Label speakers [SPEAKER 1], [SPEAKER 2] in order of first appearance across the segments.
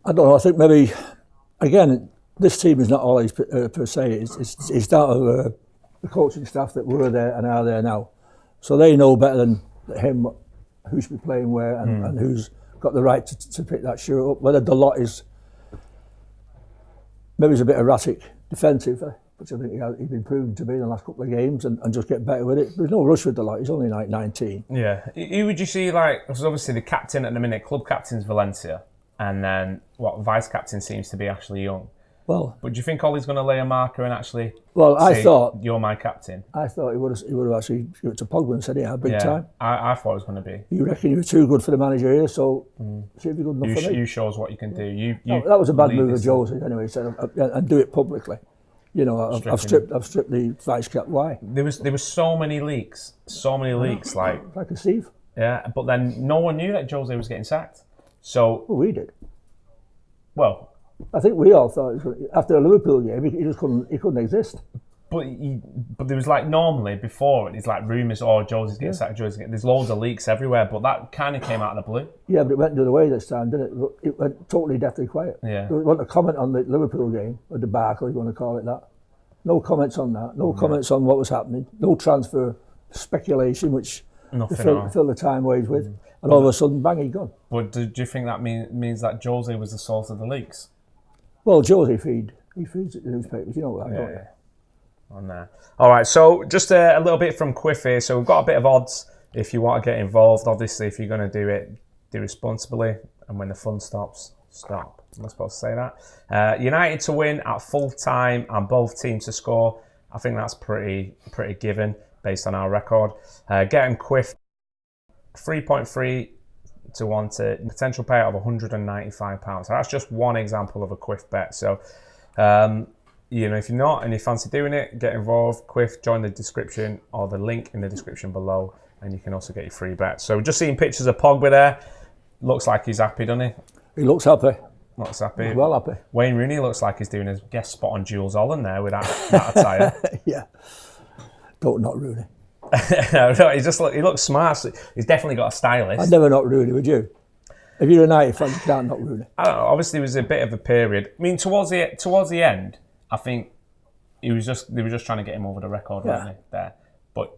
[SPEAKER 1] I don't know. I think maybe, again, this team is not always per se. It's down to the coaching staff that were there and are there now. So they know better than him who should be playing where and who's got the right to pick that shirt up. Whether Dalot is maybe he's a bit erratic defensive, which I think he's been proven to be in the last couple of games, and just get better with it. There's no rush with Dalot. He's only like 19.
[SPEAKER 2] Yeah. Who would you see like? Because obviously the captain at the minute, club captain's Valencia, and then vice captain seems to be Ashley Young.
[SPEAKER 1] Well,
[SPEAKER 2] but do you think Ollie's going to lay a marker and actually?
[SPEAKER 1] I thought
[SPEAKER 2] you're my captain.
[SPEAKER 1] I thought he would have actually given it to Pogba and said he had big time.
[SPEAKER 2] I thought it was going to be.
[SPEAKER 1] You reckon you were too good for the Managerial, so see if you're good enough for me.
[SPEAKER 2] You show us what you can do.
[SPEAKER 1] That was a bad move of Jose anyway. He said and do it publicly. You know, I've stripped the vice cap. Why?
[SPEAKER 2] There was so many leaks, like
[SPEAKER 1] a sieve.
[SPEAKER 2] Yeah, but then no one knew that Jose was getting sacked. So
[SPEAKER 1] we did.
[SPEAKER 2] Well,
[SPEAKER 1] I think we all thought after a Liverpool game he just couldn't exist.
[SPEAKER 2] But there was like normally before it's like rumours, Jose's getting sacked, there's loads of leaks everywhere, but that kind of came out of the blue.
[SPEAKER 1] Yeah, but it went the other way this time, didn't it? It went totally deathly quiet.
[SPEAKER 2] Yeah.
[SPEAKER 1] There wasn't a comment on the Liverpool game, or the debacle, if you want to call it that. No comments on that. No comments on what was happening. No transfer speculation, which they fill the time wage with. And all of a sudden, bang, he's gone.
[SPEAKER 2] But do you think that means that Jose was the source of the leaks?
[SPEAKER 1] Well, Jose feeds the newspapers, you know that, don't you?
[SPEAKER 2] On there. All right, so just a little bit from Quiff here. So we've got a bit of odds if you want to get involved. Obviously, if you're going to do it, do responsibly. And when the fun stops, stop. Am I supposed to say that? United to win at full time and both teams to score. I think that's pretty given based on our record. Getting Quiff 3.3 to 1 to potential payout of £195. So that's just one example of a Quiff bet. So, if you're not and you fancy doing it, get involved. Quiff, join the description or the link in the description below, and you can also get your free bet. So, just seeing pictures of Pogba there. Looks like he's happy, doesn't he?
[SPEAKER 1] He looks happy.
[SPEAKER 2] Looks happy.
[SPEAKER 1] He's well happy.
[SPEAKER 2] Wayne Rooney looks like he's doing his guest spot on Jules Holland there with that attire.
[SPEAKER 1] Yeah. Don't knock Rooney.
[SPEAKER 2] No, he looks smart. He's definitely got a stylist.
[SPEAKER 1] I'd never knock Rooney, would you? If you're a United fan, you can't knock Rooney.
[SPEAKER 2] I don't know. Obviously, it was a bit of a period. I mean, towards the end, I think they were just trying to get him over the record, weren't they? There, but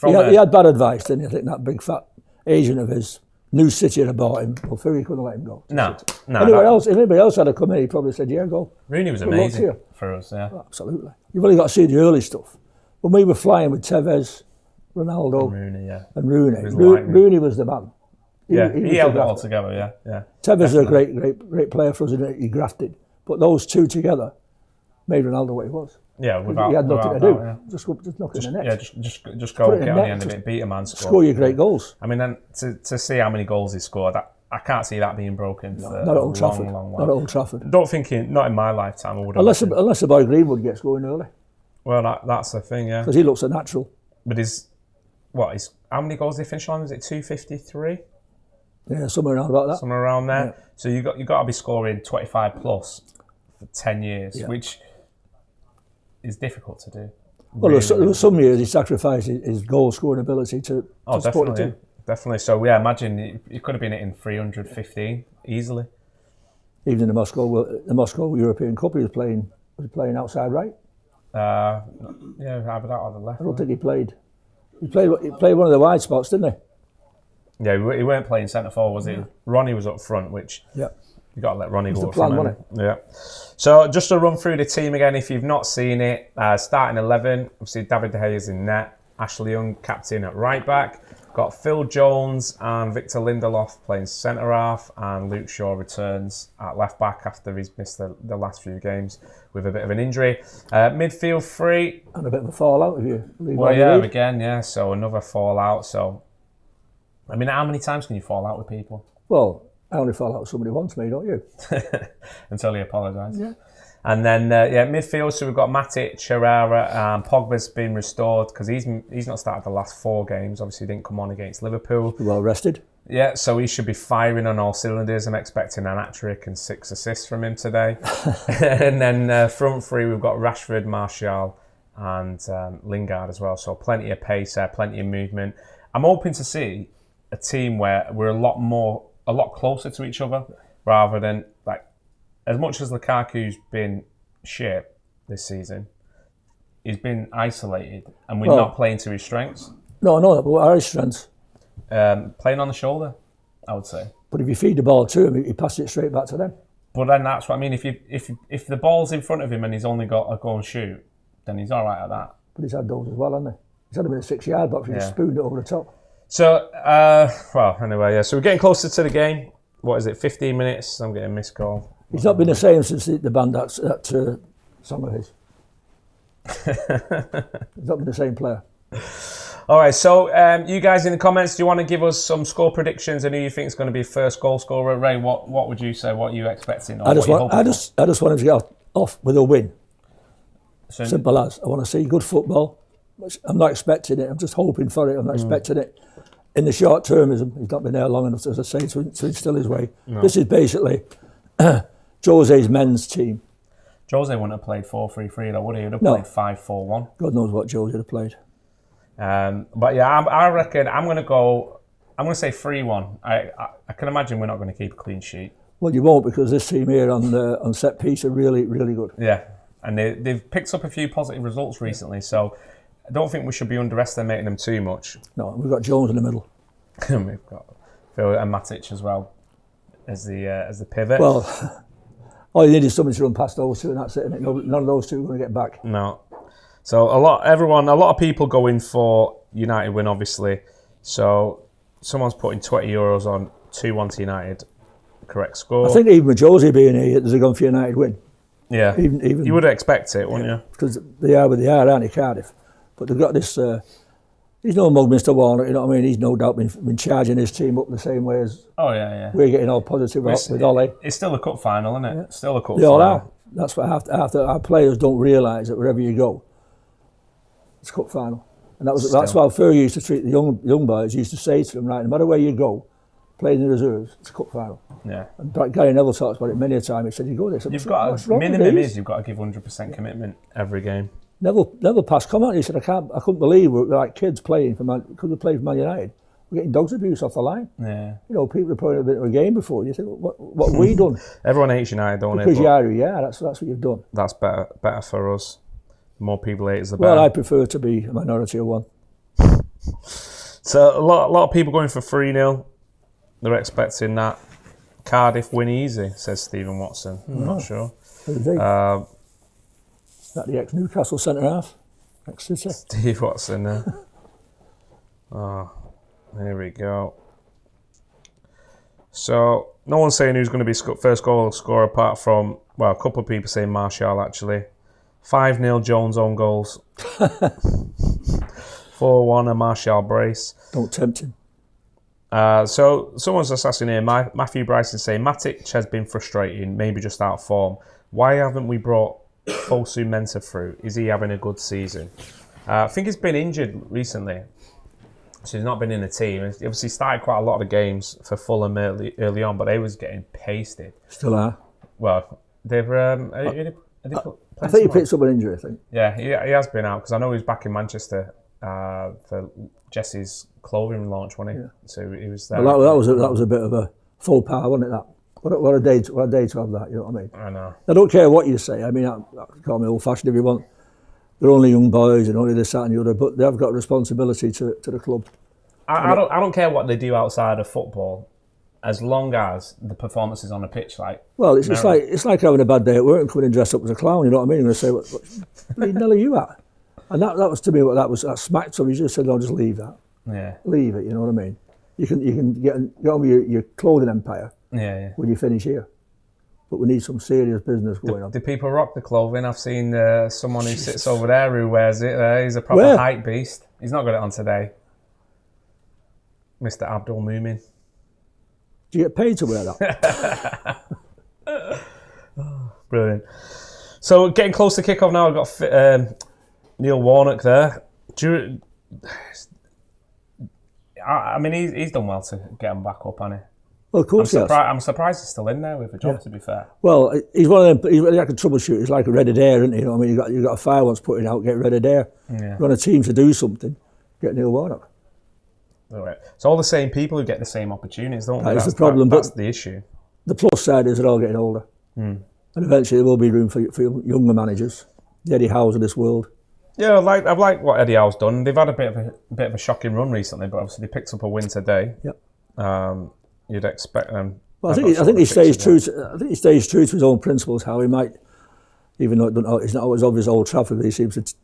[SPEAKER 1] he had bad advice, didn't he? I think that big fat agent of his, New City, had bought him. Well, Fury couldn't let him go.
[SPEAKER 2] No.
[SPEAKER 1] If anybody else had come in, he probably said, "Yeah, go."
[SPEAKER 2] Rooney was amazing for us. Yeah,
[SPEAKER 1] oh, absolutely. You've only got to see the early stuff. When we were flying with Tevez, Ronaldo, and Rooney. Rooney was the man.
[SPEAKER 2] He held it all together. Yeah.
[SPEAKER 1] Tevez is a great player for us, and he grafted. But those two together made Ronaldo what he was.
[SPEAKER 2] Yeah,
[SPEAKER 1] he had nothing to do. Just knock in the net.
[SPEAKER 2] Yeah, just go get on the end of it, beat a man,
[SPEAKER 1] score your great goals.
[SPEAKER 2] I mean, then to see how many goals he scored, I can't see that being broken for
[SPEAKER 1] not at Old Trafford.
[SPEAKER 2] Long
[SPEAKER 1] not at Old Trafford.
[SPEAKER 2] Don't think not in my lifetime. I would
[SPEAKER 1] unless the boy Greenwood gets going early.
[SPEAKER 2] Well, that's the thing, yeah.
[SPEAKER 1] Because he looks a natural.
[SPEAKER 2] But how many goals did he finish on? Was it 253?
[SPEAKER 1] Yeah, somewhere around about that.
[SPEAKER 2] Somewhere around there. Yeah. So you got to be scoring 25 plus for 10 years, which is difficult to do.
[SPEAKER 1] Well, there were some years he sacrificed his goal scoring ability to support the team.
[SPEAKER 2] Definitely. So imagine he could have been hitting 315 easily.
[SPEAKER 1] Even in the Moscow European Cup, he was playing outside right.
[SPEAKER 2] Either that or the left.
[SPEAKER 1] I don't think he played. He played one of the wide spots, didn't he?
[SPEAKER 2] Yeah, he weren't playing centre forward, was he? Yeah. Ronnie was up front, which you got to let Ronnie go.
[SPEAKER 1] The plan, wasn't it?
[SPEAKER 2] Yeah. So just to run through the team again, if you've not seen it, starting 11, obviously David De Gea is in net, Ashley Young captain at right back, got Phil Jones and Victor Lindelof playing centre half, and Luke Shaw returns at left back after he's missed the last few games with a bit of an injury. Midfield 3.
[SPEAKER 1] And a bit of a fallout with you.
[SPEAKER 2] Again, so another fallout. So, I mean, how many times can you fall out with people?
[SPEAKER 1] Well, I only fall out with somebody once, me, don't you?
[SPEAKER 2] Until he apologised.
[SPEAKER 1] Yeah.
[SPEAKER 2] And then, midfield, so we've got Matic, Herrera, and Pogba's been restored because he's not started the last 4 games. Obviously, he didn't come on against Liverpool.
[SPEAKER 1] Well rested.
[SPEAKER 2] Yeah, so he should be firing on all cylinders. I'm expecting an hat-trick and 6 assists from him today. And then front 3, we've got Rashford, Martial, and Lingard as well. So plenty of pace there, plenty of movement. I'm hoping to see a team where we're a lot closer to each other. rather than like as much as Lukaku's been shit this season, he's been isolated, and we're not playing to his strengths.
[SPEAKER 1] No, but what are his strengths?
[SPEAKER 2] Playing on the shoulder, I would say.
[SPEAKER 1] But if you feed the ball to him, he passes it straight back to them.
[SPEAKER 2] But then that's what I mean. If the ball's in front of him and he's only got a go and shoot, then he's all right at that.
[SPEAKER 1] But he's had those as well, hasn't he? He's had him in a 6-yard box and just spooned it over the top.
[SPEAKER 2] So, anyway, yeah. So we're getting closer to the game. What is it? 15 minutes. I'm getting a missed call.
[SPEAKER 1] He's not been the same since the band that song of his. He's not been the same player.
[SPEAKER 2] All right, so you guys in the comments, do you want to give us some score predictions and who you think is going to be first goal scorer? Ray, what would you say? What are you expecting?
[SPEAKER 1] I just want him to get off with a win. Simple as. I want to see good football. I'm not expecting it. I'm just hoping for it. I'm not expecting it. In the short termism, he's not been there long enough, as I say, to instill his way. No. This is basically Jose's men's team.
[SPEAKER 2] Jose wouldn't have played 4-3-3 though, would he? He'd have played 5-4-1.
[SPEAKER 1] God knows what Jose would have played.
[SPEAKER 2] But yeah, I reckon I'm going to say 3-1. I can imagine we're not going to keep a clean sheet.
[SPEAKER 1] Well, you won't, because this team here on set piece are really, really good.
[SPEAKER 2] Yeah, and they've picked up a few positive results recently, so I don't think we should be underestimating them too much.
[SPEAKER 1] No, we've got Jones in the middle.
[SPEAKER 2] We've got Phil and Matic as well as the pivot.
[SPEAKER 1] Well, all you need is somebody to run past those two, and that's it. None of those two are going to get back.
[SPEAKER 2] No. So a lot of people go in for United win, obviously. So someone's putting €20 on 2-1 to United. Correct score.
[SPEAKER 1] I think even with Jose being here, there's a gone for United win.
[SPEAKER 2] Yeah. Even you would expect it, wouldn't you?
[SPEAKER 1] Because they are where they are, aren't they, Cardiff? But they've got this. He's no mug, Mr. Warner. You know what I mean? He's no doubt been charging his team up the same way as.
[SPEAKER 2] Oh yeah.
[SPEAKER 1] We're getting all positive with Ole.
[SPEAKER 2] It's still a cup final, isn't it? Yeah. Still a cup
[SPEAKER 1] final. They all are. That's what after our players don't realise that wherever you go, it's cup final, and that's why Fergie used to treat the young boys. Used to say to them, right, no matter where you go, play in the reserves, it's cup final.
[SPEAKER 2] Yeah.
[SPEAKER 1] And Gary Neville talks about it many a time. He said, "You go there." Said,
[SPEAKER 2] you've got minimum is you've got to give 100% commitment every game.
[SPEAKER 1] Neville passed comment. He said, I couldn't believe we're like kids playing for because we played for Man United. We're getting dogs abuse off the line.
[SPEAKER 2] Yeah.
[SPEAKER 1] You know, people are playing a bit of a game before. You think, what have we done?
[SPEAKER 2] Everyone hates United, don't they?
[SPEAKER 1] Because you are, yeah. That's what you've done.
[SPEAKER 2] That's better for us. The more people hate us, the better.
[SPEAKER 1] Well, I prefer to be a minority of one.
[SPEAKER 2] So a lot of people going for 3-0. They're expecting that. Cardiff win easy, says Stephen Watson. I'm not sure.
[SPEAKER 1] Is that the ex-Newcastle centre-half? Ex-City?
[SPEAKER 2] Steve Watson there. Oh, there we go. So, no one's saying who's going to be first goal scorer apart from, well, a couple of people saying Martial, actually. 5-0 Jones own goals. 4-1 a Martial brace.
[SPEAKER 1] Don't tempt him.
[SPEAKER 2] So, someone's asking here, Matthew Bryson saying, Matic has been frustrating, maybe just out of form. Why haven't we brought Fosu Mensah through? Is he having a good season? I think he's been injured recently, so he's not been in the team. He obviously started quite a lot of games for Fulham early on, but they was getting pasted.
[SPEAKER 1] Still are.
[SPEAKER 2] Well, they've...
[SPEAKER 1] I think he picked up an injury, I think.
[SPEAKER 2] Yeah, he has been out, because I know he was back in Manchester for Jesse's clothing launch, wasn't he? Yeah. So he was there.
[SPEAKER 1] Well, that was a bit of a faux pas, wasn't it, that? What a day to have that, you know what I mean?
[SPEAKER 2] I know.
[SPEAKER 1] I don't care what you say. I mean, call me old-fashioned if you want. They're only young boys and only this, that and the other, but they've got a responsibility to the club.
[SPEAKER 2] I don't care what they do outside of football, as long as the performance is on the pitch.
[SPEAKER 1] Well, it's like having a bad day at work and coming in dressed up as a clown. You know what I mean? You're going to say, what the hell are you at? And that was to me what that smacked. So you just said, no, just leave that.
[SPEAKER 2] Yeah.
[SPEAKER 1] Leave it. You know what I mean? You can get on with your clothing empire.
[SPEAKER 2] Yeah.
[SPEAKER 1] When you finish here. But we need some serious business going on.
[SPEAKER 2] Do people rock the clothing? I've seen someone who sits over there who wears it. He's a proper hype beast. He's not got it on today. Mr. Abdul Mumin.
[SPEAKER 1] Do you get paid to wear that?
[SPEAKER 2] Brilliant. So getting close to kick-off now. I've got Neil Warnock there. I mean, he's done well to get him back up, hasn't he?
[SPEAKER 1] Well, of course
[SPEAKER 2] I'm surprised he's still in there with a job, to be fair.
[SPEAKER 1] Well, he's one of them, he's like a troubleshooter. He's like a Red Adair, isn't he? You know what I mean? You've got a fire once putting out, get Red Adair.
[SPEAKER 2] Yeah.
[SPEAKER 1] You want a team to do something, get Neil Warnock.
[SPEAKER 2] All right. It's all the same people who get the same opportunities, don't they?
[SPEAKER 1] That's the problem.
[SPEAKER 2] That's the issue.
[SPEAKER 1] the plus side is they're all getting older. And eventually there will be room for younger managers. The Eddie Howe's of this world.
[SPEAKER 2] Yeah, I've liked what Eddie Howe's done. They've had a bit of a shocking run recently, but obviously they picked up a win today.
[SPEAKER 1] Yep.
[SPEAKER 2] You'd expect them.
[SPEAKER 1] Well, I think he stays true. I think he stays true to his own principles. How he might, even though it's not always obvious Old Trafford, but he seems to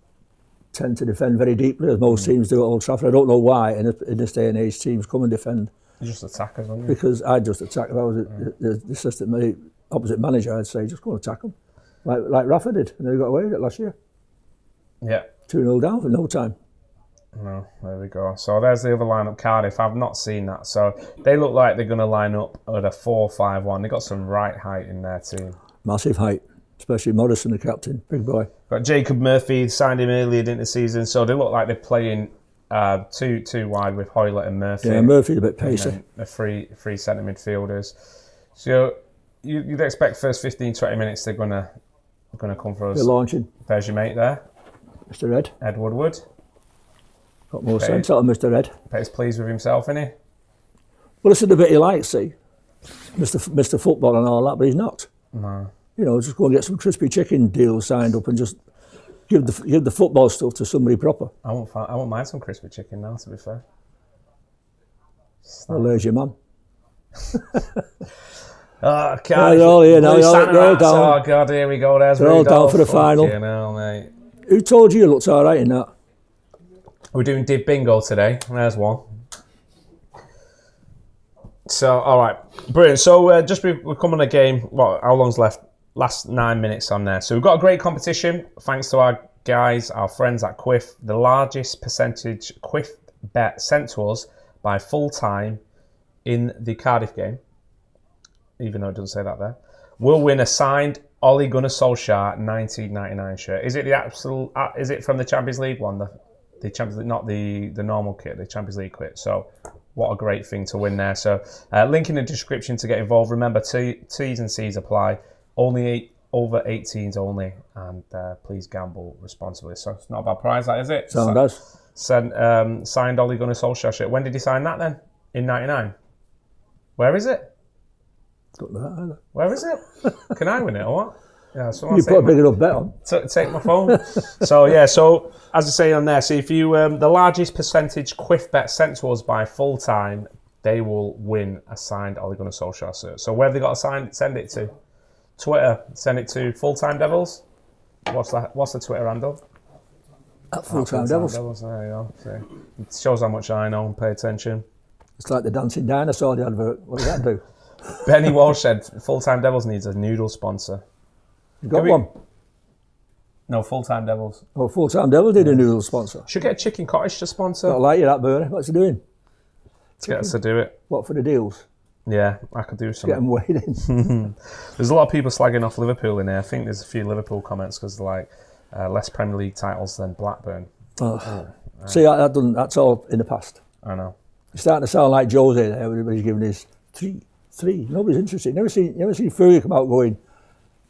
[SPEAKER 1] tend to defend very deeply, as most teams do at Old Trafford. I don't know why in this day and age teams come and defend.
[SPEAKER 2] You just attack us, aren't you?
[SPEAKER 1] Because I'd just attack. If I was the assistant opposite manager, I'd say just go and attack them, like Rafa did, and they got away with it last year.
[SPEAKER 2] Yeah.
[SPEAKER 1] 2-0 down for no time.
[SPEAKER 2] No, there we go. So there's the other lineup, Cardiff. I've not seen that. So they look like they're going to line up at a 4-5-1. They've got some right height in their team.
[SPEAKER 1] Massive height, especially Morrison, the captain, big boy.
[SPEAKER 2] Got Jacob Murphy, signed him earlier in the season, so they look like they're playing two wide with Hoylett and Murphy.
[SPEAKER 1] Yeah, Murphy's a bit pacey.
[SPEAKER 2] The three centre midfielders. So you'd expect first 15-20 minutes they're gonna come for us.
[SPEAKER 1] They're launching.
[SPEAKER 2] There's your mate there,
[SPEAKER 1] Mr. Ed.
[SPEAKER 2] Ed Woodward.
[SPEAKER 1] Got more sense out of Mr. Ed.
[SPEAKER 2] He's pleased with himself, isn't he?
[SPEAKER 1] Well, this is the bit he likes, see. Mr. Football and all that, but he's not.
[SPEAKER 2] No.
[SPEAKER 1] You know, just go and get some crispy chicken deals signed up and just give the football stuff to somebody proper.
[SPEAKER 2] I won't mind some crispy chicken now, to be fair.
[SPEAKER 1] Well, there's your man.
[SPEAKER 2] Oh, God.
[SPEAKER 1] They're all here now. They're all down.
[SPEAKER 2] Oh, God, here we go. There's
[SPEAKER 1] They're all down for the final.
[SPEAKER 2] Hell, mate.
[SPEAKER 1] Who told you it looks all right in that?
[SPEAKER 2] We're doing Div Bingo today. There's one. So, all right. Brilliant. So, we're coming on a game. What? How long's left? Last 9 minutes on there. So, we've got a great competition. Thanks to our guys, our friends at Quiff. The largest percentage Quiff bet sent to us by full time in the Cardiff game, even though it doesn't say that there, will win a signed Ole Gunnar Solskjaer 1999 shirt. Is it the absolute? Is it from the Champions League one? The Champions League, not the normal kit, the Champions League kit. So, what a great thing to win there. So, link in the description to get involved. Remember, T's and C's apply. Only over 18s only, and please gamble responsibly. So it's not a bad prize, that is it?
[SPEAKER 1] Sound does.
[SPEAKER 2] Signed Ole Gunnar Solskjaer shirt. When did he sign that then? In '99. Where is it?
[SPEAKER 1] Don't know that either.
[SPEAKER 2] Where is it? Can I win it or what? Yeah,
[SPEAKER 1] You put a big enough bet on.
[SPEAKER 2] Take my phone. So yeah, so as I say on there, so if you the largest percentage Quiff bet sent to us by full time, they will win a signed Ole Gunnar Solskjaer shirt. So where have they got to send it to? Twitter, send it to FullTimeDEVILS. What's the Twitter handle?
[SPEAKER 1] At FullTimeDEVILS.
[SPEAKER 2] There you go. See. It shows how much I know and pay attention.
[SPEAKER 1] It's like the dancing dinosaur, the advert. What does that do?
[SPEAKER 2] Benny Walsh said FullTimeDEVILS needs a noodle sponsor.
[SPEAKER 1] You got one?
[SPEAKER 2] No, FullTimeDEVILS.
[SPEAKER 1] Oh, FullTimeDEVILS did a noodle sponsor.
[SPEAKER 2] Should get a chicken cottage to sponsor.
[SPEAKER 1] Not like you, that Bernie. What's he doing?
[SPEAKER 2] Get us to do it.
[SPEAKER 1] What, for the deals?
[SPEAKER 2] Yeah, I could do
[SPEAKER 1] Get
[SPEAKER 2] something.
[SPEAKER 1] them weighed in.
[SPEAKER 2] There's a lot of people slagging off Liverpool in here. I think there's a few Liverpool comments because they're like less Premier League titles than Blackburn.
[SPEAKER 1] See, that's all in the past.
[SPEAKER 2] I know.
[SPEAKER 1] It's starting to sound like Jose there. Everybody's giving his three. Nobody's interested. Never seen Fergie come out going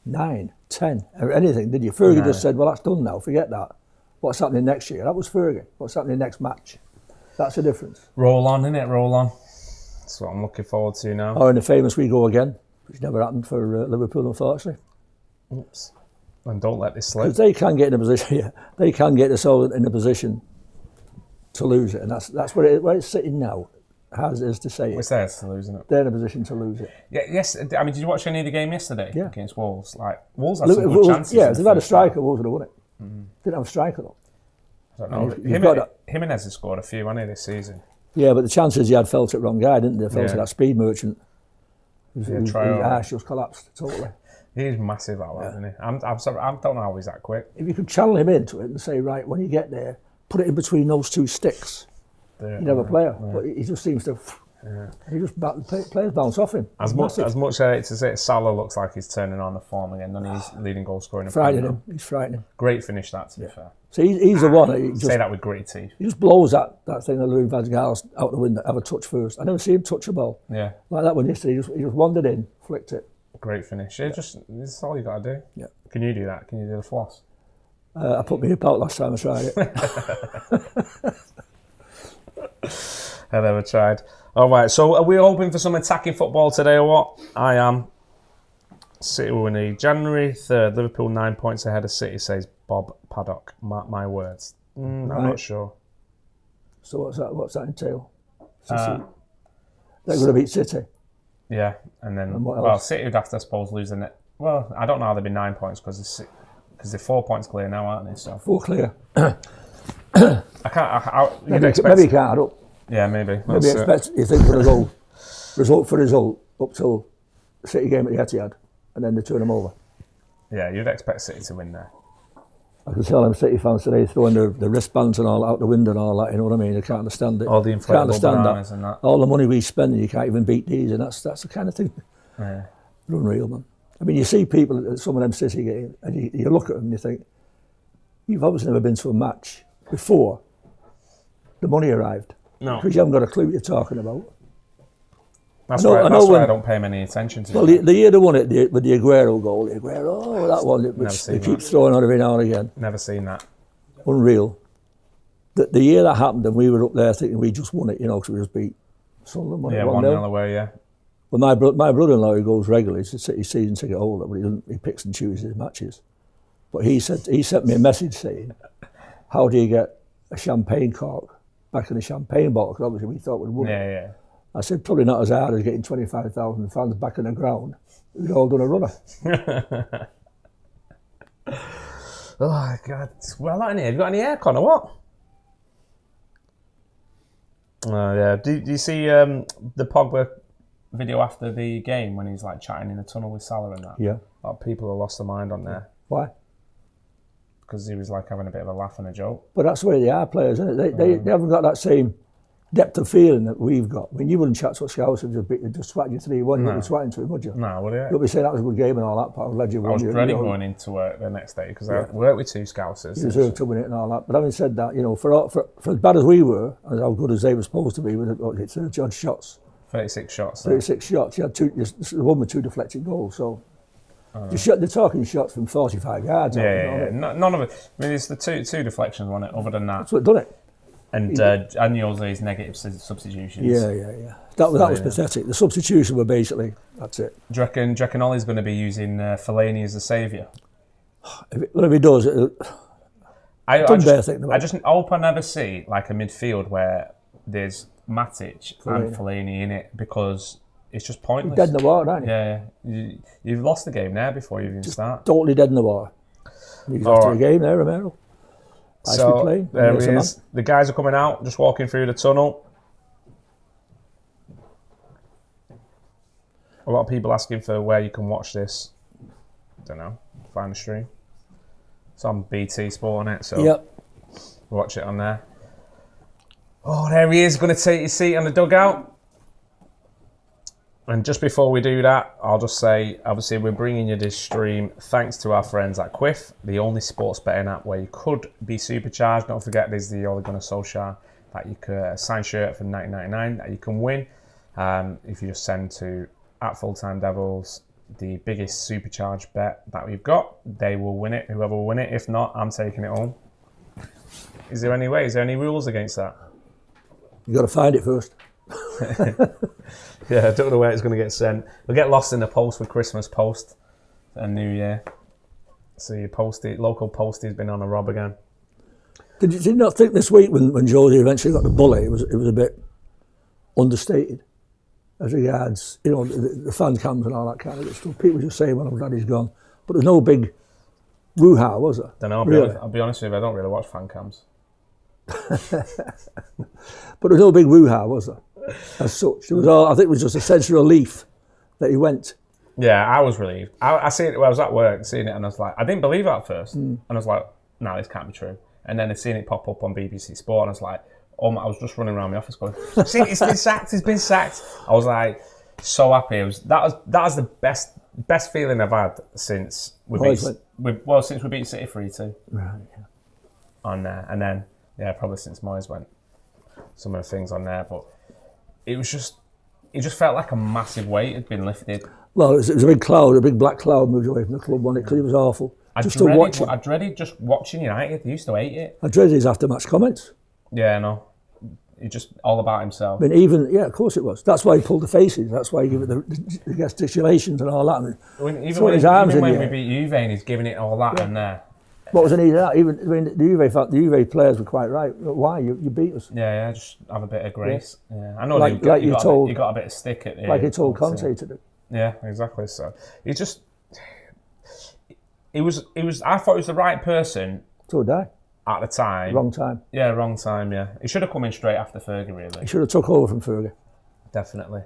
[SPEAKER 1] 9, 10, or anything, did you? Fergie just said, well, that's done now. Forget that. What's happening next year? That was Fergie. What's happening next match? That's the difference.
[SPEAKER 2] Roll on, innit? Roll on. That's what I'm looking forward to now.
[SPEAKER 1] Or in the famous We Go Again, which never happened for Liverpool, unfortunately.
[SPEAKER 2] Oops. And don't let this slip.
[SPEAKER 1] Because they can get in a position, they can get themselves in a position to lose it, and that's where it's sitting now. As is to say
[SPEAKER 2] It's theirs to lose, isn't it?
[SPEAKER 1] They're in a position to lose it.
[SPEAKER 2] Yeah, yes. I mean, did you watch any of the game yesterday against Wolves? Like Wolves had some
[SPEAKER 1] Wolves,
[SPEAKER 2] good chances.
[SPEAKER 1] yeah, if they'd had a striker, Wolves would have won it. Didn't have a striker though.
[SPEAKER 2] I don't know. Jimenez has scored a few, hasn't he, this season?
[SPEAKER 1] Yeah, but the chances he had fell to the wrong guy, didn't they? Fell to that speed merchant. His arse just collapsed totally.
[SPEAKER 2] He's massive at that, isn't he? I'm sorry, I don't know how he's that quick.
[SPEAKER 1] If you could channel him into it and say, right, when you get there, put it in between those two sticks, you'd have a player. Yeah. But he just seems to... Yeah. He just players bounce off him.
[SPEAKER 2] As much as I hate to say it, Salah looks like he's turning on the form again. Then he's leading goal scoring.
[SPEAKER 1] He's frightening.
[SPEAKER 2] Great finish that, to be fair.
[SPEAKER 1] So he's the one.
[SPEAKER 2] Say that with gritty teeth.
[SPEAKER 1] He just blows that thing that Louis Van Gaal's out the window. Have a touch first. I never see him touch a ball.
[SPEAKER 2] Yeah.
[SPEAKER 1] Like that one yesterday. He just wandered in, flicked it.
[SPEAKER 2] Great finish. Yeah, that's all you got to do.
[SPEAKER 1] Yeah.
[SPEAKER 2] Can you do that? Can you do the floss?
[SPEAKER 1] I put my hip out last time I tried it.
[SPEAKER 2] I never tried. All right, so are we hoping for some attacking football today or what? I am. City will win January 3rd. Liverpool 9 points ahead of City, says Bob Paddock. Mark my words. I'm not sure.
[SPEAKER 1] So what's that entail? They're going to beat City.
[SPEAKER 2] Yeah, and then City would have to, I suppose, lose the net. Well, I don't know how they'd be 9 points because they're 4 points clear now, aren't they? So
[SPEAKER 1] 4 clear.
[SPEAKER 2] I can't.
[SPEAKER 1] Maybe you can't add up.
[SPEAKER 2] Yeah, maybe.
[SPEAKER 1] Maybe you think we're going to go result for result up till the City game at the Etihad, and then they turn them over.
[SPEAKER 2] Yeah, you'd expect City to win there.
[SPEAKER 1] I can tell them City fans today throwing the wristbands and all out the window and all that. You know what I mean? They can't understand it.
[SPEAKER 2] All the inflatable bananas and that.
[SPEAKER 1] All the money we spend, you can't even beat these, and that's the kind of thing.
[SPEAKER 2] Yeah.
[SPEAKER 1] Unreal, man. I mean, you see people at some of them City games, and you look at them and you think, you've obviously never been to a match before the money arrived.
[SPEAKER 2] No.
[SPEAKER 1] Because you haven't got a clue what you're talking about.
[SPEAKER 2] That's why I don't pay any attention to it.
[SPEAKER 1] Well, the year they won it with the Aguero goal, that one, which they keep throwing on every now and again.
[SPEAKER 2] Never seen that.
[SPEAKER 1] Unreal. The year that happened, and we were up there thinking we just won it, because we just beat Sunderland.
[SPEAKER 2] Yeah, 1-0 away, yeah.
[SPEAKER 1] Well, my brother-in-law, who goes regularly, he's a season ticket holder, but he picks and chooses his matches. But he sent me a message saying, how do you get a champagne cork back in a champagne bottle? Because obviously we thought we'd won.
[SPEAKER 2] Yeah.
[SPEAKER 1] I said, probably not as hard as getting 25,000 fans back in the ground. We'd all done a runner.
[SPEAKER 2] Oh, God. Well, not in here. Have you got any aircon or what? Oh, yeah. Do you see the Pogba video after the game when he's like chatting in the tunnel with Salah and that?
[SPEAKER 1] Yeah.
[SPEAKER 2] A lot of people have lost their mind on there.
[SPEAKER 1] Why?
[SPEAKER 2] Because he was like having a bit of a laugh and a joke.
[SPEAKER 1] But that's where they are players, isn't it? They haven't got that same depth of feeling that we've got. I mean, you wouldn't chat to a Scouse and just swat you 3-1. You wouldn't be swatting to him, would you?
[SPEAKER 2] No, would you?
[SPEAKER 1] You'll be saying that was a good game and all that, but I'm glad you won.
[SPEAKER 2] I was dreading going into work the next day because I worked with 2 Scousers.
[SPEAKER 1] You deserved to win it and all that. But having said that, for as bad as we were, and how good as they were supposed to be, with 30 odd shots.
[SPEAKER 2] 36 shots.
[SPEAKER 1] 36 shots. You had the one with 2 deflected goals, so... They're talking shots from 45 yards.
[SPEAKER 2] Yeah. None of it. I mean, it's the two deflections on it. Other than that,
[SPEAKER 1] that's what done it.
[SPEAKER 2] And Jose's negative substitutions.
[SPEAKER 1] Yeah. That was pathetic. The substitution were basically that's it.
[SPEAKER 2] Do you reckon Ole's going to be using Fellaini as the saviour?
[SPEAKER 1] If he does, I
[SPEAKER 2] just hope I never see like a midfield where there's Matic and Fellaini in it because. It's just pointless.
[SPEAKER 1] You're dead in the water, aren't you?
[SPEAKER 2] Yeah. You've lost the game there before you even start.
[SPEAKER 1] Totally dead in the water. He's after a game there, Romero.
[SPEAKER 2] So there he is. The guys are coming out, just walking through the tunnel. A lot of people asking for where you can watch this. Don't know. Find the stream. It's on BT Sport on it, so watch it on there. Oh, there he is, going to take his seat on the dugout. And just before we do that, I'll just say, obviously, we're bringing you this stream thanks to our friends at Quiff, the only sports betting app where you could be supercharged. Don't forget, there's the Ole Gunnar Solskjaer that you could sign shirt for $19.99 that you can win if you just send to @FullTimeDEVILS the biggest supercharged bet that we've got. They will win it. Whoever will win it. If not, I'm taking it home. Is there any way? Is there any rules against that?
[SPEAKER 1] You got to find it first.
[SPEAKER 2] Yeah, I don't know where it's going to get sent. We'll get lost in the post with Christmas post and New Year. So your local postie's been on a rob again.
[SPEAKER 1] Did you not think this week when Josie eventually got the bully, it was a bit understated as regards the fan cams and all that kind of stuff? People were just saying, "Well, I'm glad he's gone," but there's no big woo-ha, was there?
[SPEAKER 2] Don't know.
[SPEAKER 1] Really?
[SPEAKER 2] I'll be honest with you, I don't really watch fan cams.
[SPEAKER 1] But there's no big woo-ha, was there? As such, it was all. I think it was just a sense of relief that he went.
[SPEAKER 2] Yeah, I was relieved. I seen it when I was at work, seeing it, and I was like, I didn't believe it at first, and I was like, no, this can't be true. And then I seen it pop up on BBC Sport, and I was like, I was just running around my office going, see, it's been sacked. It's been sacked. I was like, so happy. That was the best feeling I've had since we beat City 3-2.
[SPEAKER 1] Right. Yeah.
[SPEAKER 2] On there, and then probably since Moyes went. Some of the things on there, but. It just felt like a massive weight had been lifted.
[SPEAKER 1] Well, it was a big cloud, a big black cloud moved away from the club, wasn't it? Because it was awful.
[SPEAKER 2] I dreaded just watching United. I used to hate it.
[SPEAKER 1] I dreaded his after-match comments.
[SPEAKER 2] Yeah, no. He's just all about himself.
[SPEAKER 1] I mean, of course it was. That's why he pulled the faces. That's why he gave it the gesticulations and all that.
[SPEAKER 2] Even when we beat Juve and he's giving it all that and there.
[SPEAKER 1] What was the need of that? Even the Juve players were quite right. Why? You beat us.
[SPEAKER 2] Yeah, just have a bit of grace. Yeah. I know
[SPEAKER 1] you got
[SPEAKER 2] a bit of stick at the
[SPEAKER 1] like he told Conte to do.
[SPEAKER 2] Yeah, exactly. So he just I thought he was the right person.
[SPEAKER 1] So did I.
[SPEAKER 2] At the time.
[SPEAKER 1] Wrong time.
[SPEAKER 2] Yeah, wrong time, yeah. He should have come in straight after Fergie, really.
[SPEAKER 1] He should have took over from Fergie.
[SPEAKER 2] Definitely.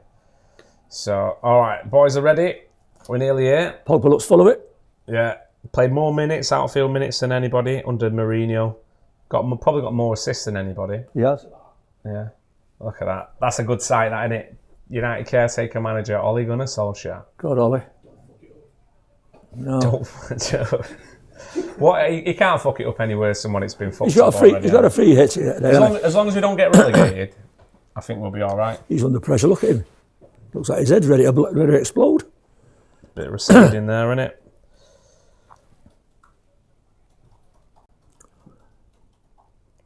[SPEAKER 2] So, all right, boys are ready. We're nearly here.
[SPEAKER 1] Pogba looks full of it.
[SPEAKER 2] Yeah. Played more minutes, outfield minutes than anybody under Mourinho. Probably got more assists than anybody.
[SPEAKER 1] Yes.
[SPEAKER 2] Yeah. Look at that. That's a good sight, that, isn't it? United caretaker manager, Ole Gunnar Solskjaer.
[SPEAKER 1] God, Ole. No.
[SPEAKER 2] What? He can't fuck it up anywhere someone it's been fucked
[SPEAKER 1] He's got a free hit here.
[SPEAKER 2] As long as we don't get relegated, I think we'll be all right.
[SPEAKER 1] He's under pressure. Look at him. Looks like his head's ready to explode.
[SPEAKER 2] Bit of receding there, isn't it?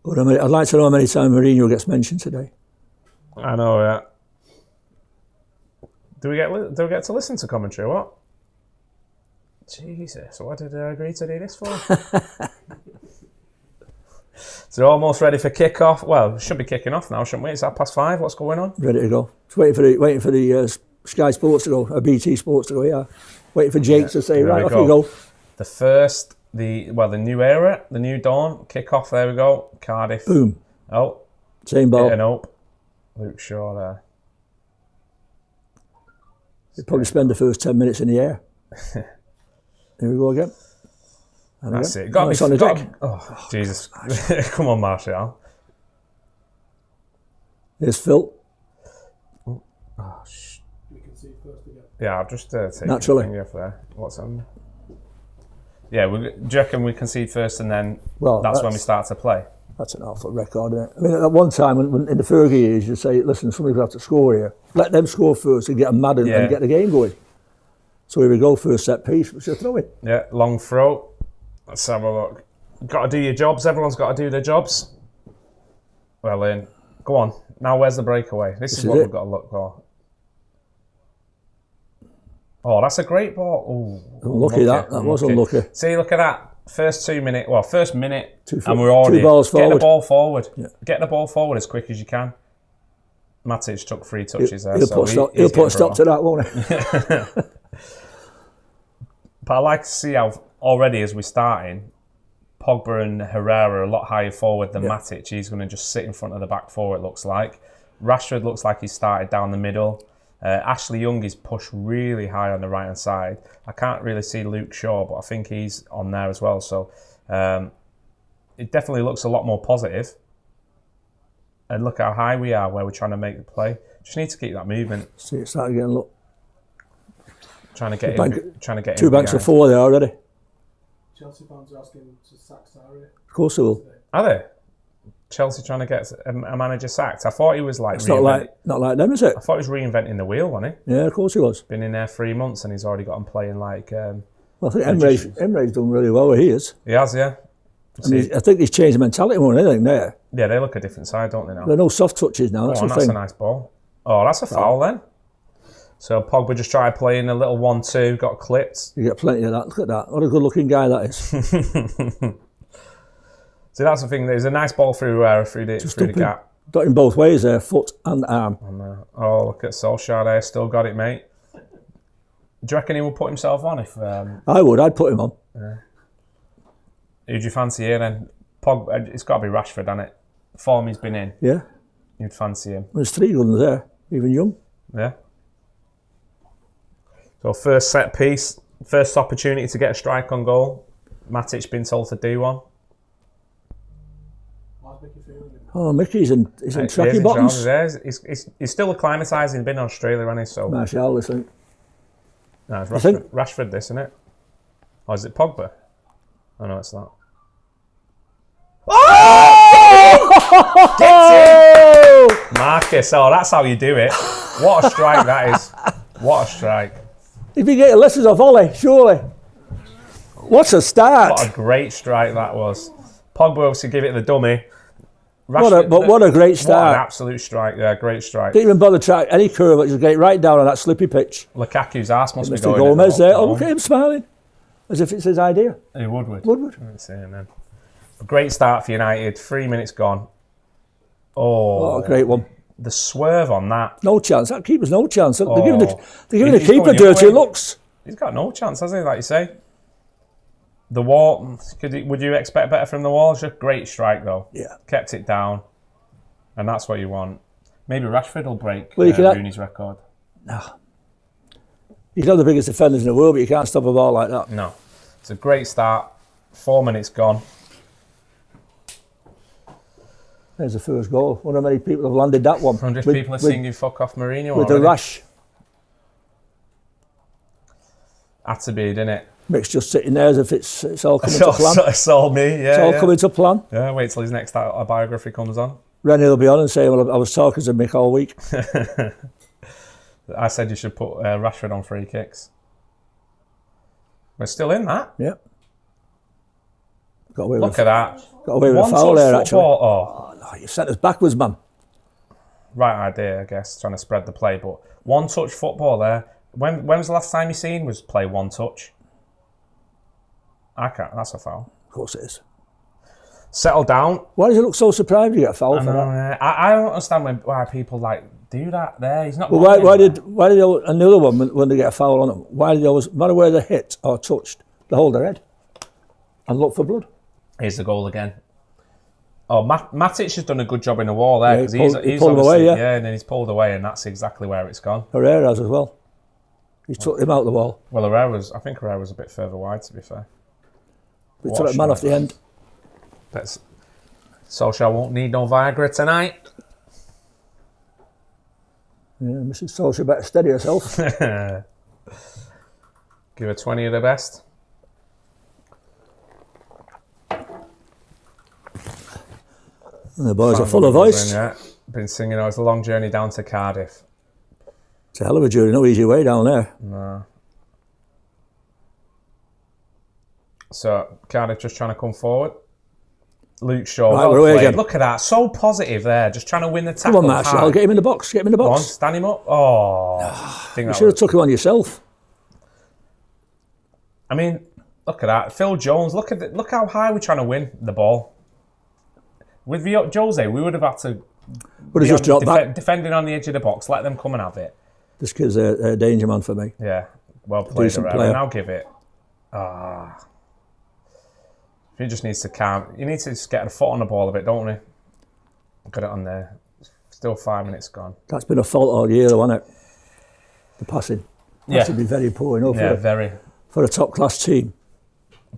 [SPEAKER 1] I'd like to know how many times Mourinho gets mentioned today.
[SPEAKER 2] I know, yeah. Do we get to listen to commentary? What? Jesus, what did I agree to do this for? So almost ready for kick-off. Well, we should be kicking off now, shouldn't we? It's 5:30. What's going on?
[SPEAKER 1] Ready to go. Just waiting for the Sky Sports to go, BT Sports to go. Yeah, waiting for Jake to say, right, off you go.
[SPEAKER 2] The new era, the new dawn, kick-off. There we go. Cardiff.
[SPEAKER 1] Boom.
[SPEAKER 2] Oh,
[SPEAKER 1] same ball.
[SPEAKER 2] Getting up. Luke Shaw there.
[SPEAKER 1] He'll probably spend the first 10 minutes in the air. Here we go again.
[SPEAKER 2] That's it.
[SPEAKER 1] It's on the deck.
[SPEAKER 2] Oh, Jesus. Come on, Martial.
[SPEAKER 1] Here's Phil.
[SPEAKER 2] Oh, We can see first again. Yeah, I've just taken
[SPEAKER 1] naturally.
[SPEAKER 2] The off there. What's on? Yeah, do you reckon we concede first and then that's when we start to play?
[SPEAKER 1] That's an awful record, isn't it? I mean, at one time, when in the Fergie years, you say, listen, somebody's going to have to score here. Let them score first and get them mad and get the game going. So here we go, first set piece, which is throw it.
[SPEAKER 2] Yeah, long throw. Let's have a look. Got to do your jobs. Everyone's got to do their jobs. Well, in. Go on. Now, where's the breakaway? This is what we've got to look for. Oh, that's a great ball. Oh,
[SPEAKER 1] unlucky that. That was unlucky.
[SPEAKER 2] See, look at that. First minute, and
[SPEAKER 1] we're already... 2 balls forward.
[SPEAKER 2] Get the ball forward.
[SPEAKER 1] Yeah.
[SPEAKER 2] Get the ball forward as quick as you can. Matic took 3 touches there.
[SPEAKER 1] He'll put a stop to that, won't he?
[SPEAKER 2] But I like to see how already as we're starting, Pogba and Herrera are a lot higher forward than Matic. He's going to just sit in front of the back four, it looks like. Rashford looks like he started down the middle. Ashley Young is pushed really high on the right-hand side. I can't really see Luke Shaw, but I think he's on there as well. So it definitely looks a lot more positive. And look how high we are where we're trying to make the play. Just need to keep that movement.
[SPEAKER 1] See, it's starting again, look.
[SPEAKER 2] Trying to get
[SPEAKER 1] 2 banks of 4 there already.
[SPEAKER 3] Chelsea fans are asking to sack Sarri.
[SPEAKER 1] Of course they will.
[SPEAKER 2] Are they? Chelsea trying to get a manager sacked. I thought he was like...
[SPEAKER 1] It's not like them, is it?
[SPEAKER 2] I thought he was reinventing the wheel, wasn't he?
[SPEAKER 1] Yeah, of course he was.
[SPEAKER 2] Been in there 3 months and he's already got him playing like...
[SPEAKER 1] well, I think Emre's done really well where he is.
[SPEAKER 2] He has, yeah.
[SPEAKER 1] I think he's changed the mentality more than anything there.
[SPEAKER 2] Yeah, they look a different side, don't they now?
[SPEAKER 1] There are no soft touches now, that's the thing.
[SPEAKER 2] That's a nice ball. Oh, that's a foul then. So Pogba just tried playing a little 1-2, got clipped.
[SPEAKER 1] You get plenty of that. Look at that. What a good-looking guy that is.
[SPEAKER 2] See, that's the thing. There's a nice ball through the gap.
[SPEAKER 1] Got him both ways there, foot and arm.
[SPEAKER 2] Oh, look at Solskjaer there. Still got it, mate. Do you reckon he will put himself on if...
[SPEAKER 1] I would. I'd put him on.
[SPEAKER 2] Yeah. Who'd you fancy here then? Pogba, it's got to be Rashford, hasn't it? The form he's been in.
[SPEAKER 1] Yeah.
[SPEAKER 2] You'd fancy him.
[SPEAKER 1] There's 3 guns there, even young.
[SPEAKER 2] Yeah. So first set piece, first opportunity to get a strike on goal. Matic been told to do one.
[SPEAKER 3] How's Mickey feeling?
[SPEAKER 1] Oh, Mickey's in tracky bottoms.
[SPEAKER 2] He's still acclimatising. He's been in Australia, hasn't he? So
[SPEAKER 1] Martial, I think.
[SPEAKER 2] No, it's Rashford, this, isn't it? Or is it Pogba? Oh, no, it's not. Oh! Gets him! Marcus, that's how you do it. What a strike that is. What a strike.
[SPEAKER 1] If you get lessons off Ole, surely. What a start.
[SPEAKER 2] What a great strike that was. Pogba obviously give it the dummy.
[SPEAKER 1] What a great start.
[SPEAKER 2] What an absolute strike, yeah, great strike.
[SPEAKER 1] Didn't even bother trying any curve, just get right down on that slippy pitch.
[SPEAKER 2] Lukaku's arse must be
[SPEAKER 1] Mr.
[SPEAKER 2] going.
[SPEAKER 1] Gomez there, look at him smiling. As if it's his idea.
[SPEAKER 2] Hey, Woodward.
[SPEAKER 1] Woodward.
[SPEAKER 2] A great start for United, 3 minutes gone.
[SPEAKER 1] Oh, great one.
[SPEAKER 2] The swerve on that.
[SPEAKER 1] No chance. That keeper's no chance. They're
[SPEAKER 2] Oh.
[SPEAKER 1] giving the
[SPEAKER 2] He's
[SPEAKER 1] keeper
[SPEAKER 2] going the other
[SPEAKER 1] dirty
[SPEAKER 2] way.
[SPEAKER 1] looks.
[SPEAKER 2] He's got no chance, has he, like you say? The wall, would you expect better from the wall? It's a great strike, though.
[SPEAKER 1] Yeah.
[SPEAKER 2] Kept it down. And that's what you want. Maybe Rashford will break Rooney's record.
[SPEAKER 1] No. He's not the biggest defenders in the world, but you can't stop a ball like that.
[SPEAKER 2] No. It's a great start. 4 minutes gone.
[SPEAKER 1] There's the first goal. Wonder how many people have landed that one.
[SPEAKER 2] 100 people are singing fuck off Mourinho
[SPEAKER 1] with
[SPEAKER 2] already.
[SPEAKER 1] the rash.
[SPEAKER 2] Had to be, didn't it?
[SPEAKER 1] Mick's just sitting there as if it's all coming to plan.
[SPEAKER 2] It's all me, yeah.
[SPEAKER 1] It's all coming to plan.
[SPEAKER 2] Yeah, wait till his next autobiography comes on.
[SPEAKER 1] Rennie will be on and say, well, I was talking to Mick all week.
[SPEAKER 2] I said you should put Rashford on free kicks. We're still in that.
[SPEAKER 1] Yep. Got away
[SPEAKER 2] Look at that.
[SPEAKER 1] Got away with a foul there, actually.
[SPEAKER 2] Oh,
[SPEAKER 1] no, you sent us backwards, man.
[SPEAKER 2] Right idea, I guess, trying to spread the play. But one-touch football there. When was the last time you seen was play one-touch? I can't. That's a foul.
[SPEAKER 1] Of course it is.
[SPEAKER 2] Settle down.
[SPEAKER 1] Why does he look so surprised you get a foul for that?
[SPEAKER 2] I don't understand why people do that there. He's not.
[SPEAKER 1] Well, why did another one when they get a foul on them? Why did they always, no matter where they're hit or touched, they hold their head and look for blood?
[SPEAKER 2] Here's the goal again. Oh, Matic has done a good job in the wall there because
[SPEAKER 1] he pulled him away, yeah,
[SPEAKER 2] and then he's pulled away, and that's exactly where it's gone.
[SPEAKER 1] Herrera has as well. He's took him out the wall.
[SPEAKER 2] Well, I think Herrera was a bit further wide, to be fair.
[SPEAKER 1] He took a man off the end.
[SPEAKER 2] Solskjaer won't need no Viagra tonight.
[SPEAKER 1] Yeah, Mrs. Solskjaer better steady herself.
[SPEAKER 2] Give her 20 of the best.
[SPEAKER 1] And the boys are full of voice.
[SPEAKER 2] Been singing, it's a long journey down to Cardiff.
[SPEAKER 1] It's a hell of a journey, no easy way down there.
[SPEAKER 2] No. So, Cardiff just trying to come forward. Luke Shaw,
[SPEAKER 1] right, we're away again.
[SPEAKER 2] Look at that, so positive there, just trying to win the tackle.
[SPEAKER 1] Come on, Marshall, get him in the box, get him in the box.
[SPEAKER 2] Go on, stand him up. Oh,
[SPEAKER 1] you should have took him on yourself.
[SPEAKER 2] I mean, look at that. Phil Jones, look how high we're trying to win the ball. With Jose, we would have had to
[SPEAKER 1] just drop back.
[SPEAKER 2] Defending on the edge of the box, let them come and have it.
[SPEAKER 1] This kid's a danger man for me.
[SPEAKER 2] Yeah, well played. And I'll give it. He just needs to calm. You need to just get a foot on the ball a bit, don't we? Got it on there. Still 5 minutes gone.
[SPEAKER 1] That's been a fault all year, though, hasn't it? The passing. Has to be very poor,
[SPEAKER 2] very.
[SPEAKER 1] For a top class team.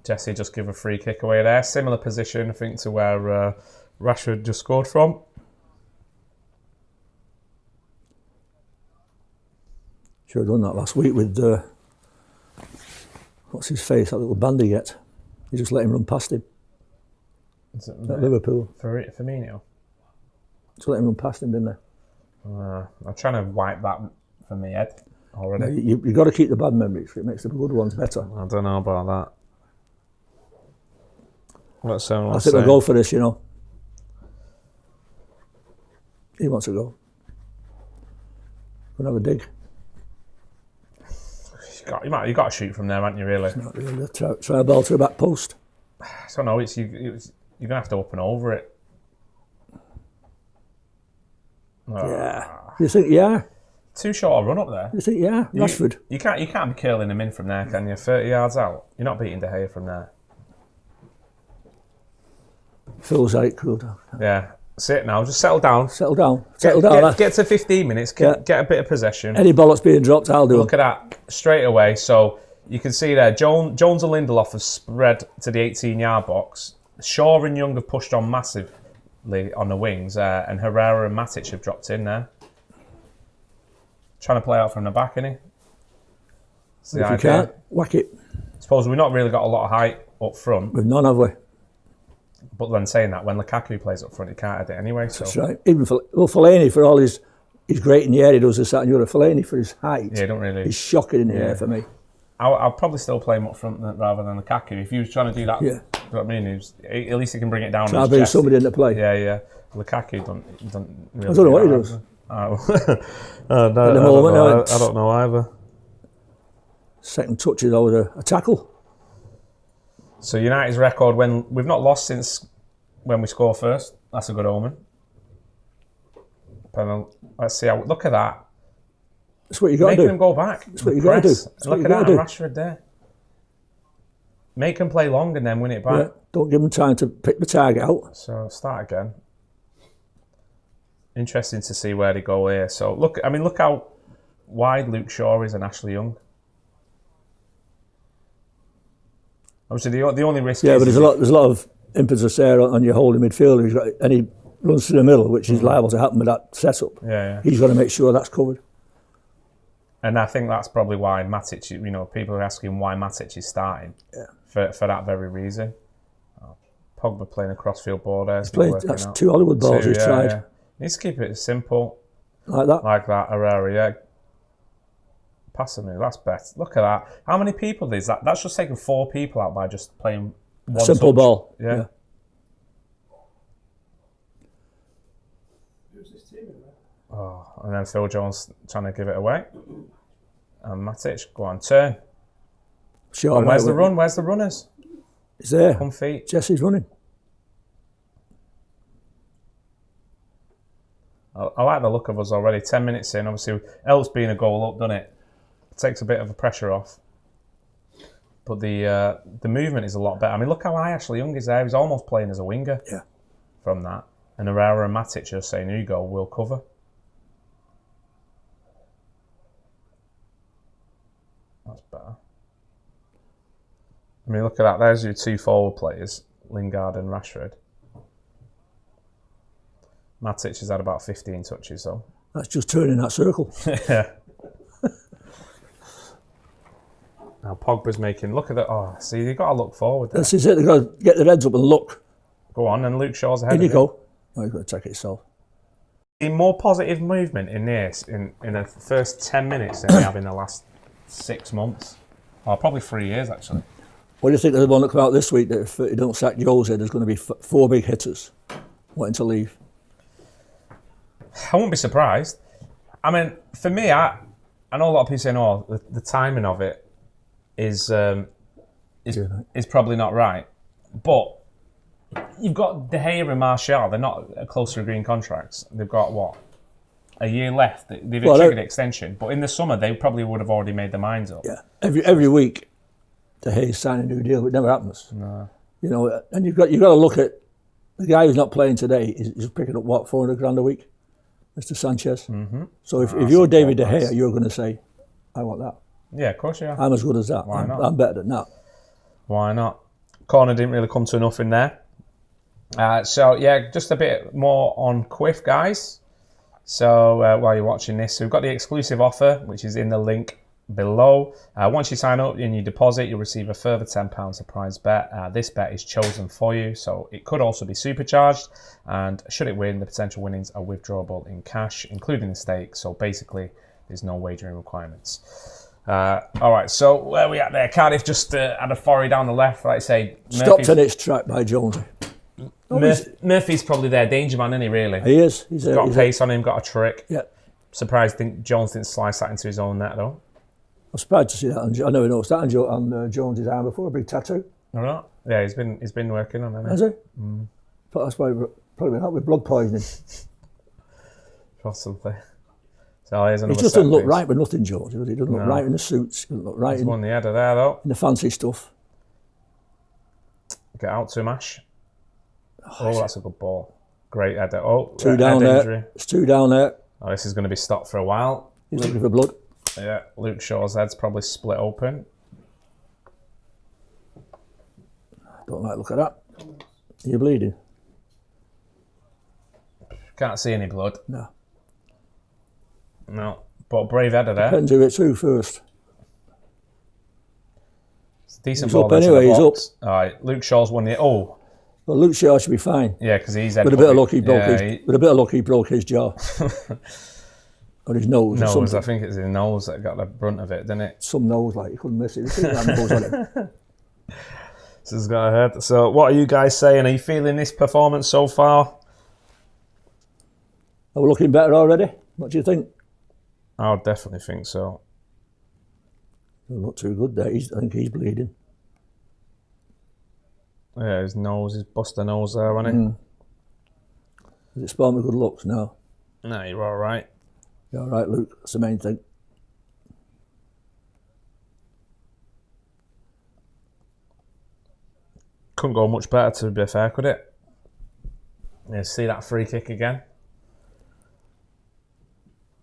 [SPEAKER 2] Jesse just give a free kick away there. Similar position, I think, to where Rashford just scored from.
[SPEAKER 1] Should have done that last week with what's his face, that little band he gets. He just let him run past him. At Liverpool.
[SPEAKER 2] Firmino?
[SPEAKER 1] Just let him run past him, didn't they?
[SPEAKER 2] I'm trying to wipe that from my head already.
[SPEAKER 1] No, you've got to keep the bad memories. It makes the good ones better.
[SPEAKER 2] I don't know about that. What's someone
[SPEAKER 1] I think we'll go for this, you know. He wants to go. Gonna have a dig.
[SPEAKER 2] You got to shoot from there, haven't you? Really?
[SPEAKER 1] Not really. Try a ball to the back post.
[SPEAKER 2] I don't know. You're gonna have to open over it.
[SPEAKER 1] Yeah. You think? Yeah.
[SPEAKER 2] Too short a run up there.
[SPEAKER 1] You think? Yeah. Rashford.
[SPEAKER 2] You can't be curling him in from there, can you? 30 yards out. You're not beating De Gea from there.
[SPEAKER 1] Phil's out. Cool.
[SPEAKER 2] Yeah. Sit now. Just settle down.
[SPEAKER 1] Settle down.
[SPEAKER 2] Get to 15 minutes. Get a bit of possession.
[SPEAKER 1] Any ball that's being dropped, I'll do.
[SPEAKER 2] Look at that straight away. So you can see there, Jones and Lindelof have spread to the 18-yard box. Shaw and Young have pushed on massively on the wings, and Herrera and Matic have dropped in there. Trying to play out from the back, isn't he?
[SPEAKER 1] If you can't, whack it.
[SPEAKER 2] I suppose we've not really got a lot of height up front.
[SPEAKER 1] We've none, have we?
[SPEAKER 2] But then saying that, when Lukaku plays up front, he can't hit it anyway. So.
[SPEAKER 1] That's right. Even Fellaini, for all his great in the air, he does this, that and the other. Fellaini, for his height,
[SPEAKER 2] don't really.
[SPEAKER 1] He's shocking in the air for me.
[SPEAKER 2] I'll probably still play him up front rather than Lukaku. If he was trying to do that, you know what I mean? At least he can bring it down.
[SPEAKER 1] Try to bring somebody into play.
[SPEAKER 2] Yeah. Lukaku don't really
[SPEAKER 1] I don't know what he
[SPEAKER 2] that,
[SPEAKER 1] does.
[SPEAKER 2] Oh. No,
[SPEAKER 1] At the moment,
[SPEAKER 2] I don't know either.
[SPEAKER 1] Second touch is always a tackle.
[SPEAKER 2] So United's record, when we've not lost since when we score first. That's a good omen. Let's see how. Look at that.
[SPEAKER 1] That's what you got to do.
[SPEAKER 2] Making them go back.
[SPEAKER 1] That's what you got to do.
[SPEAKER 2] Look at that, Rashford there. Make them play long and then win it back.
[SPEAKER 1] Yeah, don't give them time to pick the target out.
[SPEAKER 2] So start again. Interesting to see where they go here. So look how wide Luke Shaw is and Ashley Young. Obviously, the only risk.
[SPEAKER 1] Yeah,
[SPEAKER 2] is
[SPEAKER 1] but there's a lot of impetus there on your holding midfielder, and he runs to the middle, which is liable to happen with that setup.
[SPEAKER 2] Yeah.
[SPEAKER 1] He's got to make sure that's covered.
[SPEAKER 2] And I think that's probably why Matic. People are asking why Matic is starting.
[SPEAKER 1] Yeah.
[SPEAKER 2] For that very reason. Pogba playing a crossfield ball there.
[SPEAKER 1] That's 2 Hollywood balls he's tried.
[SPEAKER 2] Yeah. Needs to keep it simple.
[SPEAKER 1] Like that.
[SPEAKER 2] Like that, Herrera, yeah. Passing me, that's better. Look at that. How many people is that? That's just taking 4 people out by just playing one
[SPEAKER 1] simple
[SPEAKER 2] touch.
[SPEAKER 1] ball.
[SPEAKER 2] Yeah.
[SPEAKER 3] Who's this team in there?
[SPEAKER 2] Oh, and then Phil Jones trying to give it away. And Matic, go on, turn.
[SPEAKER 1] Sure.
[SPEAKER 2] And where's the run? Where's the runners?
[SPEAKER 1] He's there.
[SPEAKER 2] Come feet.
[SPEAKER 1] Jesse's running.
[SPEAKER 2] I like the look of us already. 10 minutes in, obviously, Elf's being a goal up, doesn't it? Takes a bit of the pressure off. But the movement is a lot better. I mean, look how high Ashley Young is there. He's almost playing as a winger.
[SPEAKER 1] Yeah.
[SPEAKER 2] From that. And Herrera and Matic are saying, here you go, we'll cover. That's better. I mean, look at that. There's your 2 forward players, Lingard and Rashford. Matic has had about 15 touches, though.
[SPEAKER 1] That's just turning that circle.
[SPEAKER 2] Yeah. Now Pogba's making. Look at that. Oh, see, you've got to look forward there.
[SPEAKER 1] This is it. They've got to get their heads up and look.
[SPEAKER 2] Go on, and Luke Shaw's ahead.
[SPEAKER 1] In you go. Oh, he's got to take it himself.
[SPEAKER 2] In more positive movement in this, in the first 10 minutes than we have in the last 6 months. Or probably 3 years, actually.
[SPEAKER 1] What do you think of the one that come out this week that if you don't sack Jose, there's going to be 4 big hitters wanting to leave?
[SPEAKER 2] I wouldn't be surprised. I mean, for me, I know a lot of people saying, "Oh, the timing of it is probably not right." But you've got De Gea and Martial; they're not close to agreeing contracts. They've got what, a year left. They've triggered extension, but in the summer they probably would have already made their minds up.
[SPEAKER 1] Yeah, every week, De Gea's signing a new deal, but it never happens.
[SPEAKER 2] No.
[SPEAKER 1] And you've got to look at the guy who's not playing today. Is picking up what, 400 grand a week. Mr. Sanchez.
[SPEAKER 2] Mm-hmm.
[SPEAKER 1] So if you're David De Gea, you're going to say, I want that.
[SPEAKER 2] Yeah, of course you are.
[SPEAKER 1] I'm as good as that.
[SPEAKER 2] Why not?
[SPEAKER 1] I'm better than that.
[SPEAKER 2] Why not? Corner didn't really come to enough in there. So, yeah, just a bit more on Quiff, guys. So, while you're watching this, we've got the exclusive offer, which is in the link below. Once you sign up and you deposit, you'll receive a further £10 surprise bet. This bet is chosen for you, so it could also be supercharged, and should it win, the potential winnings are withdrawable in cash, including the stake. So basically there's no wagering requirements. Alright, so where are we at there? Cardiff just had a foray down the left, like I say.
[SPEAKER 1] Stopped in its track by Jonesy.
[SPEAKER 2] Murphy's probably their danger man, isn't he, really?
[SPEAKER 1] He is.
[SPEAKER 2] He's got pace on him, got a trick.
[SPEAKER 1] Yeah.
[SPEAKER 2] Surprised Jones didn't slice that into his own net, though.
[SPEAKER 1] I'm surprised to see that. I never noticed that on Jones's arm before. A big tattoo.
[SPEAKER 2] All right. Yeah, he's been working on it.
[SPEAKER 1] Has he? Mm. But that's why probably been out with blood poisoning.
[SPEAKER 2] Possibly. So here's another.
[SPEAKER 1] He just doesn't look right with nothing, George. He doesn't look right in the suits. He doesn't look right
[SPEAKER 2] in the header there, though.
[SPEAKER 1] In the fancy stuff.
[SPEAKER 2] Get out to him, Ash. Oh, that's a good ball. Great header. Oh,
[SPEAKER 1] 2 down there.
[SPEAKER 2] Injury.
[SPEAKER 1] It's 2 down there.
[SPEAKER 2] Oh, this is going to be stopped for a while.
[SPEAKER 1] He's looking for blood.
[SPEAKER 2] Yeah, Luke Shaw's head's probably split open.
[SPEAKER 1] Don't like look at that. You're bleeding.
[SPEAKER 2] Can't see any blood.
[SPEAKER 1] No.
[SPEAKER 2] No, but brave header there.
[SPEAKER 1] Depends who it's who first.
[SPEAKER 2] It's a decent
[SPEAKER 1] He's
[SPEAKER 2] ball
[SPEAKER 1] up anyway, he's up.
[SPEAKER 2] All right, Luke Shaw's won the... Oh.
[SPEAKER 1] Well, Luke Shaw should be fine.
[SPEAKER 2] Yeah, because he's...
[SPEAKER 1] With a bit of luck, he broke his jaw. Or his nose or something.
[SPEAKER 2] I think it's his nose that got the brunt of it, didn't it?
[SPEAKER 1] Some nose, like, you couldn't miss it. Nose on it.
[SPEAKER 2] So he's got a head. So what are you guys saying? Are you feeling this performance so far?
[SPEAKER 1] Are we looking better already? What do you think?
[SPEAKER 2] I would definitely think so.
[SPEAKER 1] Doesn't look too good there. I think he's bleeding.
[SPEAKER 2] Yeah, his nose, his buster nose there, wasn't it?
[SPEAKER 1] Does it spoil me good looks? No.
[SPEAKER 2] No, you're all right.
[SPEAKER 1] You're all right, Luke. That's the main thing.
[SPEAKER 2] Couldn't go much better, to be fair, could it? Yeah, see that free kick again?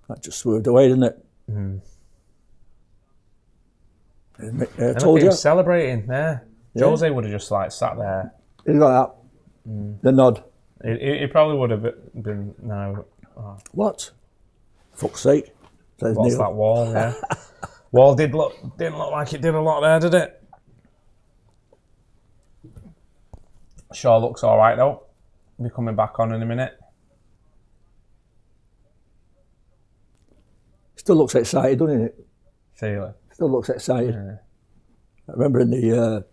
[SPEAKER 1] That just swerved away, didn't it?
[SPEAKER 2] I
[SPEAKER 1] Told
[SPEAKER 2] he
[SPEAKER 1] you.
[SPEAKER 2] was celebrating, yeah. Jose would have just like sat there.
[SPEAKER 1] He got that. The nod.
[SPEAKER 2] He probably would have been, no. Oh,
[SPEAKER 1] What? Fuck's sake. Says
[SPEAKER 2] what's
[SPEAKER 1] Neil.
[SPEAKER 2] that wall, yeah? Wall didn't look like it did a lot there, did it? Shaw looks all right though. Be coming back on in a minute.
[SPEAKER 1] Still looks excited, doesn't it?
[SPEAKER 2] Feel it.
[SPEAKER 1] Still looks excited.
[SPEAKER 2] Yeah.
[SPEAKER 1] I remember in the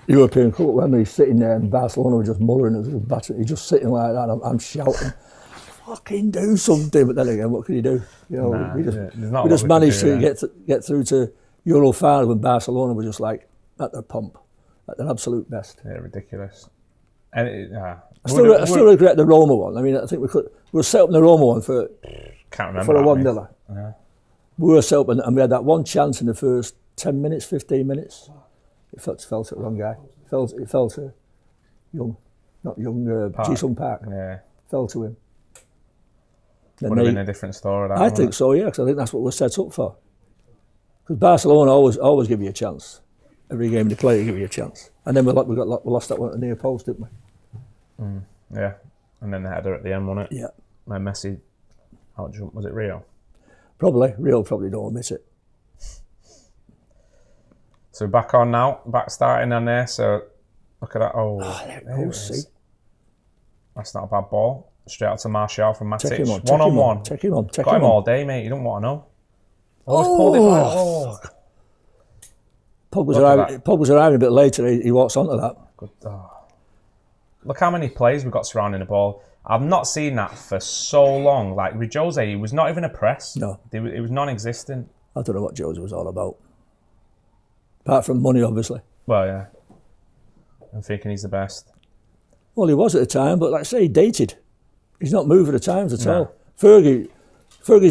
[SPEAKER 1] European Cup when he's sitting there and Barcelona were just mullering us, he's just sitting like that. And I'm shouting, "Fucking do something!" But then again, what can you do? You know, we just managed to get through to Euro final when Barcelona were just like at their pump, at their absolute best.
[SPEAKER 2] Yeah, ridiculous. And
[SPEAKER 1] I still regret the Roma one. I mean, I think we were set up in the Roma one for
[SPEAKER 2] can't remember
[SPEAKER 1] for a
[SPEAKER 2] that,
[SPEAKER 1] 1-0.
[SPEAKER 2] Yeah.
[SPEAKER 1] We were set up and we had that one chance in the first 10 minutes, 15 minutes. It fell to the wrong guy. It fell to Ji-sung Park.
[SPEAKER 2] Yeah.
[SPEAKER 1] Fell to him. Then
[SPEAKER 2] Would have been a different story. That,
[SPEAKER 1] I think so, yeah, because I think that's what we're set up for. Because Barcelona always give you a chance. Every game they play, they give you a chance. And then we lost that one at the near post, didn't we?
[SPEAKER 2] Yeah. And then the header at the end, wasn't it?
[SPEAKER 1] Yeah.
[SPEAKER 2] And Messi outjumped, was it Rio?
[SPEAKER 1] Probably. Rio probably don't miss it.
[SPEAKER 2] So back on now, back starting on there. So look at that. Oh,
[SPEAKER 1] there it
[SPEAKER 2] there
[SPEAKER 1] goes,
[SPEAKER 2] it is.
[SPEAKER 1] see?
[SPEAKER 2] That's not a bad ball. Straight out to Martial from Matic.
[SPEAKER 1] Take him on.
[SPEAKER 2] One-on-one.
[SPEAKER 1] Take him on.
[SPEAKER 2] Got him all day, mate. You don't want to know. Always pulled it back. Oh.
[SPEAKER 1] Pogba's arriving a bit later. He walks onto that.
[SPEAKER 2] Good. Oh. Look how many plays we got surrounding the ball. I've not seen that for so long. Like with Jose, he was not even a press.
[SPEAKER 1] No.
[SPEAKER 2] It was non-existent.
[SPEAKER 1] I don't know what Jose was all about. Apart from money, obviously.
[SPEAKER 2] Well, yeah. I'm thinking he's the best.
[SPEAKER 1] Well, he was at the time, but like I say, he dated. He's not moving the times at all. Fergie's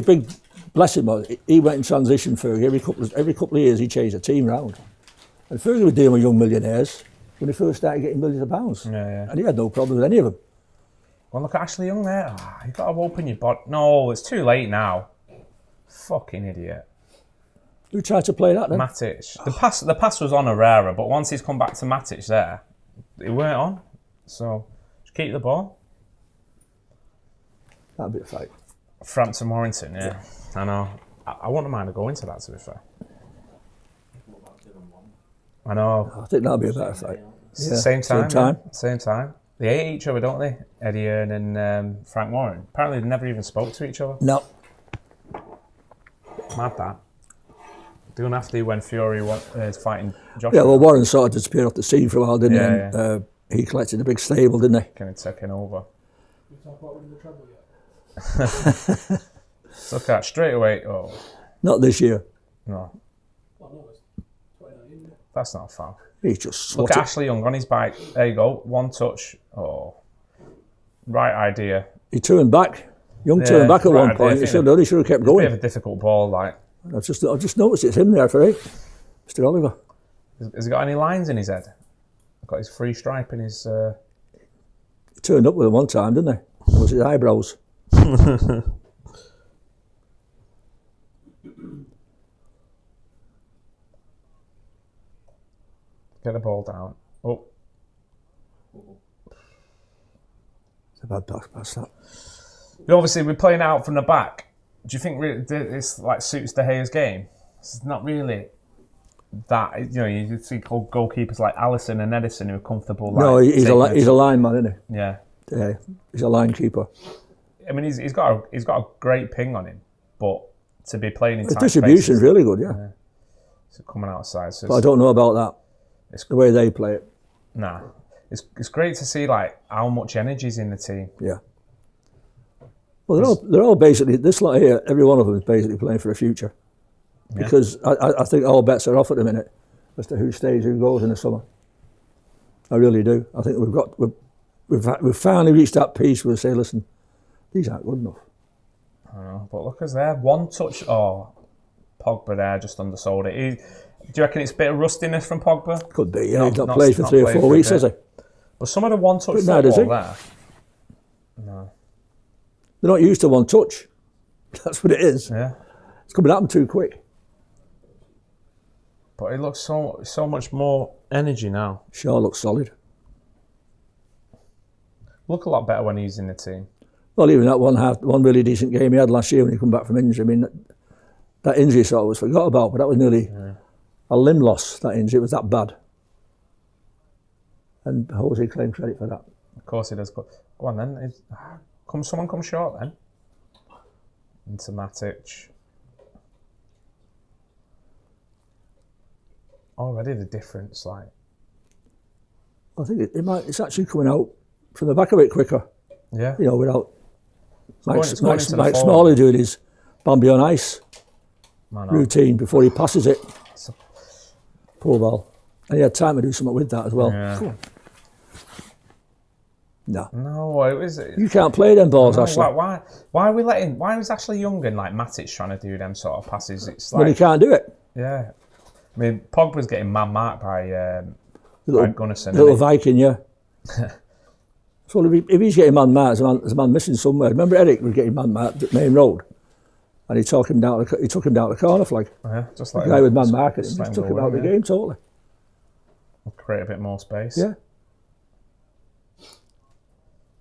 [SPEAKER 1] big blessing was he went in transition. Fergie every couple of years he changed the team round, and Fergie was dealing with young millionaires when he first started getting millions of pounds.
[SPEAKER 2] Yeah.
[SPEAKER 1] And he had no problem with any of them.
[SPEAKER 2] Well, look at Ashley Young there. You've got to open your body. No, it's too late now. Fucking idiot.
[SPEAKER 1] Who tried to play that then?
[SPEAKER 2] Matic. The pass was on Herrera, but once he's come back to Matic there, it weren't on. So just keep the ball.
[SPEAKER 1] That'd be a fight.
[SPEAKER 2] Frampton Warrington, yeah. I know. I wouldn't mind going to that, to be fair. I know.
[SPEAKER 1] I think that'd be a better fight. Yeah,
[SPEAKER 2] Same time.
[SPEAKER 1] Same time.
[SPEAKER 2] Same time. They hate each other, don't they? Eddie Hearn and Frank Warren. Apparently they never even spoke to each other.
[SPEAKER 1] No.
[SPEAKER 2] Mad that. Doing after when Fury is fighting Joshua.
[SPEAKER 1] Yeah, well, Warren sort of disappeared off the scene for a while, didn't he?
[SPEAKER 2] Yeah,
[SPEAKER 1] And, he collected a big stable, didn't he?
[SPEAKER 2] Kind of taking over.
[SPEAKER 3] We talk about winning the treble yet?
[SPEAKER 2] Look at that, straight away. Oh,
[SPEAKER 1] Not this year.
[SPEAKER 2] no.
[SPEAKER 3] Oh no, it's 2019. Yeah.
[SPEAKER 2] That's not foul.
[SPEAKER 1] He just
[SPEAKER 2] Look at
[SPEAKER 1] slotted.
[SPEAKER 2] Ashley Young on his bike. There you go. One touch. Oh. Right idea.
[SPEAKER 1] He turned back. Young turned back at
[SPEAKER 2] right
[SPEAKER 1] one
[SPEAKER 2] idea.
[SPEAKER 1] point. He should have kept
[SPEAKER 2] Bit
[SPEAKER 1] going.
[SPEAKER 2] of a difficult ball, like.
[SPEAKER 1] I've just noticed it's him there for Mr. Oliver.
[SPEAKER 2] Has he got any lines in his head? Got his free stripe in his...
[SPEAKER 1] He turned up with him one time, didn't he? It was his eyebrows.
[SPEAKER 2] Get the ball down. Oh.
[SPEAKER 1] It's a bad pass that.
[SPEAKER 2] Obviously, we're playing out from the back. Do you think this like suits De Gea's game? It's not really that. You know, you see goalkeepers like Alisson and Edison who are comfortable. Like,
[SPEAKER 1] No, he's a line man, isn't he?
[SPEAKER 2] Yeah.
[SPEAKER 1] Yeah, he's a line keeper.
[SPEAKER 2] I mean, he's got a great ping on him, but to be playing in
[SPEAKER 1] His
[SPEAKER 2] tight
[SPEAKER 1] distribution's
[SPEAKER 2] spaces,
[SPEAKER 1] really good, yeah.
[SPEAKER 2] so coming outside. So
[SPEAKER 1] But I don't know about that.
[SPEAKER 2] It's
[SPEAKER 1] the way they play it.
[SPEAKER 2] Nah, it's great to see like how much energy's in the team.
[SPEAKER 1] Yeah. Well, they're all basically, this lot here, every one of them is basically playing for a future.
[SPEAKER 2] Yeah.
[SPEAKER 1] Because I think all bets are off at the minute as to who stays, who goes in the summer. I really do. I think we've finally reached that piece where we say, listen, these aren't good enough.
[SPEAKER 2] I know, but look, as there, one touch. Oh, Pogba there just undersold it. Do you reckon it's a bit of rustiness from Pogba?
[SPEAKER 1] Could be, yeah. He's not played for 3 or 4 weeks, has he?
[SPEAKER 2] But some of the one touch
[SPEAKER 1] But
[SPEAKER 2] football there. No.
[SPEAKER 1] They're not used to one touch. That's what it is.
[SPEAKER 2] Yeah.
[SPEAKER 1] It's coming at them too quick.
[SPEAKER 2] But it looks so much more energy now.
[SPEAKER 1] Shaw looks solid.
[SPEAKER 2] Look a lot better when he's in the team.
[SPEAKER 1] Well, even that one really decent game he had last year when he come back from injury. I mean, that injury sort of was forgot about, but that was nearly a limb loss, that injury. It was that bad. And Jose claimed credit for that.
[SPEAKER 2] Of course he does. Go on then. Someone come short then. Into Matic. Already the difference, like.
[SPEAKER 1] I think it's actually coming out from the back of it quicker.
[SPEAKER 2] Yeah.
[SPEAKER 1] You know, without Mike
[SPEAKER 2] Smalley
[SPEAKER 1] Smalley doing his Bambi on ice
[SPEAKER 2] Man,
[SPEAKER 1] routine before he passes it. Poor ball. And he had time to do something with that as well.
[SPEAKER 2] Yeah.
[SPEAKER 1] Come on. No.
[SPEAKER 2] No, it was.
[SPEAKER 1] You can't play them balls, Ashley.
[SPEAKER 2] Why are we letting? Why was Ashley Young and like Matic trying to do them sort of passes? It's like
[SPEAKER 1] When he can't do it.
[SPEAKER 2] yeah. I mean, Pogba's getting man-marked by Gunnarsson.
[SPEAKER 1] Little Viking, yeah. So if he's getting man-marked, there's a man missing somewhere. Remember Eric was getting man-marked at Main Road? And he took him down the corner flag.
[SPEAKER 2] Yeah, just like
[SPEAKER 1] the guy with man-marking him. Just took him out of the
[SPEAKER 2] yeah.
[SPEAKER 1] game totally.
[SPEAKER 2] Create a bit more space.
[SPEAKER 1] Yeah.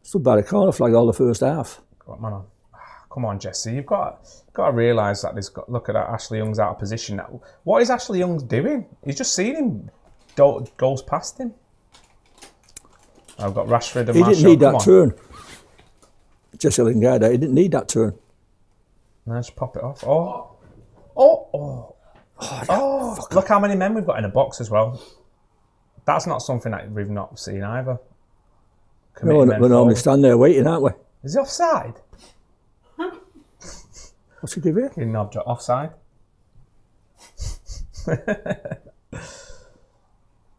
[SPEAKER 1] Stood by the corner flag all the first half.
[SPEAKER 2] Come on, Jesse. You've got to realise that look at that. Ashley Young's out of position now. What is Ashley Young doing? He's just seen him goes past him. I've got Rashford and
[SPEAKER 1] He
[SPEAKER 2] Marshall.
[SPEAKER 1] didn't need that turn. Jesse Lingard, he didn't need that turn.
[SPEAKER 2] No, just pop it off. Look how many men we've got in a box as well. That's not something that we've not seen either.
[SPEAKER 1] We're normally stand there waiting, aren't we?
[SPEAKER 2] Is he offside?
[SPEAKER 1] What's he give here?
[SPEAKER 2] Offside.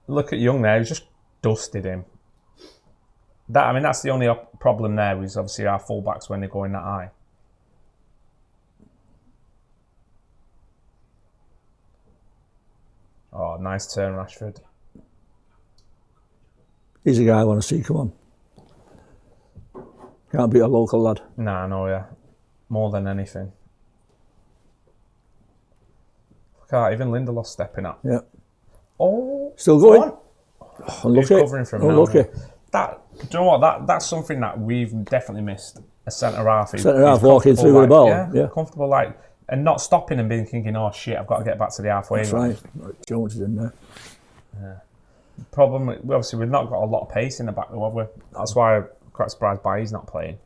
[SPEAKER 2] Look at Young there. He's just dusted him. That's the only problem there. Is obviously our fullbacks when they go in that high. Oh, nice turn, Rashford.
[SPEAKER 1] He's a guy I want to see. Come on. Can't beat a local lad.
[SPEAKER 2] Nah, no, yeah. More than anything. Look at that, even Lindelof's stepping up.
[SPEAKER 1] Yeah.
[SPEAKER 2] Oh,
[SPEAKER 1] still going.
[SPEAKER 2] Unlucky. He's covering from
[SPEAKER 1] Unlucky.
[SPEAKER 2] Now. Do you know what? That's something that we've definitely missed. A centre half.
[SPEAKER 1] Centre half walking through with the ball. Yeah.
[SPEAKER 2] Comfortable, and not stopping and being thinking, oh shit, I've got to get back to the halfway.
[SPEAKER 1] That's right. Jones is in there.
[SPEAKER 2] Yeah. Problem, obviously, we've not got a lot of pace in the back, though, have we? That's why I'm quite surprised Bailly's not playing.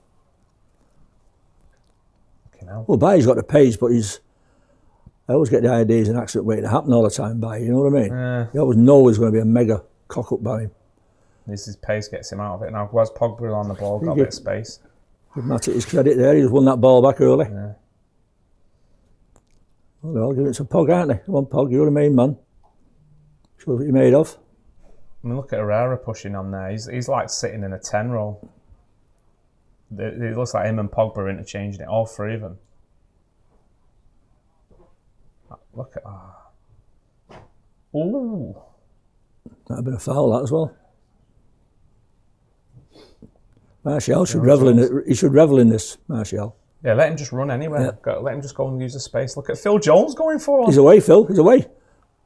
[SPEAKER 1] Well, Bailly's got the pace, but I always get the idea he's an accident waiting to happen all the time, Bailly, you know what I mean? You always know there's going to be a mega cock-up by him.
[SPEAKER 2] His pace gets him out of it. Now, was Pogba on the ball, got a bit of space.
[SPEAKER 1] Give Matic his credit there, he's won that ball back early.
[SPEAKER 2] Yeah.
[SPEAKER 1] Well, they're all giving it to Pog, aren't they? Come on, Pog, you're the main man. Show what you're made of.
[SPEAKER 2] I mean, look at Herrera pushing on there. He's like sitting in a 10 role. It looks like him and Pogba are interchanging it, all three of them. Look at that. Ooh.
[SPEAKER 1] That'd have been a foul, that as well. Martial should revel in it. He should revel in this, Martial.
[SPEAKER 2] Yeah, let him just run anywhere. Yeah. Let him just go and use the space. Look at Phil Jones going for him.
[SPEAKER 1] He's away, Phil. He's away.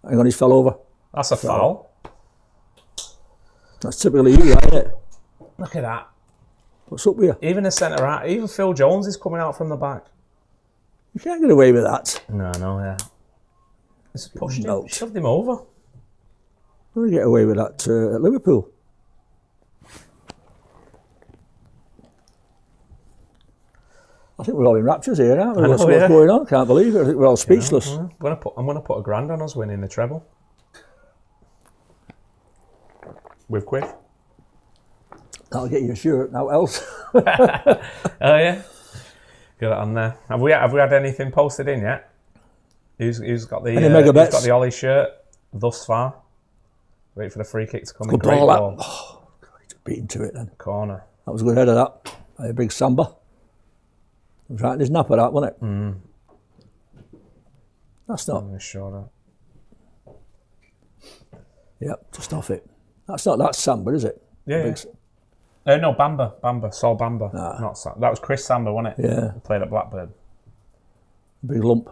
[SPEAKER 1] Hang on, he's fell over.
[SPEAKER 2] That's a foul.
[SPEAKER 1] That's typically you, isn't it?
[SPEAKER 2] Look at that.
[SPEAKER 1] What's up with you?
[SPEAKER 2] Even the centre out, even Phil Jones is coming out from the back.
[SPEAKER 1] You can't get away with that.
[SPEAKER 2] No, yeah. It's pushed him, shoved him over.
[SPEAKER 1] How do you get away with that at Liverpool? I think we're all in raptures here, aren't we? What's going on? Can't believe it. I think we're all speechless.
[SPEAKER 2] I'm going to put £1,000 on us winning the treble. With Quiff.
[SPEAKER 1] That'll get you a shirt. Now else.
[SPEAKER 2] Oh yeah. Get it on there. Have we had anything posted in yet? Who's got the
[SPEAKER 1] mega
[SPEAKER 2] who's
[SPEAKER 1] bets?
[SPEAKER 2] got the Ollie shirt thus far? Wait for the free kick to come in.
[SPEAKER 1] Good
[SPEAKER 2] Great
[SPEAKER 1] ball,
[SPEAKER 2] ball.
[SPEAKER 1] that. Oh, he just beat into it then.
[SPEAKER 2] Corner.
[SPEAKER 1] That was a good head of that. A big Samba. It was right in his napper, that, wasn't it? That's not.
[SPEAKER 2] I'm sure that.
[SPEAKER 1] Yep, just off it. That's not that Samba, is it?
[SPEAKER 2] Yeah.
[SPEAKER 1] Big,
[SPEAKER 2] No, Bamba. Sol Bamba.
[SPEAKER 1] Nah.
[SPEAKER 2] Not Sam. That was Chris Samba, wasn't it?
[SPEAKER 1] Yeah.
[SPEAKER 2] He played at Blackburn.
[SPEAKER 1] big lump.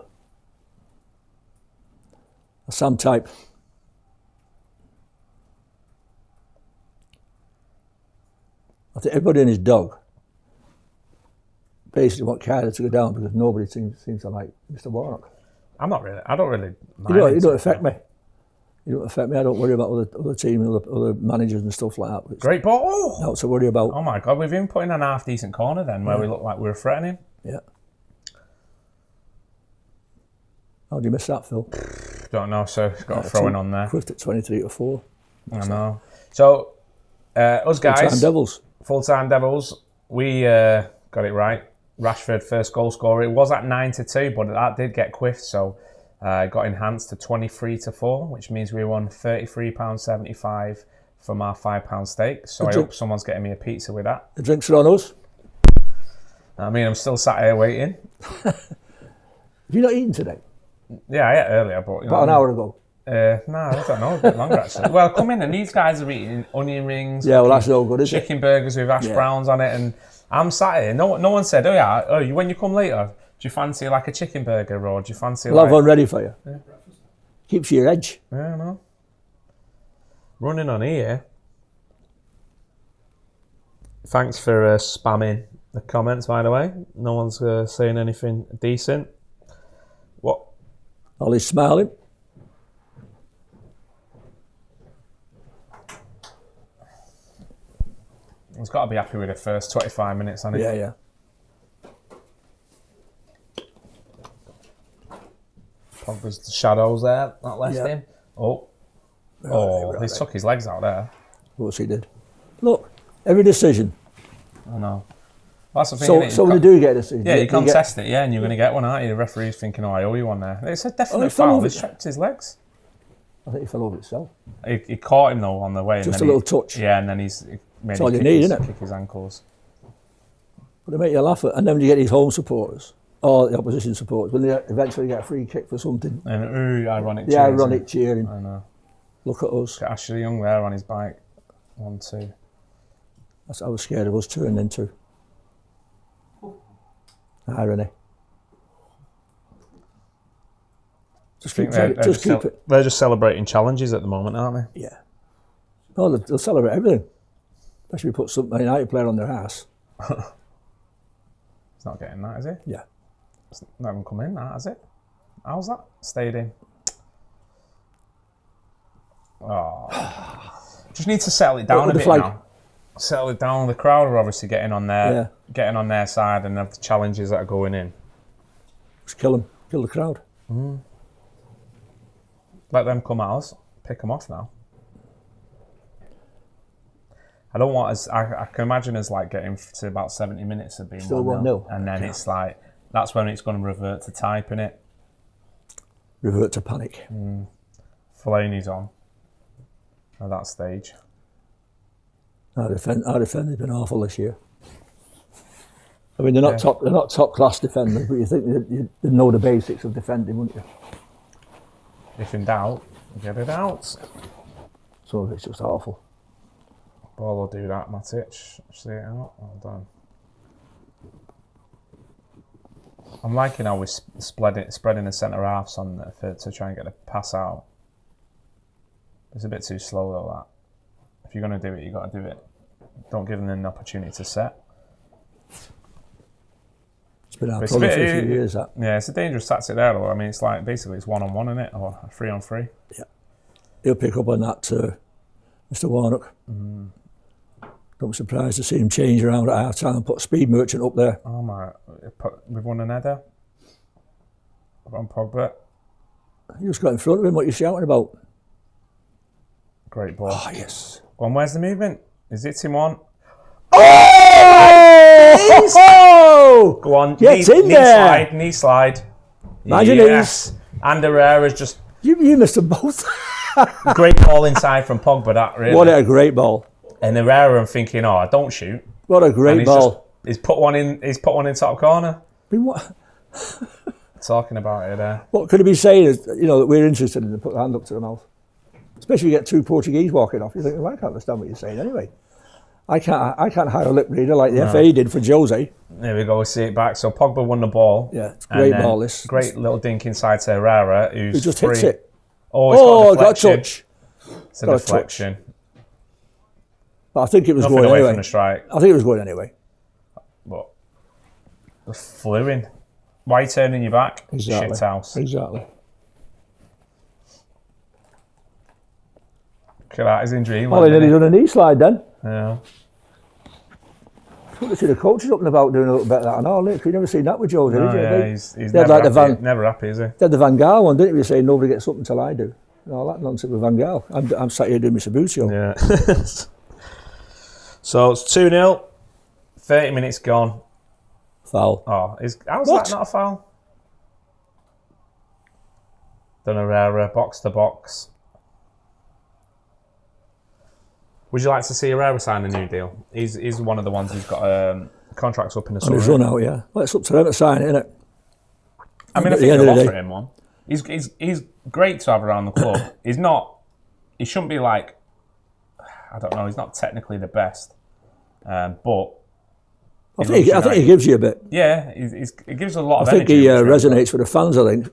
[SPEAKER 1] A Sam type. I think everybody and his dog basically want Cardiff to go down because nobody seems to like Mr. Warnock.
[SPEAKER 2] I don't really mind
[SPEAKER 1] You don't
[SPEAKER 2] it.
[SPEAKER 1] affect me. You don't affect me. I don't worry about other teams and other managers and stuff like that. It's
[SPEAKER 2] Great ball. Oh!
[SPEAKER 1] not to worry about.
[SPEAKER 2] Oh my God, we've been putting an half decent corner then where we look like we were threatening.
[SPEAKER 1] Yeah. How do you miss that, Phil?
[SPEAKER 2] Don't know, so he's got a throw-in on there.
[SPEAKER 1] Quick at 23-4.
[SPEAKER 2] I know. So, us guys,
[SPEAKER 1] Full-time Devils.
[SPEAKER 2] Full-time Devils, we got it right. Rashford, first goal scorer. It was at 9-2, but that did get quiffed, so it got enhanced to 23-4, which means we won £33.75 from our £5 stake. So I hope someone's getting me a pizza with that.
[SPEAKER 1] The drinks are on us.
[SPEAKER 2] I mean, I'm still sat here waiting.
[SPEAKER 1] Have you not eaten today?
[SPEAKER 2] Yeah, I ate earlier, but...
[SPEAKER 1] About an hour ago.
[SPEAKER 2] No, I don't know, a bit longer actually. Well, come in and these guys are eating onion rings.
[SPEAKER 1] Yeah, well, that's no good, is it?
[SPEAKER 2] Chicken burgers with hash browns on it, and I'm sat here. No one said, when you come later, do you fancy like a chicken burger or do you fancy
[SPEAKER 1] I'll
[SPEAKER 2] like...
[SPEAKER 1] have one ready for you.
[SPEAKER 2] Yeah.
[SPEAKER 1] Keeps you your edge.
[SPEAKER 2] Yeah, I know. Running on here. Thanks for spamming the comments, by the way. No one's saying anything decent. What?
[SPEAKER 1] Ollie's smiling.
[SPEAKER 2] He's got to be happy with the first 25 minutes, hasn't he?
[SPEAKER 1] Yeah.
[SPEAKER 2] Pogba's shadows there, that left him. He took his legs out there.
[SPEAKER 1] What's he did? Look, every decision.
[SPEAKER 2] I know. That's the thing.
[SPEAKER 1] So when you do get a decision,
[SPEAKER 2] you can't test it, and you're going to get one, aren't you? The referee's thinking, I owe you one there. It's a definite foul. He strapped his legs.
[SPEAKER 1] I think he fell over himself.
[SPEAKER 2] He caught him though on the way.
[SPEAKER 1] Just a little touch.
[SPEAKER 2] Yeah, and then he made
[SPEAKER 1] all you need, isn't it?
[SPEAKER 2] Kick his ankles.
[SPEAKER 1] But they make you laugh at, and then when you get these home supporters or the opposition supporters, when they eventually get a free kick for something.
[SPEAKER 2] And ironic.
[SPEAKER 1] The ironic cheering.
[SPEAKER 2] I know.
[SPEAKER 1] Look at us.
[SPEAKER 2] Got Ashley Young there on his bike. 1-2.
[SPEAKER 1] I was scared of us turning into irony. Just keep it.
[SPEAKER 2] They're just celebrating challenges at the moment, aren't they?
[SPEAKER 1] Yeah. Oh, they'll celebrate everything. Especially if we put some Man United player on their ass.
[SPEAKER 2] He's not getting that, is he?
[SPEAKER 1] Yeah.
[SPEAKER 2] It's not even come in, that, has it? How's that? Stayed in. Oh. Just need to settle it down a bit now. Settle it down. The crowd are obviously getting on their side and have the challenges that are going in.
[SPEAKER 1] Just kill them. Kill the crowd.
[SPEAKER 2] Let them come at us. Pick them off now. I don't want us. I can imagine us like getting to about 70 minutes of being
[SPEAKER 1] still
[SPEAKER 2] 1-0, and then it's like that's when it's going to revert to typing it.
[SPEAKER 1] Revert to panic.
[SPEAKER 2] Fellaini's on at that stage.
[SPEAKER 1] Our defence has been awful this year. I mean, they're not top class defenders, but you think you know the basics of defending, wouldn't you?
[SPEAKER 2] If in doubt, get it out.
[SPEAKER 1] So it's just awful.
[SPEAKER 2] Ball will do that, Matic. See it out. Well done. I'm liking how we're spreading the centre halves on to try and get the pass out. It's a bit too slow though. That if you're going to do it, you got to do it. Don't give them an opportunity to set.
[SPEAKER 1] It's been our problem for a few years. That.
[SPEAKER 2] Yeah, it's a dangerous tactic there though. I mean, it's like basically it's 1-on-1, isn't it, or 3-on-3.
[SPEAKER 1] Yeah, he'll pick up on that, Mr. Warnock. Don't be surprised to see him change around at half time and put Speed Merchant up there.
[SPEAKER 2] Oh my! We've won an header on Pogba.
[SPEAKER 1] You just got in front of him. What are you shouting about?
[SPEAKER 2] Great ball.
[SPEAKER 1] Oh yes.
[SPEAKER 2] Go on, where's the movement? Is it him on? Oh!
[SPEAKER 1] Oh!
[SPEAKER 2] Go on.
[SPEAKER 1] Get in there.
[SPEAKER 2] Knee slide.
[SPEAKER 1] Mind your knees.
[SPEAKER 2] And Herrera's just...
[SPEAKER 1] You missed them both.
[SPEAKER 2] Great ball inside from Pogba, that really.
[SPEAKER 1] What a great ball.
[SPEAKER 2] And Herrera, I'm thinking, oh, don't shoot.
[SPEAKER 1] What a great ball.
[SPEAKER 2] He's put one in top corner.
[SPEAKER 1] I mean, what?
[SPEAKER 2] Talking about it there.
[SPEAKER 1] What could he be saying is, that we're interested in to put the hand up to the mouth. Especially if you get two Portuguese walking off. You think, well, I can't understand what you're saying anyway. I can't hire a lip reader like the FA did for Jose.
[SPEAKER 2] There we go, we see it back. So Pogba won the ball.
[SPEAKER 1] Yeah, it's a great ball this.
[SPEAKER 2] Great little dink inside to Herrera, who
[SPEAKER 1] just
[SPEAKER 2] free.
[SPEAKER 1] hits it.
[SPEAKER 2] Oh,
[SPEAKER 1] got a touch.
[SPEAKER 2] It's a deflection.
[SPEAKER 1] But I think it was
[SPEAKER 2] Nothing
[SPEAKER 1] going
[SPEAKER 2] away
[SPEAKER 1] anyway.
[SPEAKER 2] From the strike.
[SPEAKER 1] I think it was going anyway.
[SPEAKER 2] But the flew in. Why are you turning your back?
[SPEAKER 1] Exactly.
[SPEAKER 2] Shit house.
[SPEAKER 1] Exactly.
[SPEAKER 2] Look at that, his injury.
[SPEAKER 1] Well, he nearly done a knee slide then.
[SPEAKER 2] Yeah.
[SPEAKER 1] I see the coaches up and about doing a little bit of that and all. You've never seen that with Jose, did you?
[SPEAKER 2] Yeah, he's never happy, is he?
[SPEAKER 1] They had the Van Gaal one, didn't you? Saying nobody gets up until I do. And all that nonsense with Van Gaal. I'm sat here doing my Substitution.
[SPEAKER 2] Yeah. So it's 2-0. 30 minutes gone.
[SPEAKER 1] Foul.
[SPEAKER 2] Oh, how's that not a foul? Done Herrera, box to box. Would you like to see Herrera sign a new deal? He's one of the ones who's got contracts up in the summer.
[SPEAKER 1] On his run out, yeah. Well, it's up to them to sign it, isn't it?
[SPEAKER 2] I mean, I think they'll offer him one. He's great to have around the club. He shouldn't be like, I don't know, he's not technically the best. But
[SPEAKER 1] I think he gives you a bit.
[SPEAKER 2] Yeah, he gives a lot of
[SPEAKER 1] energy. I think he resonates with the fans, I think.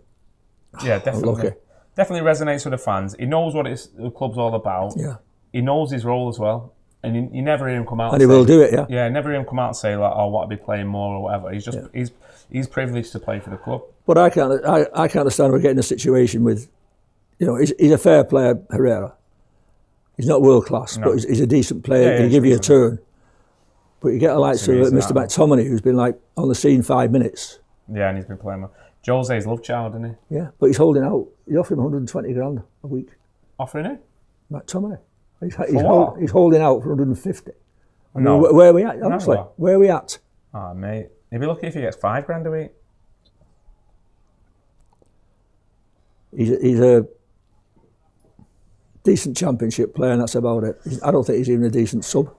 [SPEAKER 2] Yeah, definitely. Definitely resonates with the fans. He knows what the club's all about.
[SPEAKER 1] Yeah.
[SPEAKER 2] He knows his role as well. And you never hear him come out
[SPEAKER 1] and he will do it, yeah.
[SPEAKER 2] Yeah, never hear him come out and say, like, oh, what, I'd be playing more or whatever. He's just, he's privileged to play for the club.
[SPEAKER 1] But I can't understand we're getting a situation with, he's a fair player, Herrera. He's not world class, but he's a decent player. He'll give you a turn. But you get a likes of Mr. McTominay, who's been like on the scene 5 minutes.
[SPEAKER 2] Yeah, and he's been playing well. Jose's love child, isn't he?
[SPEAKER 1] Yeah, but he's holding out. He offered him 120 grand a week.
[SPEAKER 2] Offering it?
[SPEAKER 1] McTominay. He's holding out for 150.
[SPEAKER 2] No.
[SPEAKER 1] Where are we at? Honestly, where are we at?
[SPEAKER 2] Oh, mate. He'd be lucky if he gets 5 grand a week.
[SPEAKER 1] He's a decent championship player, and that's about it. I don't think he's even a decent sub.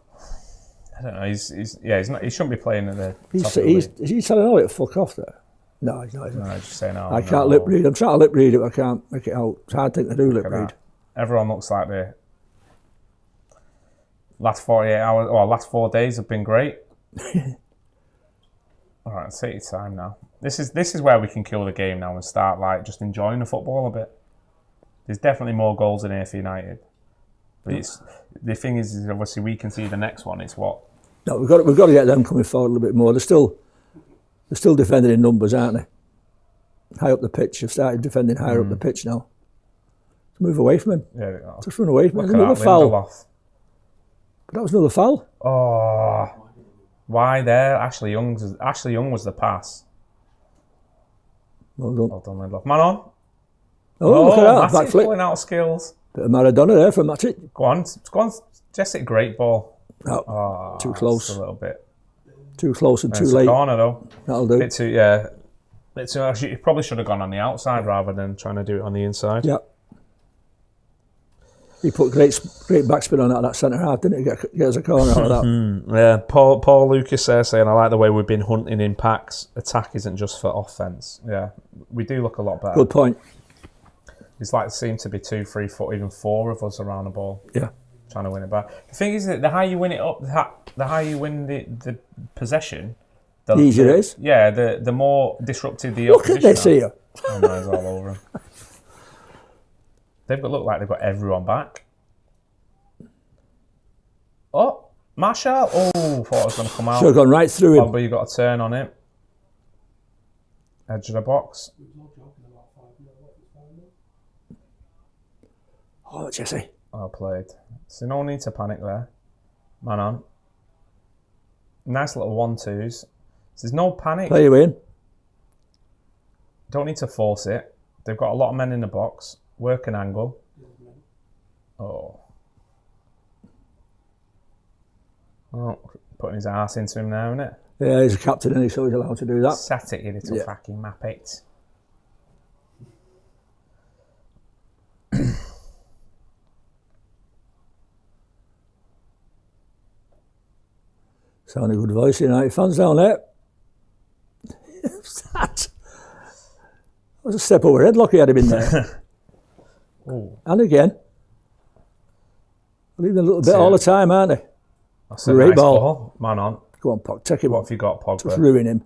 [SPEAKER 2] I don't know. He's not. He shouldn't be playing at the.
[SPEAKER 1] Is he telling all it fuck off there? No, he's not.
[SPEAKER 2] No, he's just saying.
[SPEAKER 1] I can't lip read. I'm trying to lip read it, but I can't make it out. It's a hard thing to do, lip read.
[SPEAKER 2] Everyone looks like the last 48 hours or last 4 days have been great. All right, take your time now. This is where we can kill the game now and start like just enjoying the football a bit. There's definitely more goals in here for United. But the thing is obviously we can see the next one. It's what?
[SPEAKER 1] No, we've got to get them coming forward a little bit more. They're still defending in numbers, aren't they? High up the pitch. They've started defending higher up the pitch now. Move away from him. Yeah, just run away from him. Another foul. But that was another foul.
[SPEAKER 2] Oh, why there? Ashley Young was the pass.
[SPEAKER 1] Well done.
[SPEAKER 2] Well done, Lindelof. Man on.
[SPEAKER 1] Oh, look at that.
[SPEAKER 2] Matip pulling out skills.
[SPEAKER 1] Bit of Maradona there from Matip.
[SPEAKER 2] Go on. Jessica, great ball.
[SPEAKER 1] No, too close.
[SPEAKER 2] Just a little bit.
[SPEAKER 1] Too close and too late.
[SPEAKER 2] Corner though.
[SPEAKER 1] That'll do.
[SPEAKER 2] Bit too, yeah. Bit too. Actually, you probably should have gone on the outside rather than trying to do it on the inside.
[SPEAKER 1] Yeah. He put great backspin on that centre half, didn't he? Get us a corner out of that.
[SPEAKER 2] Yeah. Paul Lucas there saying, I like the way we've been hunting in packs. Attack isn't just for offence. Yeah, we do look a lot better.
[SPEAKER 1] Good point.
[SPEAKER 2] It's like there seem to be 2, 3, 4, even 4 of us around the ball.
[SPEAKER 1] Yeah.
[SPEAKER 2] Trying to win it back. The thing is that the higher you win it up, the higher you win the possession, the
[SPEAKER 1] easier it is.
[SPEAKER 2] Yeah, the more disrupted the
[SPEAKER 1] Look
[SPEAKER 2] opposition.
[SPEAKER 1] at this here.
[SPEAKER 2] I know, it's all over them. Look like they've got everyone back. Oh, Marshall. Oh, thought it was going to come out.
[SPEAKER 1] Should have gone right through him.
[SPEAKER 2] Pogba, you got a turn on it. Edge of the box.
[SPEAKER 1] Oh, Jesse.
[SPEAKER 2] Well played. So no need to panic there. Man on. Nice little 1-2s. So there's no panic.
[SPEAKER 1] Play you in.
[SPEAKER 2] Don't need to force it. They've got a lot of men in the box. Work an angle. Oh. Oh, putting his arse into him now, isn't it?
[SPEAKER 1] Yeah, he's a captain, and so he's allowed to do that.
[SPEAKER 2] Sat it, you little fucking mappet.
[SPEAKER 1] Sound a good voice, United fans down there. That was a step over headlock he had him in there. And again. Leaving a little bit all the time, aren't they?
[SPEAKER 2] That's a nice ball. Man on.
[SPEAKER 1] Go on, Pog. Take him
[SPEAKER 2] What
[SPEAKER 1] off.
[SPEAKER 2] have you got, Pogba?
[SPEAKER 1] Just ruin him.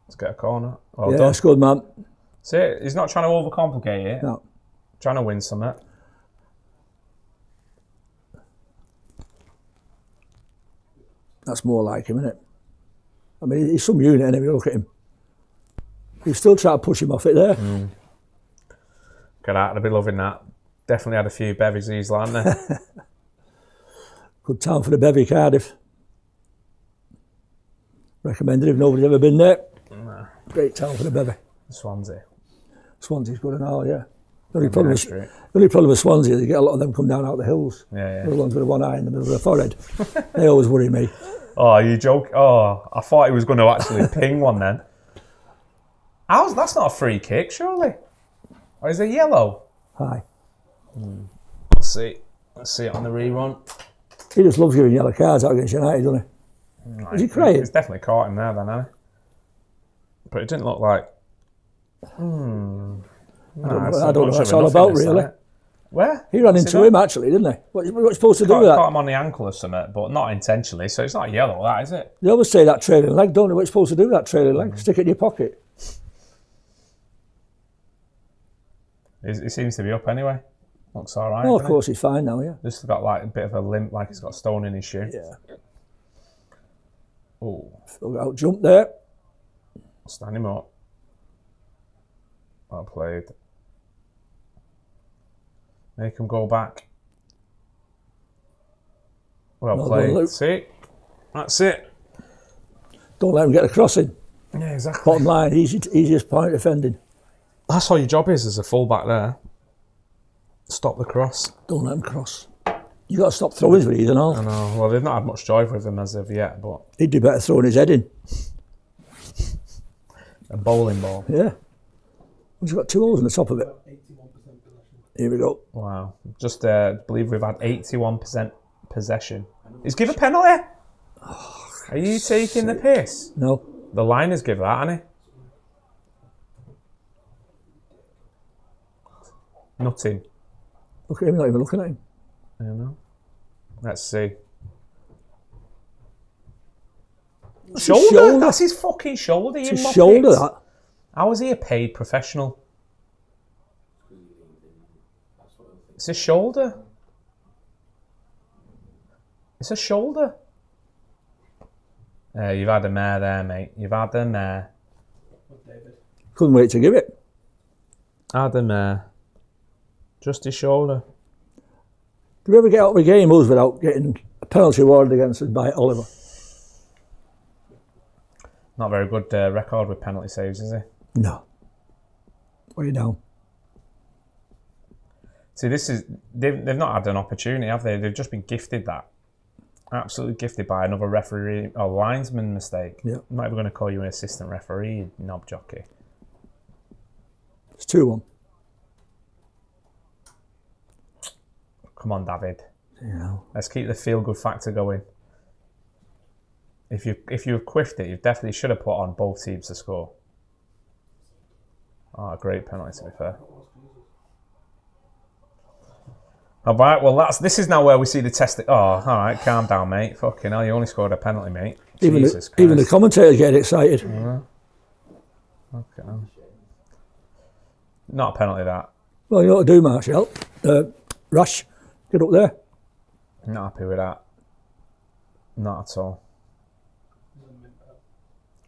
[SPEAKER 2] Let's get a corner. Well
[SPEAKER 1] Yeah,
[SPEAKER 2] done.
[SPEAKER 1] that's good, man.
[SPEAKER 2] See, he's not trying to overcomplicate it.
[SPEAKER 1] No.
[SPEAKER 2] Trying to win something.
[SPEAKER 1] That's more like him, isn't it? I mean, he's some unit, and if you look at him, he's still trying to push him off it there.
[SPEAKER 2] Get out, I'd be loving that. Definitely had a few bevies these, hadn't they?
[SPEAKER 1] Good town for the bevy, Cardiff. Recommended if nobody's ever been there.
[SPEAKER 2] Nah.
[SPEAKER 1] Great town for the bevy.
[SPEAKER 2] Swansea.
[SPEAKER 1] Swansea's good and all, yeah. The only problem,
[SPEAKER 2] Nice
[SPEAKER 1] is,
[SPEAKER 2] street.
[SPEAKER 1] the only problem with Swansea is you get a lot of them come down out the hills.
[SPEAKER 2] Yeah.
[SPEAKER 1] The ones with one eye in the middle of the forehead. They always worry me.
[SPEAKER 2] Oh, you joke? Oh, I thought he was going to actually ping one then. That's not a free kick, surely. Or is it yellow?
[SPEAKER 1] Hi.
[SPEAKER 2] Let's see. Let's see it on the rerun.
[SPEAKER 1] He just loves giving yellow cards out against United, doesn't he? Is he crying?
[SPEAKER 2] He's definitely caught him there then, hasn't he? But it didn't look like...
[SPEAKER 1] I don't know what that's all about, really.
[SPEAKER 2] Where?
[SPEAKER 1] He ran into him, actually, didn't he? What you supposed to do with that?
[SPEAKER 2] Caught him on the ankle or something, but not intentionally, so it's not yellow, that, is it?
[SPEAKER 1] They always say that trailing leg, don't they? What you supposed to do with that trailing leg? Stick it in your pocket.
[SPEAKER 2] He seems to be up anyway. Looks all right.
[SPEAKER 1] Oh, of course, he's fine now, yeah.
[SPEAKER 2] Just got like a bit of a limp, like he's got a stone in his shoe.
[SPEAKER 1] Yeah.
[SPEAKER 2] Oh,
[SPEAKER 1] Look out, jump there.
[SPEAKER 2] stand him up. Well played. Make him go back. Well
[SPEAKER 1] Well
[SPEAKER 2] played.
[SPEAKER 1] done, Luke.
[SPEAKER 2] See? That's it.
[SPEAKER 1] Don't let him get a crossing.
[SPEAKER 2] Yeah, exactly.
[SPEAKER 1] Bottom line, easiest point defending.
[SPEAKER 2] That's all your job is as a fullback there. Stop the cross.
[SPEAKER 1] Don't let him cross. You got to stop throwing with these and all.
[SPEAKER 2] I know. Well, they've not had much joy with him as of yet, but
[SPEAKER 1] He'd do better throwing his head in.
[SPEAKER 2] a bowling ball.
[SPEAKER 1] Yeah. He's got 2 holes in the top of it.
[SPEAKER 3] 81% possession.
[SPEAKER 1] Here we go.
[SPEAKER 2] Wow. Just believe we've had 81% possession. He's give a penalty? Are you taking the piss?
[SPEAKER 1] No.
[SPEAKER 2] The liners give that, hasn't he? Nothing.
[SPEAKER 1] Look at him, not even looking at him.
[SPEAKER 2] I don't know. Let's see.
[SPEAKER 1] That's
[SPEAKER 2] Shoulder?
[SPEAKER 1] his shoulder.
[SPEAKER 2] That's his fucking shoulder, you
[SPEAKER 1] It's his
[SPEAKER 2] muppets.
[SPEAKER 1] shoulder, that.
[SPEAKER 2] How is he a paid professional? It's a shoulder. It's a shoulder. You've had a mare there, mate. You've had a mare.
[SPEAKER 3] David.
[SPEAKER 1] Couldn't wait to give it.
[SPEAKER 2] Had a mare. Just his shoulder.
[SPEAKER 1] Do we ever get out of the game, us, without getting a penalty awarded against us by Oliver?
[SPEAKER 2] Not very good record with penalty saves, is he?
[SPEAKER 1] No. Way down.
[SPEAKER 2] See, they've not had an opportunity, have they? They've just been gifted that. Absolutely gifted by another referee or linesman mistake.
[SPEAKER 1] Yeah.
[SPEAKER 2] I'm not even going to call you an assistant referee, you knob jockey.
[SPEAKER 1] It's 2-1.
[SPEAKER 2] Come on, David.
[SPEAKER 1] You know.
[SPEAKER 2] Let's keep the feel-good factor going. If you've quiffed it, you definitely should have put on both teams to score. Oh, great penalty, to be fair. All right, well, this is now where we see the test. Oh, all right, calm down, mate. Fucking hell, you only scored a penalty, mate. Jesus Christ.
[SPEAKER 1] Even the commentators get excited.
[SPEAKER 2] Okay. Not a penalty, that.
[SPEAKER 1] Well, you know what to do, Marshall. Rush, get up there.
[SPEAKER 2] Not happy with that. Not at all.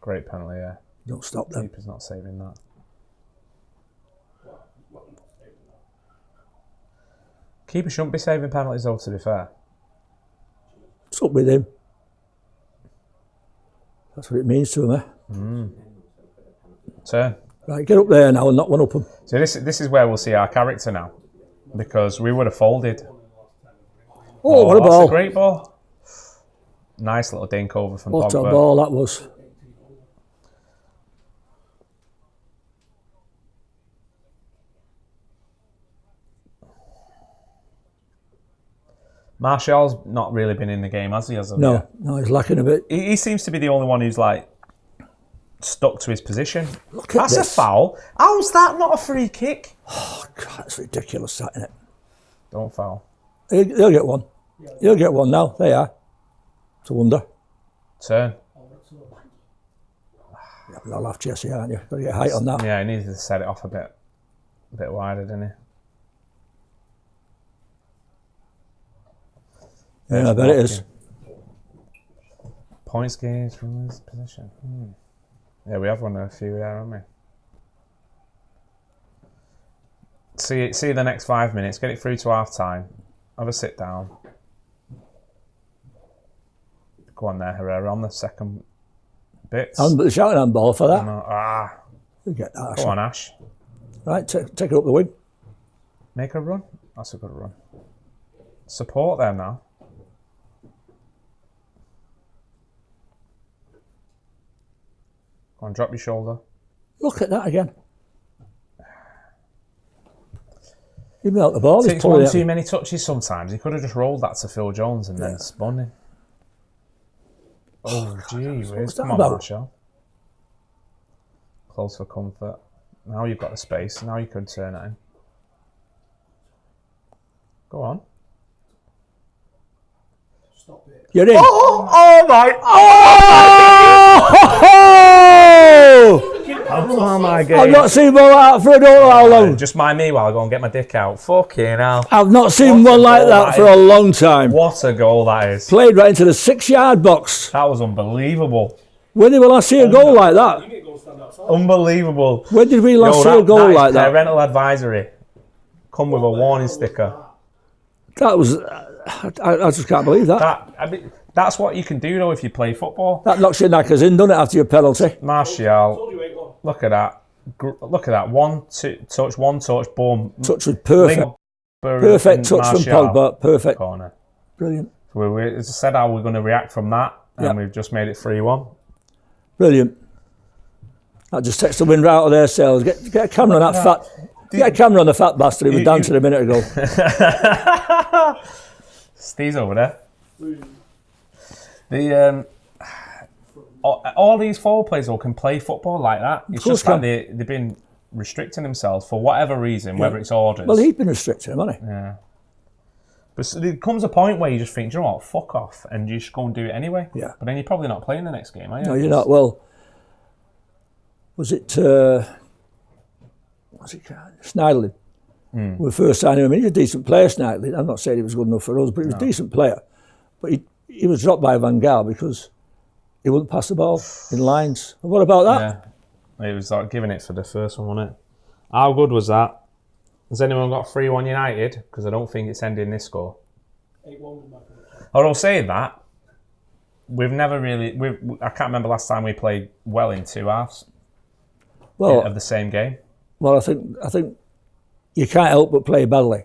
[SPEAKER 2] Great penalty, yeah.
[SPEAKER 1] Don't stop them.
[SPEAKER 2] Keeper's not saving that. Keeper shouldn't be saving penalties, though, to be fair.
[SPEAKER 1] What's up with him? That's what it means to him, eh?
[SPEAKER 2] Turn.
[SPEAKER 1] Right, get up there now and knock one up him.
[SPEAKER 2] So this is where we'll see our character now, because we would have folded.
[SPEAKER 1] Oh, what a
[SPEAKER 2] That's
[SPEAKER 1] ball.
[SPEAKER 2] a great ball. Nice little dink over from
[SPEAKER 1] What
[SPEAKER 2] Pogba.
[SPEAKER 1] a ball that was.
[SPEAKER 2] Martial's not really been in the game, has he? As of
[SPEAKER 1] No,
[SPEAKER 2] yet?
[SPEAKER 1] no, he's lacking a bit.
[SPEAKER 2] He seems to be the only one who's like stuck to his position.
[SPEAKER 1] Look at
[SPEAKER 2] That's
[SPEAKER 1] this.
[SPEAKER 2] a foul. How's that not a free kick?
[SPEAKER 1] Oh, God, that's ridiculous, that, isn't it?
[SPEAKER 2] Don't foul.
[SPEAKER 1] He'll get one. He'll get one now. There you are. It's a wonder.
[SPEAKER 2] Turn.
[SPEAKER 1] Yeah, but I'll have Jesse, aren't you? Got to get height on that.
[SPEAKER 2] Yeah, he needed to set it off a bit wider, didn't he?
[SPEAKER 1] Yeah, I bet it is.
[SPEAKER 2] Points gains from this position. Yeah, we have won a few there, haven't we? See the next 5 minutes. Get it through to half time. Have a sit down. Go on there, Herrera, on the second bits.
[SPEAKER 1] Shouting on ball for that.
[SPEAKER 2] You
[SPEAKER 1] get that.
[SPEAKER 2] Go on, Ash.
[SPEAKER 1] Right, take it up the wing.
[SPEAKER 2] Make a run. That's a good run. Support there now. Go on, drop your shoulder.
[SPEAKER 1] Look at that again. Even out the ball.
[SPEAKER 2] Takes one too many touches sometimes. He could have just rolled that to Phil Jones and then spun him. Oh, gee whiz. Come on, Marshall. Close for comfort. Now you've got the space. Now you could turn it in. Go on.
[SPEAKER 3] Stop it.
[SPEAKER 1] You're in.
[SPEAKER 2] Oh my!
[SPEAKER 1] Oh
[SPEAKER 2] my
[SPEAKER 1] I've
[SPEAKER 2] God!
[SPEAKER 1] not seen one like that for I don't know how long.
[SPEAKER 2] Just mind me while I go and get my dick out. Fucking hell!
[SPEAKER 1] I've not seen one like that for a long time.
[SPEAKER 2] What a goal that is!
[SPEAKER 1] Played right into the 6-yard box.
[SPEAKER 2] That was unbelievable.
[SPEAKER 1] When did I see a goal like that?
[SPEAKER 2] Unbelievable.
[SPEAKER 1] When did we last see a goal like that?
[SPEAKER 2] Parental advisory. Come with a warning sticker.
[SPEAKER 1] That was. I just can't believe that.
[SPEAKER 2] That's what you can do though if you play football.
[SPEAKER 1] That knocks your knackers in, doesn't it, after your penalty?
[SPEAKER 2] Martial, look at that. Look at that. One touch, boom.
[SPEAKER 1] Touch was perfect. Perfect touch from Pogba. Perfect.
[SPEAKER 2] Corner.
[SPEAKER 1] Brilliant.
[SPEAKER 2] So as I said, how we're going to react from that, and we've just made it 3-1.
[SPEAKER 1] Brilliant. That just takes the wind out of their sails. Get a camera on that fat. Get a camera on the fat bastard who was dancing a minute ago.
[SPEAKER 2] Steve's over there. All these forward players all can play football like that. It's just that they've been restricting themselves for whatever reason, whether it's orders.
[SPEAKER 1] Well, he's been restricting them, hasn't he?
[SPEAKER 2] Yeah. But there comes a point where you just think, do you know what, fuck off, and you just go and do it anyway.
[SPEAKER 1] Yeah.
[SPEAKER 2] But then you're probably not playing the next game, are you?
[SPEAKER 1] No, you're not. Well, was it Snidely? We first signed him. I mean, he's a decent player, Snidely. I'm not saying he was good enough for us, but he was a decent player. But he was dropped by Van Gaal because he wouldn't pass the ball in lines. And what about that?
[SPEAKER 2] Yeah. It was like giving it for the first one, wasn't it? How good was that? Has anyone got 3-1 United? Because I don't think it's ending this score.
[SPEAKER 3] 8-1.
[SPEAKER 2] Although saying that, we've never really... I can't remember last time we played well in two halves of the same game.
[SPEAKER 1] Well, I think you can't help but play badly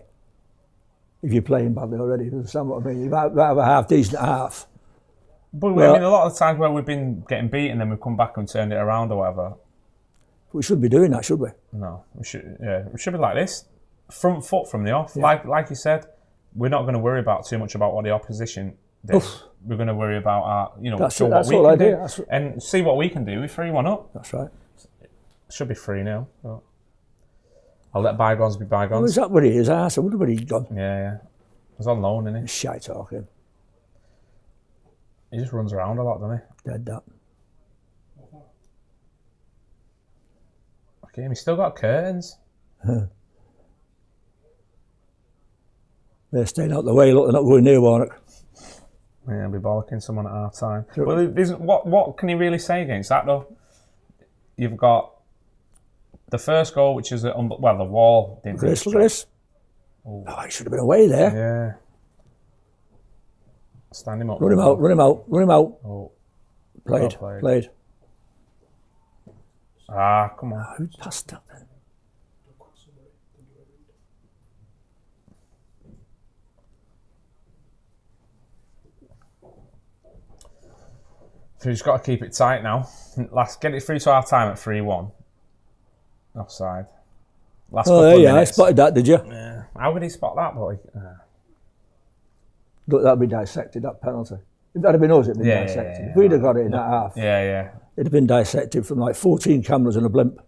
[SPEAKER 1] if you're playing badly already. You understand what I mean? You might have a half-decent half.
[SPEAKER 2] But I mean, a lot of the times where we've been getting beaten, then we've come back and turned it around or whatever.
[SPEAKER 1] We shouldn't be doing that, should we?
[SPEAKER 2] No, we should be like this. Front foot from the off. Yeah. Like you said, we're not going to worry about too much about what the opposition does. Oof. We're going to worry about our,
[SPEAKER 1] that's
[SPEAKER 2] what we can do. And see what we can do. We're 3-1 up.
[SPEAKER 1] That's right.
[SPEAKER 2] Should be 3-0. But I'll let bygones be bygones.
[SPEAKER 1] Well, is that where he is? I wonder where he's gone.
[SPEAKER 2] Yeah. He's on loan, isn't he?
[SPEAKER 1] Shite talking.
[SPEAKER 2] He just runs around a lot, doesn't he?
[SPEAKER 1] Dead that.
[SPEAKER 2] Okay, he's still got curtains.
[SPEAKER 1] They're staying out the way. Look, they're not going near Warnock.
[SPEAKER 2] Yeah, they'll be bollocking someone at half time. Sure. Well, what can you really say against that though? You've got the first goal, which is the wall.
[SPEAKER 1] Look at this. Oh, it should have been away there.
[SPEAKER 2] Yeah. Stand him up.
[SPEAKER 1] Run him out. Oh. Played.
[SPEAKER 2] Come on.
[SPEAKER 1] Who passed that then?
[SPEAKER 2] We've just got to keep it tight now. Get it through to half time at 3-1. Offside. Last couple of
[SPEAKER 1] yeah, I
[SPEAKER 2] minutes.
[SPEAKER 1] spotted that, did you?
[SPEAKER 2] Yeah. How would he spot that, boy?
[SPEAKER 1] Look, that'd be dissected, that penalty. If that had been us, it'd been dissected. If we'd have got it in that half,
[SPEAKER 2] Yeah.
[SPEAKER 1] it'd have been dissected from like 14 cameras and a blimp.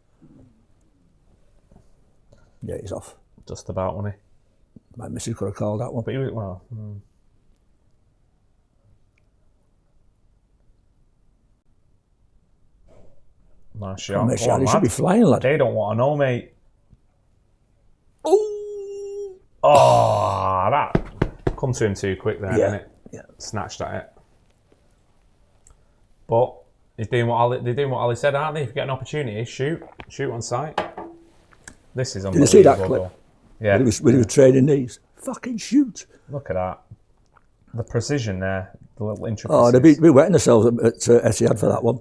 [SPEAKER 1] Yeah, he's off.
[SPEAKER 2] Just about, wasn't he?
[SPEAKER 1] My missus could have called that one.
[SPEAKER 2] But he was, well... Martial.
[SPEAKER 1] Martial, he should be flying, lad.
[SPEAKER 2] They don't want to know, mate.
[SPEAKER 1] Oh!
[SPEAKER 2] Oh, that come to him too quick there, didn't it?
[SPEAKER 1] Yeah.
[SPEAKER 2] Snatched at it. But they're doing what Ali said, aren't they? If you get an opportunity, shoot on sight. This is unbelievable.
[SPEAKER 1] Did you see that clip?
[SPEAKER 2] Though. Yeah.
[SPEAKER 1] When he was training these. Fucking shoot.
[SPEAKER 2] Look at that. The precision there, the little intricacies.
[SPEAKER 1] Oh, they'd be wetting themselves at Etihad for that one.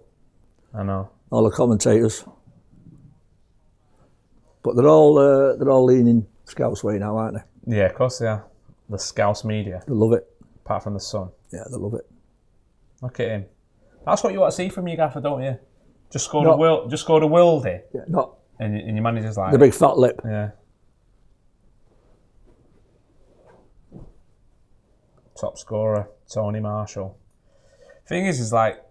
[SPEAKER 2] I know.
[SPEAKER 1] All the commentators. But they're all leaning Scouse way now, aren't they?
[SPEAKER 2] Yeah, of course they are. The Scouse media.
[SPEAKER 1] They love it.
[SPEAKER 2] Apart from the Sun.
[SPEAKER 1] Yeah, they love it.
[SPEAKER 2] Look at him. That's what you want to see from you, Gaffer, don't you? Just scored a worldie.
[SPEAKER 1] Yeah, not
[SPEAKER 2] And your manager's like...
[SPEAKER 1] the big fat lip.
[SPEAKER 2] Yeah. Top scorer, Tony Marshall. Thing is like,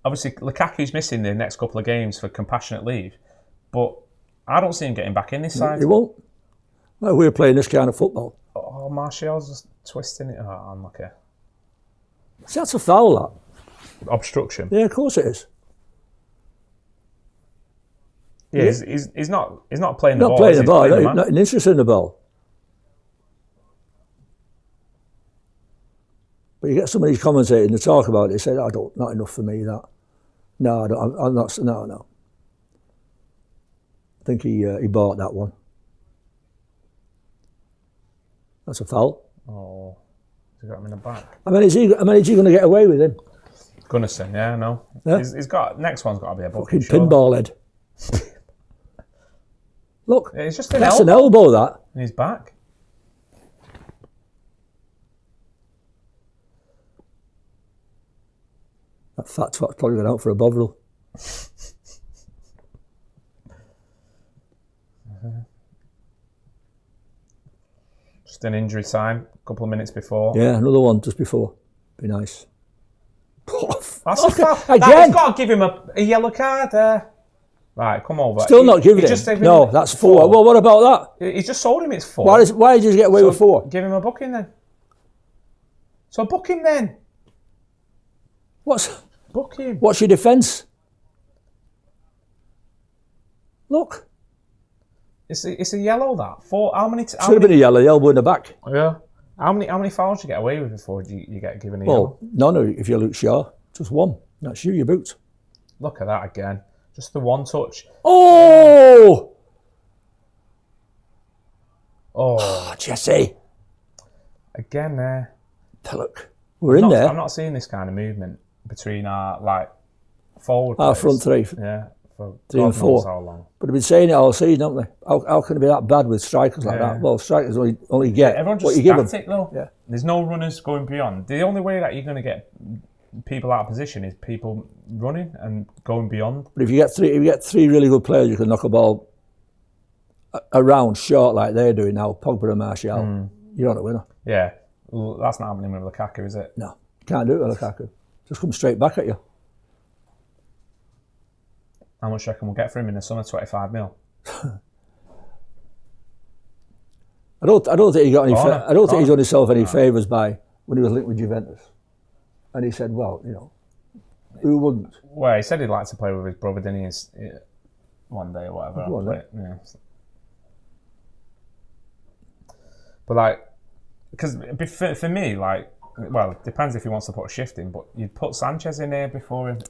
[SPEAKER 2] obviously Lukaku's missing the next couple of games for compassionate leave, but I don't see him getting back in this side.
[SPEAKER 1] He won't. Like we're playing this kind of football.
[SPEAKER 2] Oh, Martial's just twisting it. Oh, unlucky.
[SPEAKER 1] See, that's a foul, that.
[SPEAKER 2] Obstruction.
[SPEAKER 1] Yeah, of course it is.
[SPEAKER 2] Yeah, he's not playing the
[SPEAKER 1] Not
[SPEAKER 2] ball.
[SPEAKER 1] playing the ball.
[SPEAKER 2] Playing
[SPEAKER 1] Not interested in the ball. But you get some of these commentators and they talk about it. They say, not enough for me, that. No, I'm not. No. I think he bought that one. That's a foul.
[SPEAKER 2] Oh, he got him in the back.
[SPEAKER 1] I mean, is he going to get away with him?
[SPEAKER 2] Gunnarsson, yeah, no.
[SPEAKER 1] Yeah?
[SPEAKER 2] He's got next one's got to be a
[SPEAKER 1] Fucking
[SPEAKER 2] booking. Sure.
[SPEAKER 1] pinball head. Look,
[SPEAKER 2] Yeah, it's just
[SPEAKER 1] that's an elbow, that.
[SPEAKER 2] in his back.
[SPEAKER 1] That fat twat's probably going out for a bovril.
[SPEAKER 2] Just an injury time, a couple of minutes before.
[SPEAKER 1] Yeah, another one just before. Be nice.
[SPEAKER 2] That's a foul.
[SPEAKER 1] Again.
[SPEAKER 2] He's got to give him a yellow card there. Right, come over.
[SPEAKER 1] Still not giving him. No, that's four. Well, what about that?
[SPEAKER 2] He's just told him it's 4.
[SPEAKER 1] Why did you get away with 4?
[SPEAKER 2] Give him a booking then. So book him then. Book him.
[SPEAKER 1] What's your defence? Look.
[SPEAKER 2] It's a yellow, that. 4. How many?
[SPEAKER 1] Should have been a yellow, the elbow in the back.
[SPEAKER 2] Yeah. How many fouls do you get away with before you get given a yellow?
[SPEAKER 1] Well, none if you Luke Shaw. Just one. That's your boots.
[SPEAKER 2] Look at that again. Just the one touch.
[SPEAKER 1] Oh!
[SPEAKER 2] Oh,
[SPEAKER 1] Jesse.
[SPEAKER 2] again there.
[SPEAKER 1] Look, we're in there.
[SPEAKER 2] I'm not seeing this kind of movement between our forward.
[SPEAKER 1] Our
[SPEAKER 2] players.
[SPEAKER 1] front three.
[SPEAKER 2] Yeah. For
[SPEAKER 1] 3 and
[SPEAKER 2] God
[SPEAKER 1] 4.
[SPEAKER 2] knows how long.
[SPEAKER 1] But they've been saying it all season, haven't they? How can it be that bad with strikers like that? Well, strikers only get
[SPEAKER 2] Everyone
[SPEAKER 1] what
[SPEAKER 2] just
[SPEAKER 1] you give them.
[SPEAKER 2] static though.
[SPEAKER 1] Yeah.
[SPEAKER 2] There's no runners going beyond. The only way that you're going to get people out of position is people running and going beyond.
[SPEAKER 1] But if you get three really good players, you can knock a ball around short like they're doing now. Pogba and Martial, you're on a winner.
[SPEAKER 2] Yeah, well, that's not happening with Lukaku, is it?
[SPEAKER 1] No, can't do it with Lukaku. Just come straight back at you.
[SPEAKER 2] How much do you reckon we'll get for him in the summer? 25 mil.
[SPEAKER 1] I don't think he got any. I don't think he's done himself any favours by when he was linked with Juventus. And he said, "Well, who wouldn't?"
[SPEAKER 2] Well, he said he'd like to play with his brother, didn't he? One day or whatever.
[SPEAKER 1] One day.
[SPEAKER 2] Yeah. But because for me, well, it depends if he wants to put a shift in, but you'd put Sanchez in there before him.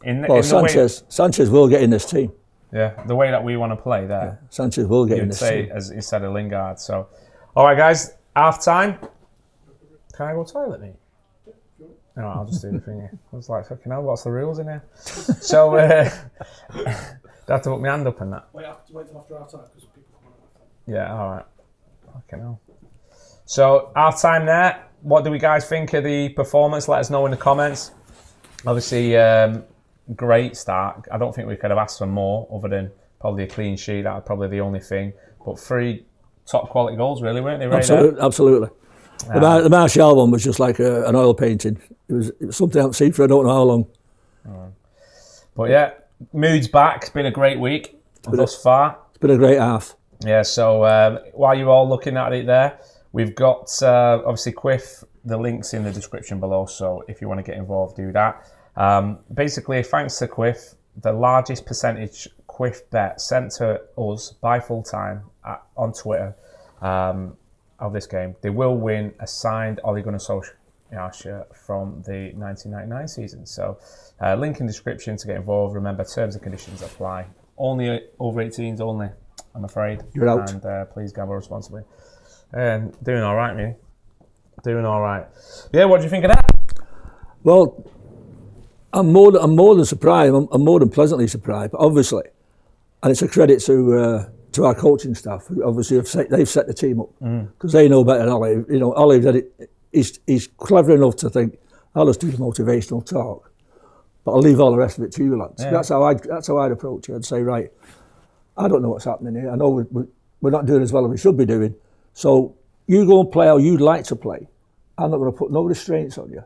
[SPEAKER 1] Sanchez will get in this team.
[SPEAKER 2] Yeah, the way that we want to play there.
[SPEAKER 1] Yeah, Sanchez will get in this team.
[SPEAKER 2] As he said, a Lingard. So, all right, guys, half time. Can I go toilet, mate? No, I'll just do the thing here. I was like, fucking hell, what's the rules in here? So, I have to put my hand up and that.
[SPEAKER 3] Wait till after our time because people come on.
[SPEAKER 2] Yeah, all right. Fucking hell. So, half time there. What do we guys think of the performance? Let us know in the comments. Obviously, great start. I don't think we could have asked for more other than probably a clean sheet. That was probably the only thing. But 3 top quality goals, really, weren't they? Right,
[SPEAKER 1] Absolutely. The Martial one was just like an oil painting. It was something I haven't seen for I don't know how long.
[SPEAKER 2] But yeah, mood's back. It's been a great week thus far.
[SPEAKER 1] It's been a great half.
[SPEAKER 2] Yeah, so while you're all looking at it there, we've got obviously Quiff. The link's in the description below, so if you want to get involved, do that. Basically, thanks to Quiff, the largest percentage Quiff bet sent to us by Full Time on Twitter of this game, they will win a signed Ole Gunnar Solskjaer shirt from the 1999 season. So, link in the description to get involved. Remember, terms and conditions apply. Only over 18s only, I'm afraid.
[SPEAKER 1] You're out.
[SPEAKER 2] And please gamble responsibly. And doing all right, me. Doing all right. Yeah, what do you think of that?
[SPEAKER 1] Well, I'm more than surprised. I'm more than pleasantly surprised. But obviously, and it's a credit to our coaching staff, who obviously they've set the team up because they know better than Ole. You know, Ole did it. He's clever enough to think, I'll just do the motivational talk, but I'll leave all the rest of it to you lads. Yeah. That's how I'd approach it. I'd say, right, I don't know what's happening here. I know we're not doing as well as we should be doing. So you go and play how you'd like to play. I'm not going to put no restraints on you.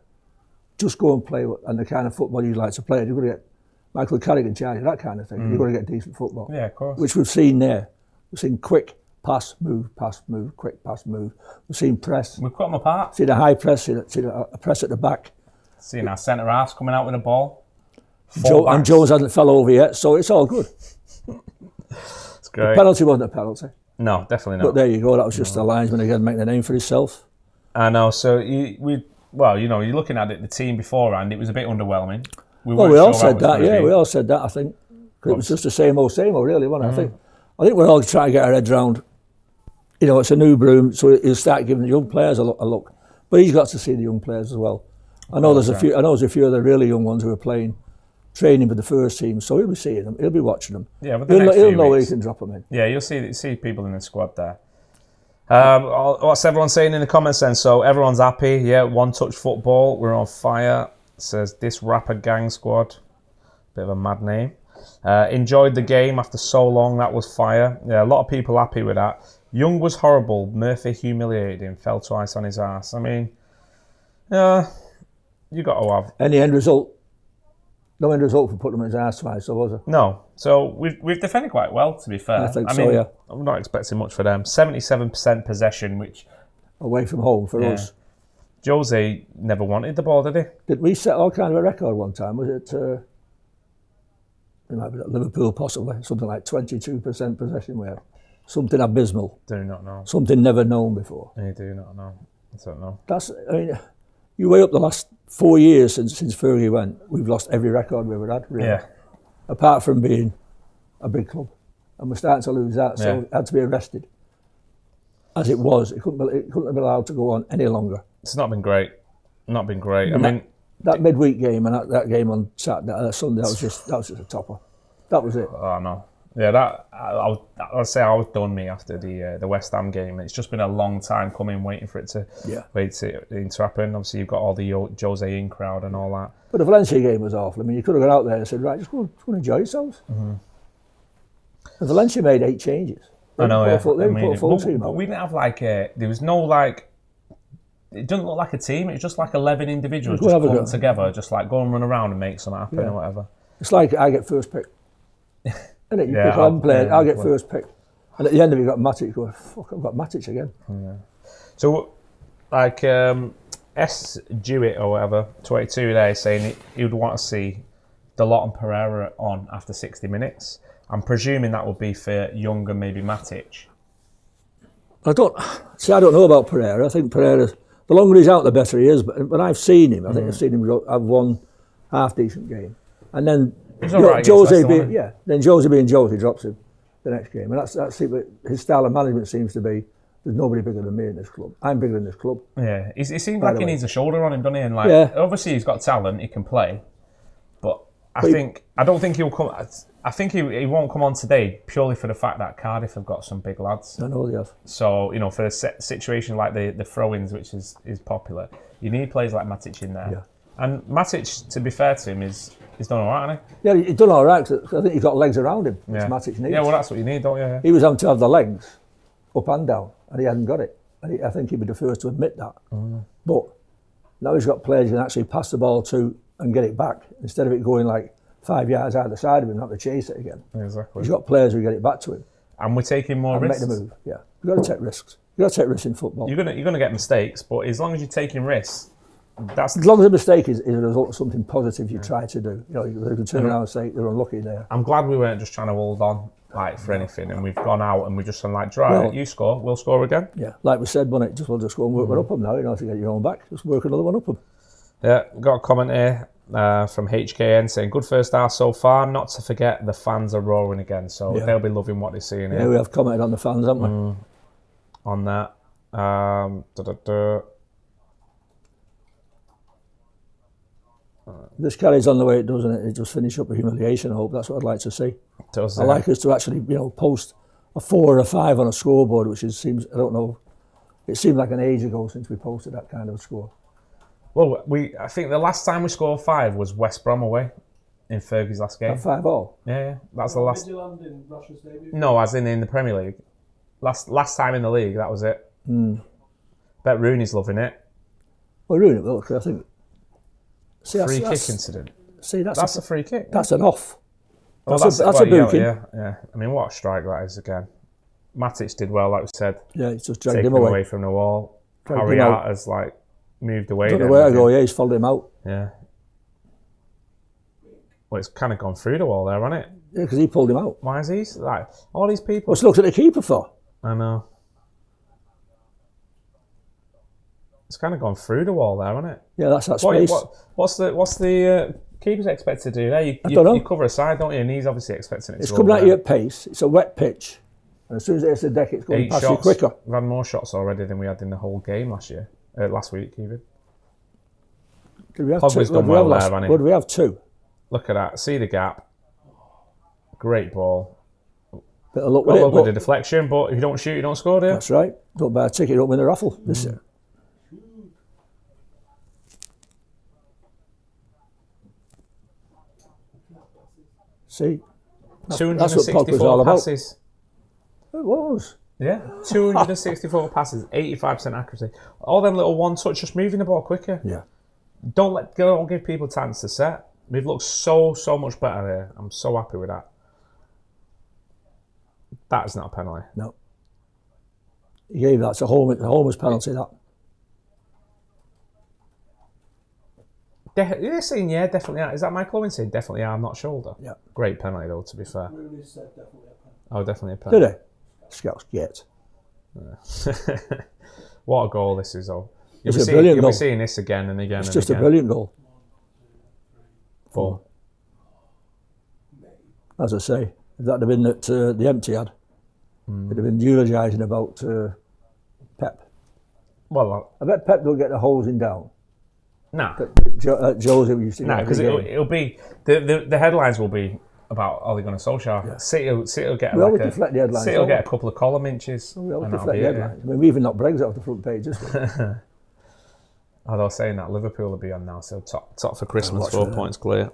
[SPEAKER 1] Just go and play and the kind of football you'd like to play. You're going to get Michael Carrick in charge of that kind of thing. You're going to get decent football.
[SPEAKER 2] Yeah, of course.
[SPEAKER 1] Which we've seen there. We've seen quick pass, move, quick pass, move. We've seen press.
[SPEAKER 2] We've cut them apart.
[SPEAKER 1] Seen a high press, seen a press at the back.
[SPEAKER 2] Seen our centre halves coming out with a ball.
[SPEAKER 1] And Jones hasn't fell over yet, so it's all good.
[SPEAKER 2] It's great.
[SPEAKER 1] The penalty wasn't a penalty.
[SPEAKER 2] No, definitely not.
[SPEAKER 1] But there you go. That was just a linesman again making a name for himself.
[SPEAKER 2] I know. So you're looking at it. The team beforehand, it was a bit underwhelming.
[SPEAKER 1] We all said that. Yeah, we all said that. I think it was just the same old, really, wasn't it? I think we're all trying to get our heads round. You know, it's a new broom, so he'll start giving the young players a look. But he's got to see the young players as well. I know there's a few of the really young ones who are playing, training with the first team. So he'll be seeing them. He'll be watching them.
[SPEAKER 2] Yeah, but
[SPEAKER 1] he'll know where he can drop them in.
[SPEAKER 2] Yeah, you'll see people in the squad there. What's everyone saying in the comments then? So everyone's happy. Yeah, one touch football. We're on fire. Says this rapper gang squad. Bit of a mad name. Enjoyed the game after so long. That was fire. Yeah, a lot of people happy with that. Young was horrible. Murphy humiliated him. Fell twice on his ass. I mean, you got to have
[SPEAKER 1] any end result. No end result for putting him on his ass twice, so was it?
[SPEAKER 2] No. So we've defended quite well, to be fair.
[SPEAKER 1] I mean, yeah.
[SPEAKER 2] I'm not expecting much for them. 77% possession, which
[SPEAKER 1] away from home for us.
[SPEAKER 2] Jose never wanted the ball, did he?
[SPEAKER 1] Did we set all kind of a record one time? Was it? It might be at Liverpool, possibly something like 22% possession. We had something abysmal.
[SPEAKER 2] Do not know.
[SPEAKER 1] Something never known before.
[SPEAKER 2] I do not know. I don't know.
[SPEAKER 1] I mean, you weigh up the last 4 years since Fergie went, we've lost every record we ever had, really. Yeah. Apart from being a big club. And we're starting to lose that, so it had to be arrested. As it was, it couldn't have been allowed to go on any longer.
[SPEAKER 2] It's not been great. I mean,
[SPEAKER 1] that midweek game and that game on Saturday, Sunday, that was just a topper. That was it.
[SPEAKER 2] Oh no. Yeah, I'd say I was done after the West Ham game. It's just been a long time coming, waiting for it to happen. Obviously, you've got all the Jose in crowd and all that.
[SPEAKER 1] But the Valencia game was awful. I mean, you could have gone out there and said, right, just go and enjoy yourselves. Mm-hmm. And Valencia made 8 changes.
[SPEAKER 2] I know.
[SPEAKER 1] They put a full team out.
[SPEAKER 2] But we didn't have there was no it doesn't look like a team. It's just like 11 individuals just come together, just like go and run around and make something happen or whatever.
[SPEAKER 1] It's like I get first pick. Isn't it? You pick on player, I'll get first pick. And at the end of it, you've got Matic going, fuck, I've got Matic again.
[SPEAKER 2] Yeah. So, S. Jewett or whatever, 22 there, saying he would want to see Dalot and Pereira on after 60 minutes. I'm presuming that would be for Young and maybe Matic. I don't
[SPEAKER 1] know about Pereira. I think Pereira, the longer he's out, the better he is. But when I've seen him, I think I've seen him have one half-decent game. And then Jose being Jose drops him the next game. And that's it. His style of management seems to be, there's nobody bigger than me in this club. I'm bigger than this club.
[SPEAKER 2] Yeah, it seems like he needs a shoulder on him, doesn't he? And obviously he's got talent, he can play. But I don't think he'll come. I think he won't come on today purely for the fact that Cardiff have got some big lads.
[SPEAKER 1] I know they have.
[SPEAKER 2] So, for a situation like the throw-ins, which is popular, you need players like Matic in there. And Matic, to be fair to him, he's done all right, hasn't
[SPEAKER 1] Yeah, he's done all right. 'Cause I think he's got legs around him,
[SPEAKER 2] he?
[SPEAKER 1] which Matic needs.
[SPEAKER 2] Yeah, well, that's what you need, don't you? Yeah.
[SPEAKER 1] He was having to have the legs up and down, and he hadn't got it. And I think he'd be the first to admit that. But now he's got players he can actually pass the ball to and get it back, instead of it going like 5 yards either side of him, not to chase it again.
[SPEAKER 2] Exactly.
[SPEAKER 1] He's got players who get it back to him
[SPEAKER 2] And we're taking more
[SPEAKER 1] and
[SPEAKER 2] risks.
[SPEAKER 1] make the move. Yeah, you've got to take risks. You've got to take risks in football.
[SPEAKER 2] You're gonna get mistakes, but as long as you're taking risks, that's.
[SPEAKER 1] As long as a mistake is a result of something positive you try to do. You know, you can turn around and say they're unlucky there.
[SPEAKER 2] I'm glad we weren't just trying to hold on like for anything, and we've gone out and we just been like, right,
[SPEAKER 1] Well-
[SPEAKER 2] you score, we'll score again.
[SPEAKER 1] Yeah, like we said, we'll just go and work one up them now. You know, to get your own back, just work another one up them.
[SPEAKER 2] Yeah, got a comment here from HKN saying, good first half so far, not to forget the fans are roaring again, so
[SPEAKER 1] Yeah.
[SPEAKER 2] they'll be loving what they're seeing
[SPEAKER 1] Yeah,
[SPEAKER 2] here
[SPEAKER 1] we have commented on the fans, haven't we?
[SPEAKER 2] on that.
[SPEAKER 1] This carries on the way it does, and it just finish up a humiliation. I hope that's what I'd like to see.
[SPEAKER 2] Does,
[SPEAKER 1] I like us to actually, post a 4 or a 5 on a scoreboard, which seems, I don't know, it seemed like an age ago since we posted that kind of a score.
[SPEAKER 2] Well, I think the last time we scored 5 was West Brom away in Fergie's last game.
[SPEAKER 1] 5-5.
[SPEAKER 2] Yeah, that's the last.
[SPEAKER 3] Midland in Russia's debut.
[SPEAKER 2] No, as in the Premier League. Last time in the league, that was it. Bet Rooney's loving it.
[SPEAKER 1] Well, Rooney, look, I think. See,
[SPEAKER 2] Free kick incident.
[SPEAKER 1] See,
[SPEAKER 2] That's a free kick.
[SPEAKER 1] that's an off.
[SPEAKER 2] Well,
[SPEAKER 1] That's a
[SPEAKER 2] well,
[SPEAKER 1] booking.
[SPEAKER 2] yeah. I mean, what a strike that is again. Matic did well, like we said,
[SPEAKER 1] Yeah, he's just dragged
[SPEAKER 2] taking
[SPEAKER 1] him
[SPEAKER 2] him
[SPEAKER 1] away.
[SPEAKER 2] away from the wall.
[SPEAKER 1] Dragged
[SPEAKER 2] Harry
[SPEAKER 1] him out.
[SPEAKER 2] Hart has moved away.
[SPEAKER 1] Don't know
[SPEAKER 2] then,
[SPEAKER 1] where to
[SPEAKER 2] hasn't
[SPEAKER 1] go.
[SPEAKER 2] he?
[SPEAKER 1] Yeah, he's followed him out.
[SPEAKER 2] Yeah. Well, it's kind of gone through the wall there, hasn't it?
[SPEAKER 1] Yeah, because he pulled him out.
[SPEAKER 2] Why is he all these people?
[SPEAKER 1] What's looked at the keeper for?
[SPEAKER 2] I know. It's kind of gone through the wall there, hasn't it?
[SPEAKER 1] Yeah, that's that space.
[SPEAKER 2] What's the keeper's expected to do there?
[SPEAKER 1] I don't know.
[SPEAKER 2] You cover a side, don't you? And he's obviously expecting it
[SPEAKER 1] It's
[SPEAKER 2] to
[SPEAKER 1] coming
[SPEAKER 2] go
[SPEAKER 1] at
[SPEAKER 2] there.
[SPEAKER 1] you at pace. It's a wet pitch, and as soon as it hits the deck, it's going
[SPEAKER 2] 8
[SPEAKER 1] past
[SPEAKER 2] shots.
[SPEAKER 1] you quicker.
[SPEAKER 2] We've had more shots already than we had in the whole game last week even.
[SPEAKER 1] Did we have
[SPEAKER 2] Pogba's
[SPEAKER 1] two?
[SPEAKER 2] done well there, hasn't he?
[SPEAKER 1] What did we have? 2.
[SPEAKER 2] Look at that. See the gap. Great ball.
[SPEAKER 1] Bit of luck
[SPEAKER 2] Got
[SPEAKER 1] with
[SPEAKER 2] a
[SPEAKER 1] it,
[SPEAKER 2] little bit
[SPEAKER 1] but
[SPEAKER 2] of deflection, but if you don't shoot, you don't score, do you?
[SPEAKER 1] that's right. Don't buy a ticket, don't win the raffle. This year. See, that's what Pogba's
[SPEAKER 2] 264
[SPEAKER 1] all about.
[SPEAKER 2] passes.
[SPEAKER 1] It was.
[SPEAKER 2] Yeah, 264 passes, 85% accuracy. All them little one touch, just moving the ball quicker.
[SPEAKER 1] Yeah.
[SPEAKER 2] Don't give people time to set. We've looked so much better here. I'm so happy with that. That is not a penalty.
[SPEAKER 1] No. He gave that. It's a homer's penalty, that.
[SPEAKER 2] You're saying, yeah, definitely. Is that Michael Owen saying definitely arm, not shoulder?
[SPEAKER 1] Yeah.
[SPEAKER 2] Great penalty, though, to be fair.
[SPEAKER 3] Rooney said definitely a pen.
[SPEAKER 2] Oh, definitely a penalty.
[SPEAKER 1] Did he? Scouts get.
[SPEAKER 2] What a goal this is, though. You'll
[SPEAKER 1] It's a brilliant
[SPEAKER 2] be
[SPEAKER 1] goal.
[SPEAKER 2] seeing this again and again
[SPEAKER 1] It's
[SPEAKER 2] and
[SPEAKER 1] just
[SPEAKER 2] again.
[SPEAKER 1] a brilliant goal.
[SPEAKER 2] 4.
[SPEAKER 1] As I say, if that had been at the empty ad, it'd have been eulogising about Pep.
[SPEAKER 2] Well,
[SPEAKER 1] I bet Pep don't get the hosing down.
[SPEAKER 2] nah.
[SPEAKER 1] Jose used to
[SPEAKER 2] No,
[SPEAKER 1] get
[SPEAKER 2] because
[SPEAKER 1] every game.
[SPEAKER 2] it'll be the headlines will be about Ole Gunnar Solskjaer.
[SPEAKER 1] Yeah.
[SPEAKER 2] City will get
[SPEAKER 1] We always deflect the headlines,
[SPEAKER 2] City will
[SPEAKER 1] don't
[SPEAKER 2] get
[SPEAKER 1] we?
[SPEAKER 2] a couple of column inches.
[SPEAKER 1] We always
[SPEAKER 2] and that'll
[SPEAKER 1] deflect
[SPEAKER 2] be
[SPEAKER 1] the
[SPEAKER 2] it, yeah.
[SPEAKER 1] headlines. I mean, we even knocked Brexit off the front page, just
[SPEAKER 2] Although saying that, Liverpool will be on now, so top for Christmas,
[SPEAKER 1] watch
[SPEAKER 2] 4
[SPEAKER 1] for them.
[SPEAKER 2] points clear.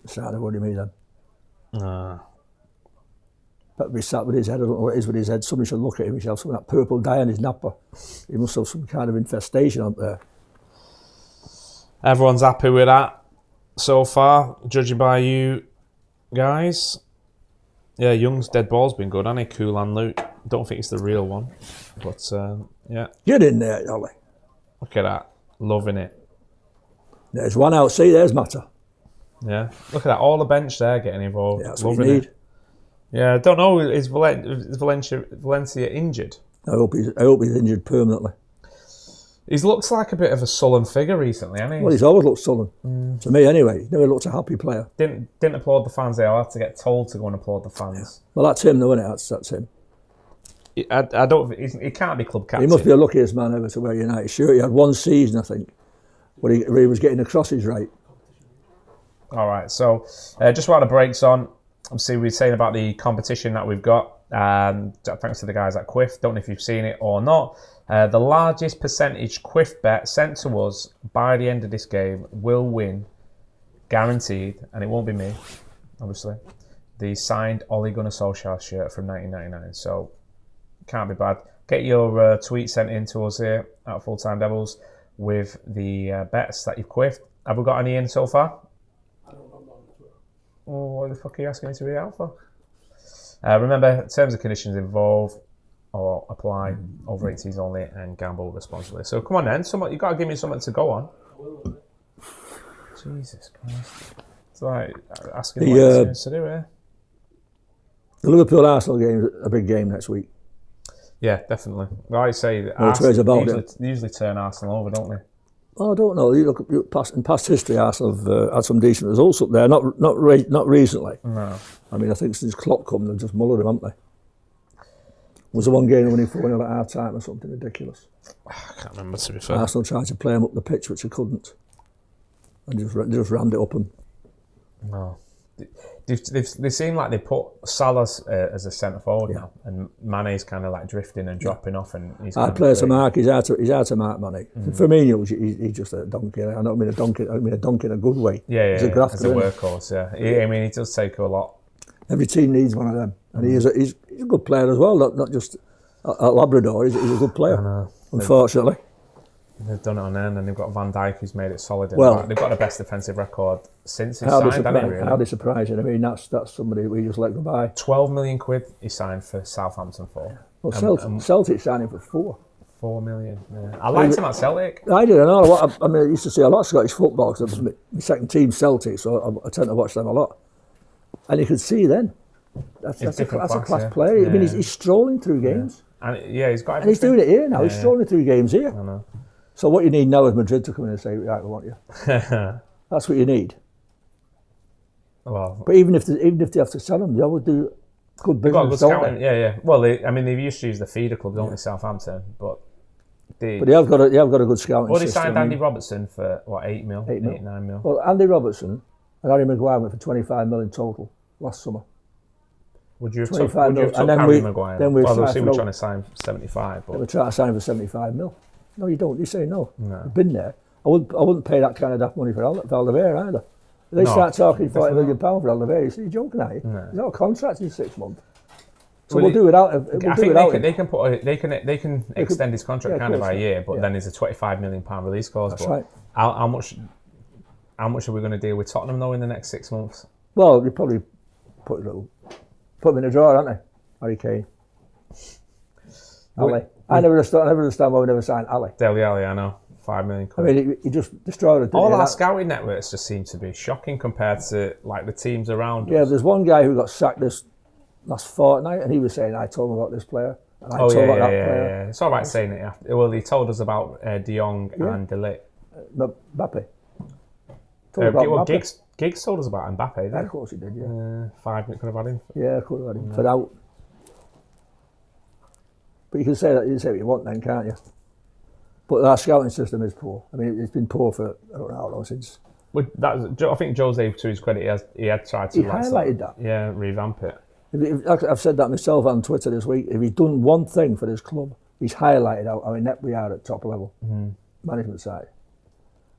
[SPEAKER 1] starting to worry me then. Pep be sat with his head, I don't know what it is with his head. Somebody should look at him, he should have some of that purple dye on his napper. He must have some kind of infestation up there.
[SPEAKER 2] Everyone's happy with that so far, judging by you guys. Yeah, Young's dead ball's been good, hasn't he? Cool and Luke. Don't think it's the real one, but yeah.
[SPEAKER 1] Get in there, Ollie.
[SPEAKER 2] Look at that, loving it.
[SPEAKER 1] There's one out, see, there's Mata.
[SPEAKER 2] Yeah, look at that. All the bench there getting involved.
[SPEAKER 1] Yeah, that's what you
[SPEAKER 2] loving
[SPEAKER 1] need.
[SPEAKER 2] it. Yeah, I don't know. Is Valencia injured?
[SPEAKER 1] I hope he's injured permanently.
[SPEAKER 2] He looks like a bit of a sullen figure recently, hasn't he?
[SPEAKER 1] Well, he's always looked sullen. To me, anyway. He never looked a happy player.
[SPEAKER 2] Didn't applaud the fans there. I'll have to get told to go and applaud the fans.
[SPEAKER 1] Well, that's him, though, isn't it? That's him.
[SPEAKER 2] I don't. He can't be club captain.
[SPEAKER 1] He must be the luckiest man ever to wear a United shirt. He had one season, I think, where he was getting the crosses right.
[SPEAKER 2] All right. So just while the break's on, obviously we're saying about the competition that we've got. Thanks to the guys at Quiff. Don't know if you've seen it or not. The largest percentage Quiff bet sent to us by the end of this game will win, guaranteed, and it won't be me, obviously, the signed Ole Gunnar Solskjaer shirt from 1999. So, can't be bad. Get your tweet sent in to us here at Full Time Devils with the bets that you've quiffed. Have we got any in so far?
[SPEAKER 3] I don't know on Twitter.
[SPEAKER 2] Oh, what the fuck are you asking me to read out for? Remember, terms and conditions involved or apply over 18s only and gamble responsibly. So come on then, you've got to give me something to go on.
[SPEAKER 3] I will.
[SPEAKER 2] Jesus Christ. It's like asking what you're supposed to do here.
[SPEAKER 1] The Liverpool-Arsenal game is a big game next week.
[SPEAKER 2] Yeah, definitely. Well, I say that they usually turn Arsenal over, don't they?
[SPEAKER 1] Oh, I don't know. You look in past history, Arsenal have had some decent results up there. Not recently.
[SPEAKER 2] No.
[SPEAKER 1] I mean, I think since Klopp come, they've just mullered them, haven't they? Was there one game winning 4-0 at half time or something ridiculous?
[SPEAKER 2] I can't remember, to be fair.
[SPEAKER 1] Arsenal tried to play them up the pitch, which they couldn't, and just rammed it up them.
[SPEAKER 2] No. They seem like they put Salah as a centre forward now, and Mane's kind of like drifting and dropping off. And he's
[SPEAKER 1] I'd play to mark. He's out to mark Mane. Firmino, he's just a donkey. I don't mean a donkey. I mean a donkey in a good way.
[SPEAKER 2] Yeah,
[SPEAKER 1] he's a grafter,
[SPEAKER 2] as a workhorse. Yeah, I mean he does take a lot.
[SPEAKER 1] Every team needs one of them, and he's a good player as well. Not just a Labrador. He's a good player.
[SPEAKER 2] I know.
[SPEAKER 1] Unfortunately.
[SPEAKER 2] They've done it on end, and they've got Van Dijk who's made it solid.
[SPEAKER 1] Well,
[SPEAKER 2] they've got the best defensive record since he signed.
[SPEAKER 1] How they surprising? I mean, that's somebody we just let go by.
[SPEAKER 2] 12 million quid he signed for Southampton for.
[SPEAKER 1] Well, Celtic signed him for 4.
[SPEAKER 2] 4 million. Yeah. I liked him at Celtic.
[SPEAKER 1] I did. I mean, I used to see a lot of Scottish football because it was my second team, Celtic, so I tend to watch them a lot. And you could see then that's a class player.
[SPEAKER 2] Yeah.
[SPEAKER 1] I mean, he's strolling through games.
[SPEAKER 2] And he's got everything.
[SPEAKER 1] And he's doing it here now. He's strolling through games here.
[SPEAKER 2] I know.
[SPEAKER 1] So what you need now is Madrid to come in and say, right, we want you. That's what you need.
[SPEAKER 2] Well,
[SPEAKER 1] but even if they have to sell them, they always do good business, don't they?
[SPEAKER 2] Yeah. Well, they used to use the feeder club, don't they, Southampton? But they have got a good scouting system. Well, they signed Andy Robertson for, what, 8 mil? 8 9 mil?
[SPEAKER 1] Well, Andy Robertson and Harry Maguire went for 25 million total last summer.
[SPEAKER 2] Would you have
[SPEAKER 1] 25
[SPEAKER 2] took Harry Maguire?
[SPEAKER 1] Then we're
[SPEAKER 2] trying to sign 75. But
[SPEAKER 1] we're trying to sign him for 75 mil. No, you don't. You say no.
[SPEAKER 2] No.
[SPEAKER 1] You've been there. I wouldn't pay that kind of daft money for Alderweireld either. If they start talking £40 million for Alderweireld, you say, you're joking, are you?
[SPEAKER 2] No.
[SPEAKER 1] He's not a contract in 6 months. So we'll do without him.
[SPEAKER 2] I think they can extend his contract kind of by a year, but then there's a £25 million release clause.
[SPEAKER 1] That's right.
[SPEAKER 2] How much are we going to deal with Tottenham though in the next 6 months?
[SPEAKER 1] Well, you probably put him in a drawer, aren't they? Harry Kane. Ali. I never understand why we never signed Ali.
[SPEAKER 2] Dele Alli, I know. 5 million quid.
[SPEAKER 1] I mean, he just destroyed it.
[SPEAKER 2] All our scouting networks just seem to be shocking compared to like the teams around us.
[SPEAKER 1] Yeah, there's one guy who got sacked this last fortnight, and he was saying, I told him about this player, and I told him about that player.
[SPEAKER 2] Yeah. It's all right saying it after. Well, he told us about De Jong and De Ligt.
[SPEAKER 1] Mbappe.
[SPEAKER 2] Giggs told us about Mbappe, didn't he?
[SPEAKER 1] Of course he did, yeah.
[SPEAKER 2] 5 minutes could have had him.
[SPEAKER 1] Yeah, could have had him. For out. But you can say that, you can say what you want then, can't you? But our scouting system is poor. I mean, it's been poor for, I don't know how long since.
[SPEAKER 2] I think Jose, to his credit, he had tried to...
[SPEAKER 1] He highlighted that.
[SPEAKER 2] Yeah, revamp it.
[SPEAKER 1] I've said that myself on Twitter this week. If he's done one thing for this club, he's highlighted how inept we are at top level, management side.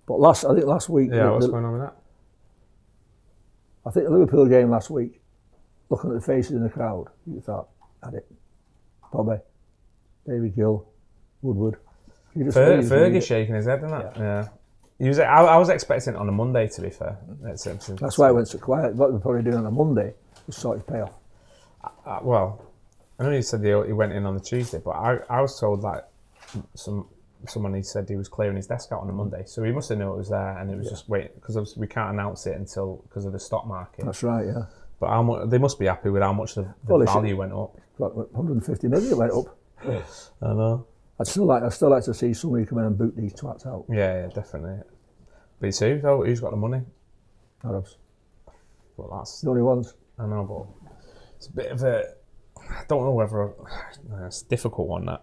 [SPEAKER 1] But I think last week...
[SPEAKER 2] Yeah, what's going on with that?
[SPEAKER 1] I think the Liverpool game last week, looking at the faces in the crowd, you thought, had it. Pogba, David Gill, Woodward.
[SPEAKER 2] Fergie's shaking his head, isn't it? Yeah. I was expecting it on a Monday, to be fair.
[SPEAKER 1] That's why it went so quiet. What we're probably doing on a Monday was sort of payoff.
[SPEAKER 2] Well, I know you said he went in on the Tuesday, but I was told that someone he said he was clearing his desk out on a Monday, so he must have known it was there, and it was just wait because we can't announce it because of the stock market.
[SPEAKER 1] That's right, yeah.
[SPEAKER 2] But how much they must be happy with how much the value went up.
[SPEAKER 1] Like 150 million went up.
[SPEAKER 2] I know.
[SPEAKER 1] I'd still like to see somebody come in and boot these twats out.
[SPEAKER 2] Yeah, definitely. But it's who though? Who's got the money?
[SPEAKER 1] Arabs.
[SPEAKER 2] Well, that's
[SPEAKER 1] the only ones.
[SPEAKER 2] I know, but it's a bit of a. I don't know whether it's a difficult one. That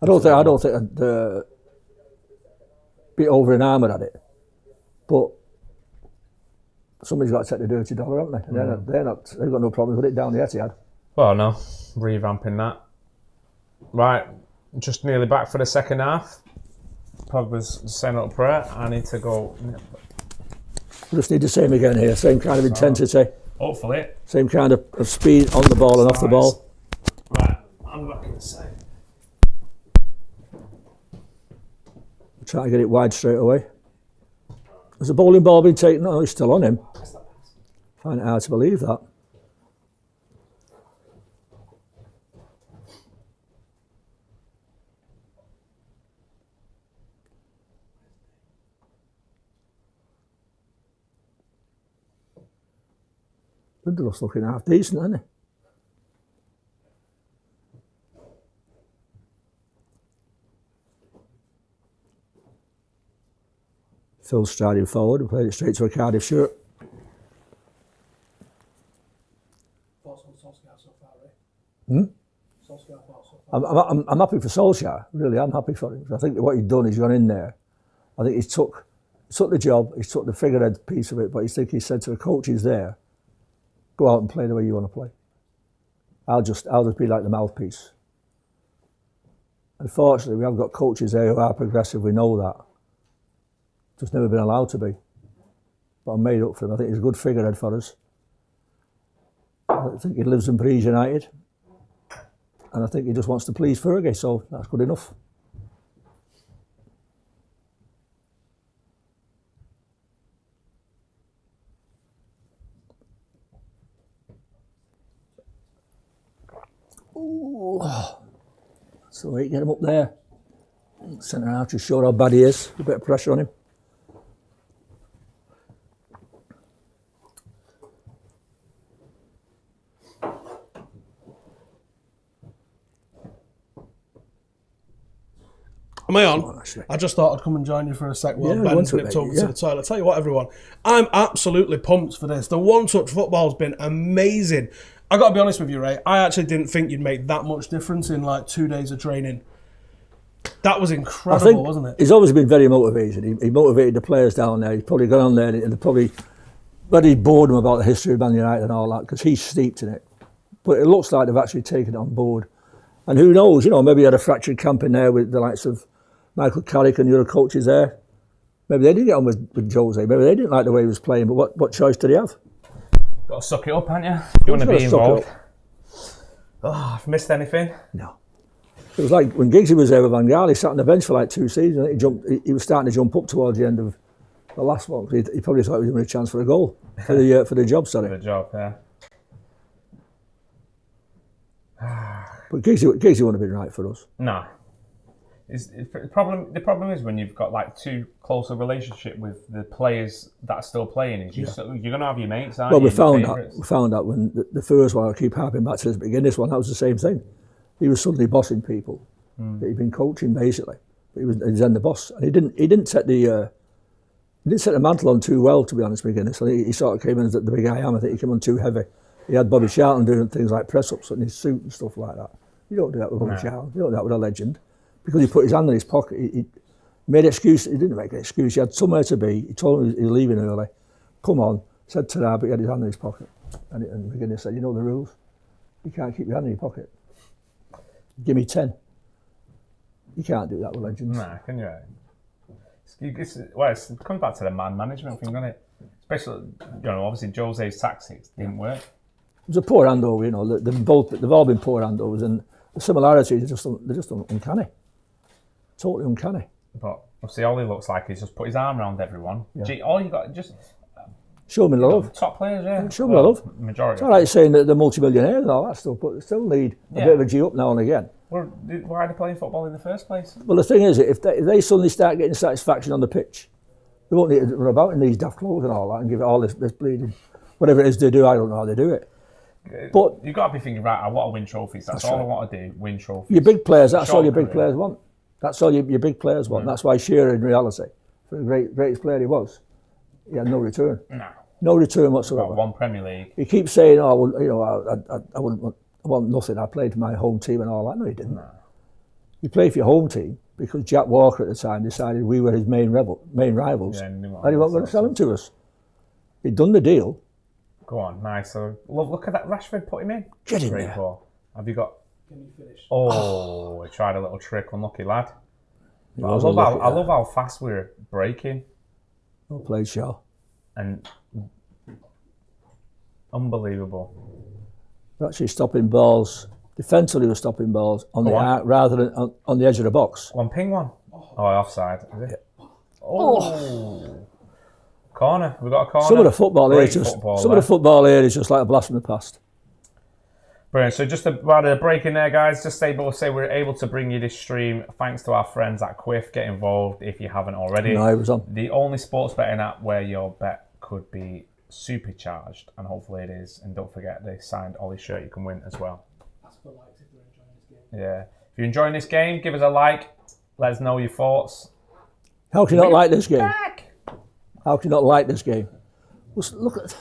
[SPEAKER 1] I don't think I'd be over enamoured at it, but somebody's got to take the dirty dollar, haven't they? And they've got no problems with it down the Etihad.
[SPEAKER 2] Well, no, revamping that. Right, just nearly back for the second half. Pogba's setting up prayer. I need to go.
[SPEAKER 1] We just need the same again here. Same kind of intensity.
[SPEAKER 2] Hopefully.
[SPEAKER 1] Same kind of speed on the ball and off the ball.
[SPEAKER 2] Right, I'm back inside.
[SPEAKER 1] Try to get it wide straight away. Has the bowling ball been taken? No, he's still on him. Find it hard to believe that. Lindelof's looking half decent, isn't he? Phil striding forward and played it straight to a Cardiff shirt.
[SPEAKER 3] Thoughts on Solskjaer so far, right? Solskjaer thoughts so far.
[SPEAKER 1] I'm happy for Solskjaer, really. I'm happy for him. I think that what he's done, he's gone in there. I think he's took the job, he's took the figurehead piece of it, but he said to the coaches there, go out and play the way you want to play. I'll just be like the mouthpiece. Unfortunately, we have got coaches there who are progressive, we know that. Just never been allowed to be. But I'm made up for him. I think he's a good figurehead for us. I think he lives and breathes United. And I think he just wants to please Fergie, so that's good enough. Ooh. So we get him up there. Centre half to show how bad he is. A bit of pressure on him.
[SPEAKER 3] Am I on? I just thought I'd come and join you for a sec while
[SPEAKER 1] Yeah,
[SPEAKER 3] Ben nipped over to the toilet. Tell you what, everyone, I'm absolutely pumped for this. The one-touch football's been amazing. I got to be honest with you, Ray. I actually didn't think you'd make that much difference in like 2 days of training. That was incredible, wasn't it?
[SPEAKER 1] He's always been very motivated. He motivated the players down there. He's probably gone on there and probably very bored them about the history of Man United and all that because he's steeped in it. But it looks like they've actually taken it on board. And who knows, maybe he had a fractured camp in there with the likes of Michael Carrick and the other coaches there. Maybe they didn't get on with Jose. Maybe they didn't like the way he was playing. But what choice did he have?
[SPEAKER 2] Got to suck it up, haven't you? You want to be involved. Oh, I've missed anything?
[SPEAKER 1] No. It was like when Giggsy was there with Van Gaal, he sat on the bench for like 2 seasons. He was starting to jump up towards the end of the last one. He probably thought he was going to a chance for a goal, for the job, sorry.
[SPEAKER 2] For the job, yeah.
[SPEAKER 1] But Giggsy wouldn't have been right for us.
[SPEAKER 2] No. The problem is when you've got like too close a relationship with the players that are still playing, you're going to have your mates, aren't you?
[SPEAKER 1] Well, we found out when the first one, I keep harping back to this beginning, this one, that was the same thing. He was suddenly bossing people that he'd been coaching basically. But he was then the boss, and he didn't set the mantle on too well, to be honest with you. So he sort of came in as the big I am. I think he came on too heavy. He had Bobby Charlton doing things like press ups in his suit and stuff like that. You don't do that with Bobby Charlton. You don't do that with a legend. Because he put his hand in his pocket, he made an excuse. He didn't make an excuse. He had somewhere to be. He told him he was leaving early. Come on, said to but he had his hand in his pocket. And McGuinness said, you know the rules. You can't keep your hand in your pocket. Give me 10. You can't do that with legends.
[SPEAKER 2] Nah, can you? It comes back to the man management thing, doesn't it? Especially, obviously Jose's tactics didn't work.
[SPEAKER 1] It was a poor handover, they've all been poor handovers, and the similarities they're just uncanny. Totally uncanny.
[SPEAKER 2] But obviously all he looks like is just put his arm around everyone. Yeah. All you got just
[SPEAKER 1] show them love.
[SPEAKER 2] Top players, yeah.
[SPEAKER 1] Show them love.
[SPEAKER 2] Majority.
[SPEAKER 1] It's all right saying that they're multi-millionaires and all that stuff, but they still need a bit of a G up now and again.
[SPEAKER 2] Well, why are they playing football in the first place?
[SPEAKER 1] Well, the thing is, if they suddenly start getting satisfaction on the pitch, they won't need to run about in these daft clothes and all that and give it all this bleeding, whatever it is they do. I don't know how they do it. But
[SPEAKER 2] you've got to be thinking, right, I want to win trophies. That's all right. I want to do, win trophies.
[SPEAKER 1] Your big players, that's all your big players want. That's all your big players want. That's why Shearer, in reality, for the greatest player he was, he had no return. No return whatsoever.
[SPEAKER 2] Got one Premier League.
[SPEAKER 1] He keeps saying, I want nothing. I played for my home team and all that. No, he didn't. No. He played for your home team because Jack Walker at the time decided we were his main rivals, and he wasn't going to sell him to us. He'd done the deal,
[SPEAKER 2] Go on, nice. So look at that. Rashford put him in.
[SPEAKER 1] Get in
[SPEAKER 2] Great
[SPEAKER 1] there.
[SPEAKER 2] ball. Have you got?
[SPEAKER 3] Can you finish?
[SPEAKER 2] Oh, he tried a little trick. Unlucky lad.
[SPEAKER 1] It
[SPEAKER 2] But
[SPEAKER 1] was
[SPEAKER 2] I
[SPEAKER 1] unlucky,
[SPEAKER 2] love how fast we were breaking
[SPEAKER 1] Well played, Shaw.
[SPEAKER 2] and unbelievable.
[SPEAKER 1] We're actually stopping balls. Defensively, we're stopping balls on the
[SPEAKER 2] Go on.
[SPEAKER 1] arc rather than on the edge of the box.
[SPEAKER 2] One ping one. Oh, offside. Is it? Oh. Corner. We've got a corner.
[SPEAKER 1] Some of the football here
[SPEAKER 2] Great
[SPEAKER 1] is just
[SPEAKER 2] football
[SPEAKER 1] some
[SPEAKER 2] there.
[SPEAKER 1] of the football here is just like a blast from the past.
[SPEAKER 2] Brilliant. So just about a break in there, guys. Just able to say we're able to bring you this stream thanks to our friends at Quiff. Get involved if you haven't already.
[SPEAKER 1] No, I was on.
[SPEAKER 2] The only sports betting app where your bet could be supercharged, and hopefully it is. And don't forget the signed Ollie shirt you can win as well.
[SPEAKER 3] Ask for likes if you're enjoying this game.
[SPEAKER 2] Yeah. If you're enjoying this game, give us a like. Let us know your thoughts.
[SPEAKER 1] How can you not like this game?
[SPEAKER 2] Back.
[SPEAKER 1] How can you not like this game? Look at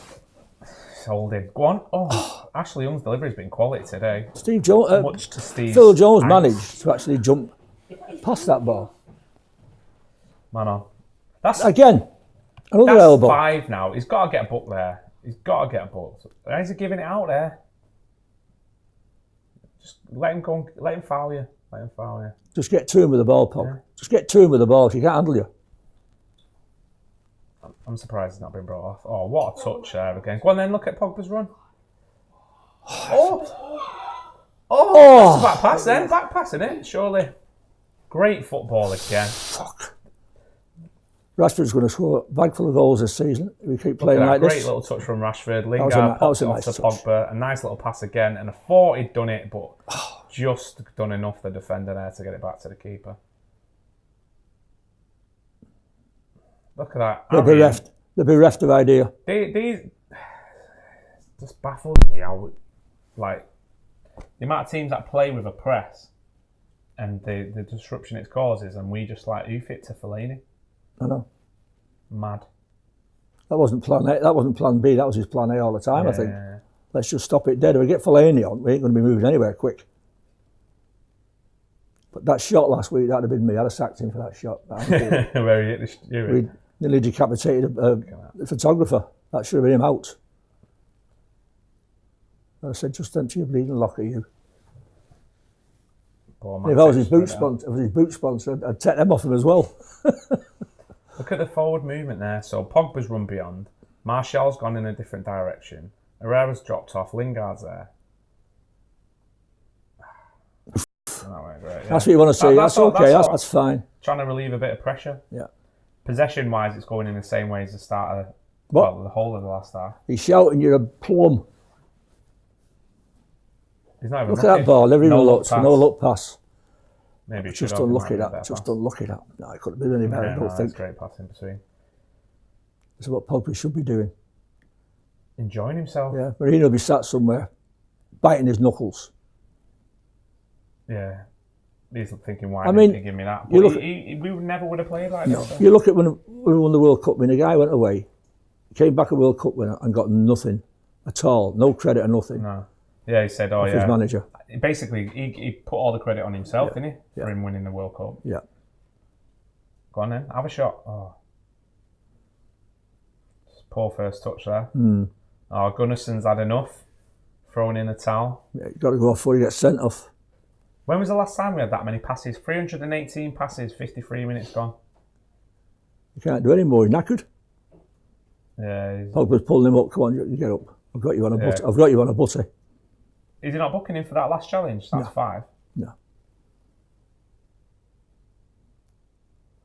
[SPEAKER 2] It's holding. Go on. Oh, Ashley Young's delivery's been quality today.
[SPEAKER 1] Steve Jones.
[SPEAKER 2] Much to Steve's
[SPEAKER 1] Phil Jones
[SPEAKER 2] thanks.
[SPEAKER 1] managed to actually jump past that ball
[SPEAKER 2] Man on. That's
[SPEAKER 1] again. Another
[SPEAKER 2] That's
[SPEAKER 1] elbow.
[SPEAKER 2] 5 now. He's got to get a book there. He's got to get a book. Why is he giving it out there? Just let him go. Let him foul you. Let him foul you.
[SPEAKER 1] Just get to him with the ball, Pog.
[SPEAKER 2] Yeah.
[SPEAKER 1] Just get to him with the ball. He can't handle you.
[SPEAKER 2] I'm surprised he's not been brought off. Oh, what a touch there again. Go on then, look at Pogba's run. Oh, that's a back pass then. Back pass, isn't it? Surely. Great football again.
[SPEAKER 1] Fuck. Rashford's going to score a bag full of goals this season. If we keep playing like
[SPEAKER 2] Great
[SPEAKER 1] this.
[SPEAKER 2] little touch from Rashford.
[SPEAKER 1] was
[SPEAKER 2] Lingard
[SPEAKER 1] that
[SPEAKER 2] popped
[SPEAKER 1] was
[SPEAKER 2] it
[SPEAKER 1] a
[SPEAKER 2] off
[SPEAKER 1] nice
[SPEAKER 2] to
[SPEAKER 1] touch.
[SPEAKER 2] Pogba. A nice little pass again. And I thought he'd done it, but just done enough, the defender there, to get it back to the keeper. Look at that.
[SPEAKER 1] They're bereft. They're bereft of idea.
[SPEAKER 2] These just baffles me how, like, the amount of teams that play with a press and the disruption it causes, and we just like oof it to Fellaini.
[SPEAKER 1] I know.
[SPEAKER 2] Mad.
[SPEAKER 1] That wasn't plan A. That wasn't plan B. That was his plan A all the time, I think.
[SPEAKER 2] Yeah.
[SPEAKER 1] Let's just stop it dead. If we get Fellaini on, we ain't going to be moving anywhere quick. But that shot last week, that'd have been me. I'd have sacked him for that shot.
[SPEAKER 2] Where he hit the
[SPEAKER 1] We nearly decapitated the photographer. That should have been him out. I said, just empty your bleeding locker, you. If I was his boot sponsor, I'd take them off him as well.
[SPEAKER 2] Look at the forward movement there. So Pogba's run beyond. Martial's gone in a different direction. Herrera's dropped off. Lingard's there.
[SPEAKER 1] That's what you want to see. That's okay. That's fine.
[SPEAKER 2] Trying to relieve a bit of pressure.
[SPEAKER 1] Yeah.
[SPEAKER 2] Possession-wise, it's going in the same way as the start of
[SPEAKER 1] What?
[SPEAKER 2] well, the whole of the last half.
[SPEAKER 1] He's shouting, you're a plum.
[SPEAKER 2] He's not even
[SPEAKER 1] Look at that ball. Never even looked.
[SPEAKER 2] pass.
[SPEAKER 1] No look pass.
[SPEAKER 2] Maybe
[SPEAKER 1] Just unlucky that. Just unlucky that. No, it couldn't have been any better. I don't
[SPEAKER 2] That's
[SPEAKER 1] think.
[SPEAKER 2] great pass in between.
[SPEAKER 1] That's what Pogba should be doing.
[SPEAKER 2] Enjoying himself.
[SPEAKER 1] Yeah, Mourinho will be sat somewhere, biting his knuckles.
[SPEAKER 2] Yeah. He's thinking, why
[SPEAKER 1] I
[SPEAKER 2] didn't
[SPEAKER 1] mean,
[SPEAKER 2] he give me that?
[SPEAKER 1] you
[SPEAKER 2] But
[SPEAKER 1] look
[SPEAKER 2] we never would have played like
[SPEAKER 1] No,
[SPEAKER 2] this.
[SPEAKER 1] you look at when we won the World Cup. When the guy went away, he came back a World Cup winner and got nothing at all. No credit or nothing.
[SPEAKER 2] No. Yeah, he said,
[SPEAKER 1] His manager.
[SPEAKER 2] Basically, he put all the credit on himself, didn't he? For him winning the World Cup.
[SPEAKER 1] Yeah.
[SPEAKER 2] Go on then, have a shot. Oh. Poor first touch there. Oh, Gunnarsson's had enough. Throwing in the towel.
[SPEAKER 1] Yeah, you got to go off before you get sent off.
[SPEAKER 2] When was the last time we had that many passes? 318 passes, 53 minutes gone.
[SPEAKER 1] You can't do any more. You're knackered.
[SPEAKER 2] Yeah.
[SPEAKER 1] Pogba's pulling him up. Come on, you get up. I've got you on a butty. I've got you on a butty.
[SPEAKER 2] Is he not booking him for that last challenge? That's 5.
[SPEAKER 1] No.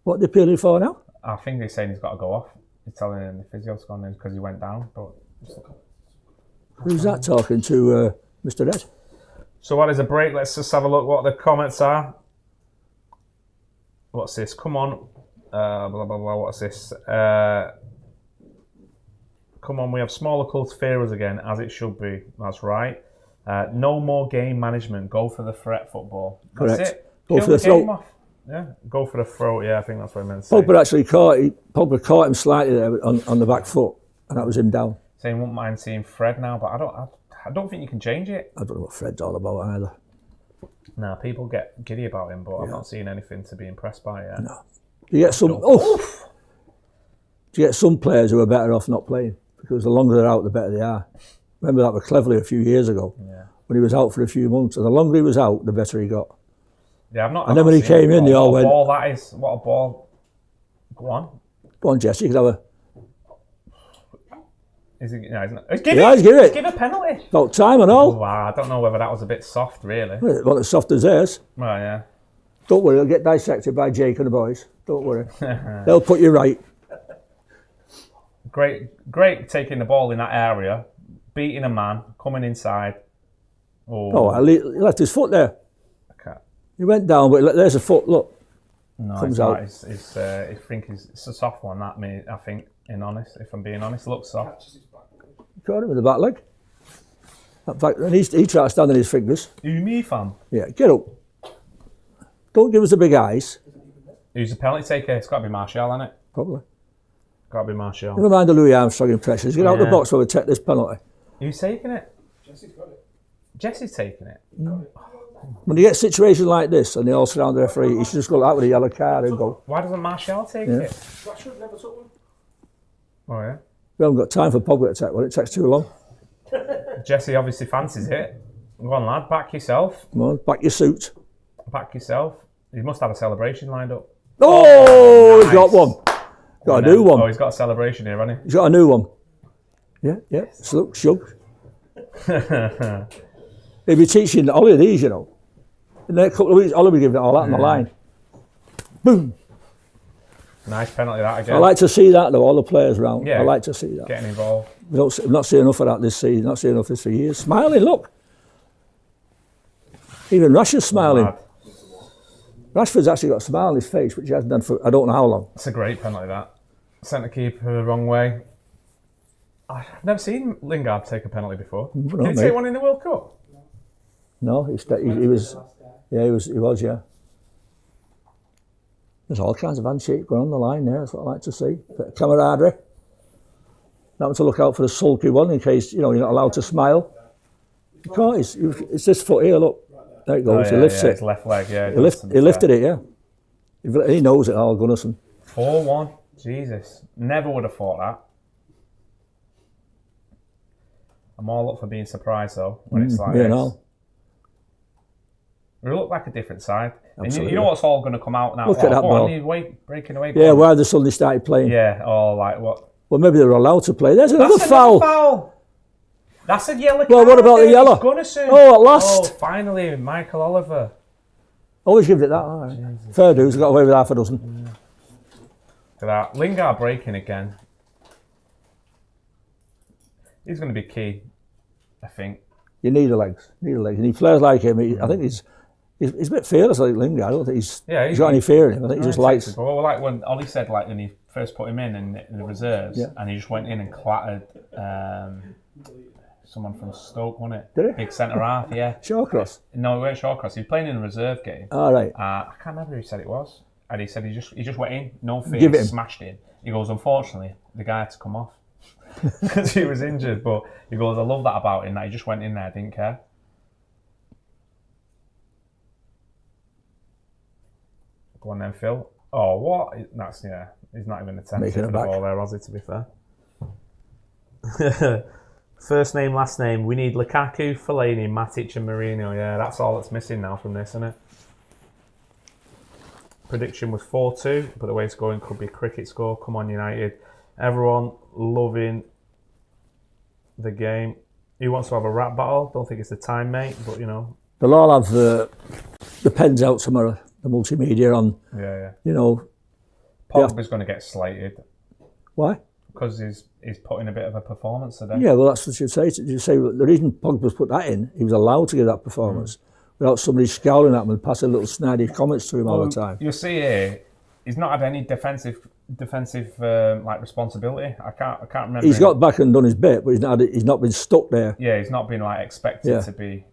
[SPEAKER 1] What are they appealing for now?
[SPEAKER 2] I think they're saying he's got to go off. He's telling him the physio's gone in because he went down. But
[SPEAKER 1] Who's that talking to Mr. Ed?
[SPEAKER 2] so while there's a break, let's just have a look what the comments are. What's this? Come on. Blah, blah, blah. What's this? Come on, we have smaller clubs fear us again, as it should be. That's right. No more game management. Go for the threat football. That's
[SPEAKER 1] Correct.
[SPEAKER 2] it.
[SPEAKER 1] Go
[SPEAKER 2] Kill
[SPEAKER 1] for the
[SPEAKER 2] game
[SPEAKER 1] throat.
[SPEAKER 2] off. Yeah, go for the throat. Yeah, I think that's what I meant to say.
[SPEAKER 1] Pogba actually Pogba caught him slightly there on the back foot, and that was him down.
[SPEAKER 2] Saying wouldn't mind seeing Fred now, but I don't think you can change it.
[SPEAKER 1] I don't know what Fred's all about either.
[SPEAKER 2] No, people get giddy about him, but I've not seen anything to be impressed by yet.
[SPEAKER 1] No. You get some. Do you get some players who are better off not playing? because the longer they're out, the better they are. Remember that with Cleverley a few years ago, when he was out for a few months, and the longer he was out, the better he got.
[SPEAKER 2] Yeah, I've not.
[SPEAKER 1] And then when he came in, they all went.
[SPEAKER 2] What a ball that is! What a ball! Go on.
[SPEAKER 1] Go on, Jesse. You could have a.
[SPEAKER 2] Is he? No, he's not.
[SPEAKER 1] Give it.
[SPEAKER 2] Give a penalty.
[SPEAKER 1] About time and all.
[SPEAKER 2] Wow, I don't know whether that was a bit soft, really.
[SPEAKER 1] Well, it wasn't as soft as theirs.
[SPEAKER 2] Well, yeah.
[SPEAKER 1] Don't worry, it'll get dissected by Jake and the boys. Don't worry. They'll put you right.
[SPEAKER 2] Great taking the ball in that area, beating a man, coming inside.
[SPEAKER 1] He left his foot there.
[SPEAKER 2] Okay.
[SPEAKER 1] He went down, but there's a foot, look.
[SPEAKER 2] No,
[SPEAKER 1] comes
[SPEAKER 2] it's
[SPEAKER 1] out.
[SPEAKER 2] not. I think it's a soft one, that, me, I think, if I'm being honest. It looks soft.
[SPEAKER 1] Caught him with the back leg. In fact, and he tried to stand on his fingers.
[SPEAKER 2] You me, fam?
[SPEAKER 1] Yeah, get up. Don't give us the big eyes.
[SPEAKER 2] Who's the penalty taker? It's got to be Martial, hasn't it?
[SPEAKER 1] Probably.
[SPEAKER 2] Got to be Martial.
[SPEAKER 1] Never mind the Louis Armstrong impressions. Get out the box while we take this penalty.
[SPEAKER 2] Who's taking it?
[SPEAKER 3] Jesse's got it.
[SPEAKER 2] Jesse's taking it.
[SPEAKER 1] When you get situations like this and they all surround the referee, he should just go out with a yellow card and go.
[SPEAKER 2] Why doesn't Martial take it?
[SPEAKER 3] Rashford never took one.
[SPEAKER 2] Oh, yeah.
[SPEAKER 1] We haven't got time for Pogba to take one. It takes too long.
[SPEAKER 2] Jesse obviously fancies it. Go on, lad. Back yourself.
[SPEAKER 1] Come on, back your suit.
[SPEAKER 2] Back yourself. He must have a celebration lined up.
[SPEAKER 1] Oh,
[SPEAKER 2] nice.
[SPEAKER 1] He's got one. Got a new one.
[SPEAKER 2] Oh, he's got a celebration here, hasn't he?
[SPEAKER 1] He's got a new one. Yeah. Look, shug. He'll be teaching Ollie these, you know. In the next couple of weeks, Ollie will be giving it all out on the line. Boom.
[SPEAKER 2] Nice penalty that again.
[SPEAKER 1] I like to see that though, all the players round.
[SPEAKER 2] Yeah,
[SPEAKER 1] I like to see that.
[SPEAKER 2] Getting involved.
[SPEAKER 1] We've not seen enough of that this season, not seen enough of this for years. Smiling, look. Even Rashford's smiling.
[SPEAKER 2] Mad.
[SPEAKER 1] Rashford's actually got a smile on his face, which he hasn't done for I don't know how long.
[SPEAKER 2] It's a great penalty, that. Centre keeper the wrong way. I've never seen Lingard take a penalty before. Did he take one in the World Cup?
[SPEAKER 1] No, he was. Yeah, he was. Yeah. There's all kinds of handshake going on the line there. That's what I like to see. Bit of camaraderie. Not to look out for the sulky one in case you're not allowed to smile. You can't. It's this foot here. Look, there it goes. He lifts it.
[SPEAKER 2] His left leg. Yeah.
[SPEAKER 1] He lifted it. Yeah. He knows it. Ole Gunnar.
[SPEAKER 2] 4-1. Jesus. Never would have thought that. I'm all up for being surprised though when it's like this.
[SPEAKER 1] No.
[SPEAKER 2] We look like a different side. And you know what's all going to come out now?
[SPEAKER 1] Look at that ball.
[SPEAKER 2] Breaking away.
[SPEAKER 1] Yeah, why they suddenly started playing.
[SPEAKER 2] Yeah, like what?
[SPEAKER 1] Well, maybe they were allowed to play. There's another foul.
[SPEAKER 2] That's a yellow card.
[SPEAKER 1] Well, what about the yellow? Oh, at last.
[SPEAKER 2] Oh, finally, Michael Oliver.
[SPEAKER 1] Always give it that. All right. Fair dues, got away with half a dozen.
[SPEAKER 2] Look at that. Lingard breaking again. He's going to be key, I think.
[SPEAKER 1] You need the legs. And he plays like him. I think he's a bit fearless like Lingard. I don't think he's got any fear in him. I think he just likes.
[SPEAKER 2] Well, like when Ollie said, like when he first put him in the reserves, and he just went in and clattered someone from Stoke, wasn't it?
[SPEAKER 1] Did he?
[SPEAKER 2] Big centre half, yeah.
[SPEAKER 1] Shawcross?
[SPEAKER 2] No, he weren't Shawcross. He was playing in a reserve game.
[SPEAKER 1] All right.
[SPEAKER 2] I can't remember who said it was. And he said he just went in, no fear, smashed in. He goes, unfortunately, the guy had to come off because he was injured. But he goes, I love that about him, that he just went in there, didn't care. Go on then, Phil. Oh, what? He's not even attempting for the ball there, was he, to be fair? First name, last name. We need Lukaku, Fellaini, Matic and Mourinho. Yeah, that's all that's missing now from this, isn't it? Prediction was 4-2, but the way it's going could be a cricket score. Come on, United. Everyone loving the game. Who wants to have a rap battle? Don't think it's the time, mate, but
[SPEAKER 1] They'll all have the pens out tomorrow, the multimedia on.
[SPEAKER 2] Yeah.
[SPEAKER 1] Pogba's
[SPEAKER 2] going to get slated.
[SPEAKER 1] Why?
[SPEAKER 2] Because he's put in a bit of a performance today.
[SPEAKER 1] Yeah, well, that's what you'd say. You say the reason Pogba's put that in, he was allowed to give that performance without somebody scowling at him and passing little snidey comments to him all the time.
[SPEAKER 2] You'll see here, he's not had any defensive like responsibility. I can't remember.
[SPEAKER 1] He's got back and done his bit, but he's not been stuck there.
[SPEAKER 2] Yeah, he's not been like expected to be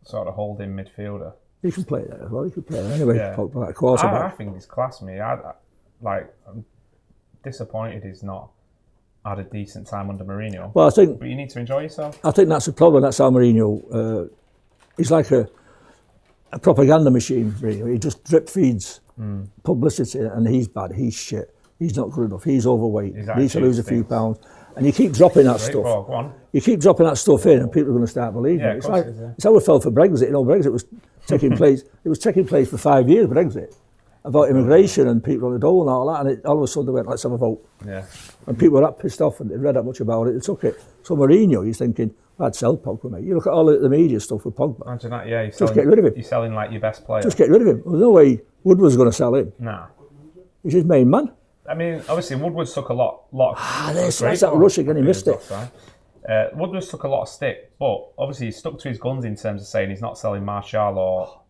[SPEAKER 2] sort of holding midfielder.
[SPEAKER 1] He can play there as well. He could play there anyway. Pogba, like quarterback.
[SPEAKER 2] I think he's class, me. I'm disappointed he's not had a decent time under Mourinho.
[SPEAKER 1] Well, but
[SPEAKER 2] you need to enjoy yourself.
[SPEAKER 1] I think that's the problem. That's how Mourinho. He's like a propaganda machine. Really, he just drip feeds publicity, and he's bad. He's shit. He's not good enough. He's overweight.
[SPEAKER 2] His
[SPEAKER 1] He needs to lose a
[SPEAKER 2] attitude
[SPEAKER 1] few
[SPEAKER 2] stinks.
[SPEAKER 1] pounds. And you keep dropping that
[SPEAKER 2] Great
[SPEAKER 1] stuff.
[SPEAKER 2] ball, go on.
[SPEAKER 1] You keep dropping that stuff in, and people are going to start believing
[SPEAKER 2] Yeah,
[SPEAKER 1] it.
[SPEAKER 2] of
[SPEAKER 1] It's
[SPEAKER 2] course
[SPEAKER 1] like
[SPEAKER 2] it is, yeah.
[SPEAKER 1] it's how it fell for Brexit. You know, Brexit was taking place. It was taking place for 5 years. Brexit, about immigration and people on the dole and all that, and all of a sudden they went, let's have a vote.
[SPEAKER 2] Yeah.
[SPEAKER 1] And people were that pissed off and they read that much about it. They took it. So Mourinho, he's thinking, I'd sell Pogba, mate. You look at all the media stuff with Pogba.
[SPEAKER 2] Imagine that, yeah.
[SPEAKER 1] Just get rid of him.
[SPEAKER 2] You're selling like your best player.
[SPEAKER 1] Just get rid of him. There's no way Woodward was going to sell him.
[SPEAKER 2] Nah.
[SPEAKER 1] He's his main man.
[SPEAKER 2] I mean, obviously, Woodward's took a lot.
[SPEAKER 1] That's
[SPEAKER 2] great
[SPEAKER 1] that
[SPEAKER 2] ball.
[SPEAKER 1] rush again. He missed it.
[SPEAKER 2] Woodward's took a lot of stick, but obviously he stuck to his guns in terms of saying he's not selling Martial or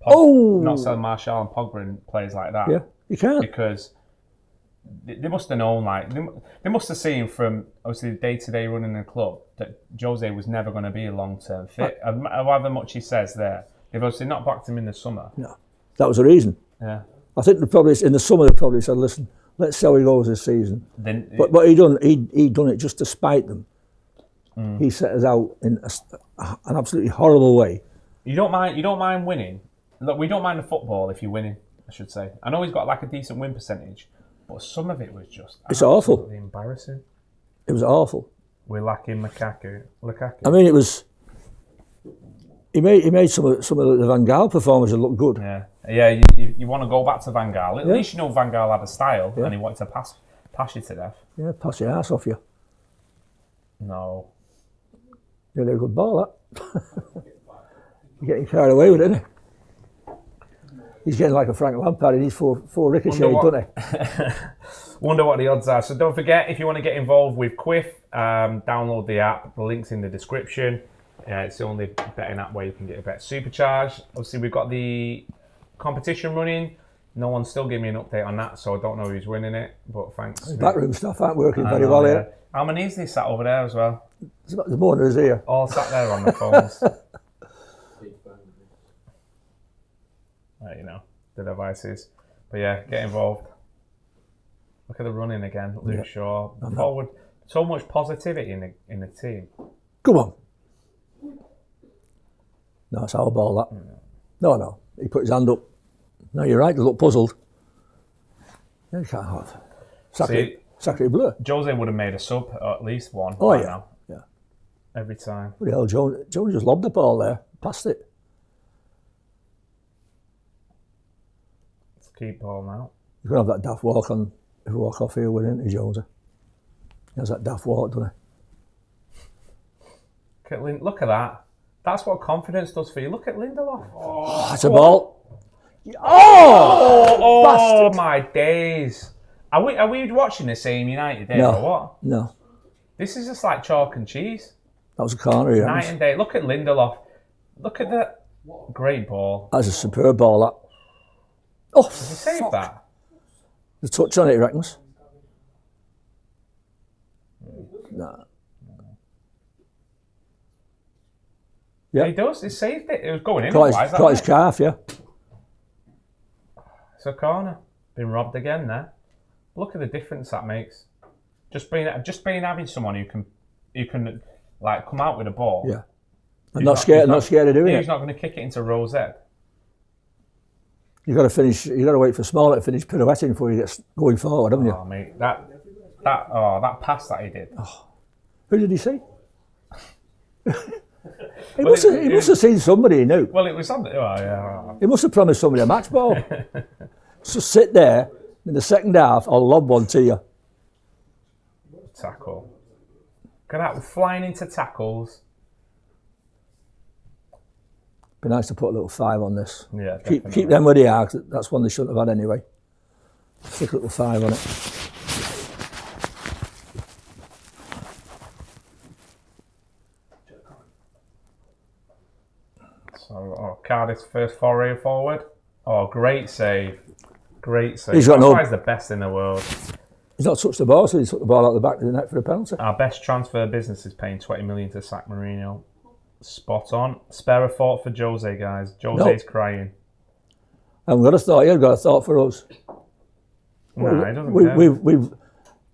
[SPEAKER 2] not selling Martial and Pogba and players like that.
[SPEAKER 1] Yeah, you can't.
[SPEAKER 2] Because they must have known, like they must have seen from obviously the day-to-day running the club that Jose was never going to be a long-term fit. However much he says there, they've obviously not backed him in the summer.
[SPEAKER 1] No, that was the reason.
[SPEAKER 2] Yeah.
[SPEAKER 1] I think in the summer they probably said, "Listen, let's see how he goes this season."
[SPEAKER 2] Then,
[SPEAKER 1] but what he done it just to spite them. He set us out in an absolutely horrible way.
[SPEAKER 2] You don't mind winning. Look, we don't mind the football if you're winning, I should say. I know he's got like a decent win percentage, but some of it was just
[SPEAKER 1] it's awful.
[SPEAKER 2] Embarrassing.
[SPEAKER 1] It was awful.
[SPEAKER 2] We're lacking Lukaku.
[SPEAKER 1] I mean, it was. He made some of the Van Gaal performances look good.
[SPEAKER 2] Yeah, yeah. You want to go back to Van Gaal. At least you know Van Gaal had a style, and he wanted to pass you to death.
[SPEAKER 1] Yeah, pass your ass off you.
[SPEAKER 2] No.
[SPEAKER 1] Really a good ball, that. You're getting carried away with it, isn't he? He's getting like a Frank Lampard. He needs four ricochets, doesn't he?
[SPEAKER 2] Wonder what the odds are. So don't forget, if you want to get involved with Quiff, download the app. The link's in the description. It's the only betting app where you can get a bet supercharged. Obviously, we've got the competition running. No one's still giving me an update on that, so I don't know who's winning it. But thanks.
[SPEAKER 1] The backroom stuff aren't working very well here.
[SPEAKER 2] How many is this sat over there as well?
[SPEAKER 1] There's more than us here.
[SPEAKER 2] All sat there on the phones. You know, the devices. But yeah, get involved. Look at the running again. Luke Shaw. Forward. So much positivity in the team.
[SPEAKER 1] Come on. No, it's our ball, that. No. He put his hand up. No, you're right, they look puzzled. Yeah, you can't have. Sacre bleu.
[SPEAKER 2] Jose would have made a sub, or at least one.
[SPEAKER 1] Oh, yeah.
[SPEAKER 2] Now.
[SPEAKER 1] Yeah.
[SPEAKER 2] Every time.
[SPEAKER 1] What the hell, Jones just lobbed the ball there, passed it.
[SPEAKER 2] Let's keep ball now.
[SPEAKER 1] You're going to have that daft walk on, if we walk off here with it, Jones. He has that daft walk, doesn't he?
[SPEAKER 2] Look at that. That's what confidence does for you. Look at Lindelof.
[SPEAKER 1] Oh, it's a ball. Oh,
[SPEAKER 2] my days. Are we watching the same United day or what?
[SPEAKER 1] No.
[SPEAKER 2] This is just like chalk and cheese.
[SPEAKER 1] That was a corner here.
[SPEAKER 2] Night and day. Look at Lindelof. Look at the great ball.
[SPEAKER 1] That's a superb ball, that. Oh,
[SPEAKER 2] Did he save that?
[SPEAKER 1] The touch on it, he reckons. No.
[SPEAKER 2] Yeah, he does. He saved it. It was going in.
[SPEAKER 1] Caught his calf, yeah.
[SPEAKER 2] It's a corner. Been robbed again there. Look at the difference that makes. Just being having someone who can like come out with a ball.
[SPEAKER 1] Yeah. And not scared of doing it.
[SPEAKER 2] He's not going to kick it into Rosette.
[SPEAKER 1] You've got to wait for Smollett to finish pirouetting before you get going forward, haven't you?
[SPEAKER 2] Oh mate, that pass that he did.
[SPEAKER 1] Oh. Who did he see? He must have seen somebody he knew.
[SPEAKER 2] Well, it was on the... Oh, yeah.
[SPEAKER 1] He must have promised somebody a match ball. Just sit there in the second half, I'll lob one to you.
[SPEAKER 2] Tackle. Look at that, flying into tackles.
[SPEAKER 1] Be nice to put a little 5 on this.
[SPEAKER 2] Yeah,
[SPEAKER 1] keep them where they are. That's one they shouldn't have had anyway. Stick a little 5 on it.
[SPEAKER 2] So, Cardiff's first foray forward. Oh, great save. Great save.
[SPEAKER 1] He's
[SPEAKER 2] the best in the world.
[SPEAKER 1] He's not touched the ball, so he took the ball out the back of the net for a penalty.
[SPEAKER 2] Our best transfer business is paying 20 million to sack Mourinho. Spot on. Spare a thought for Jose, guys. Jose's crying.
[SPEAKER 1] I haven't got a thought. You've got a thought for us.
[SPEAKER 2] No, he doesn't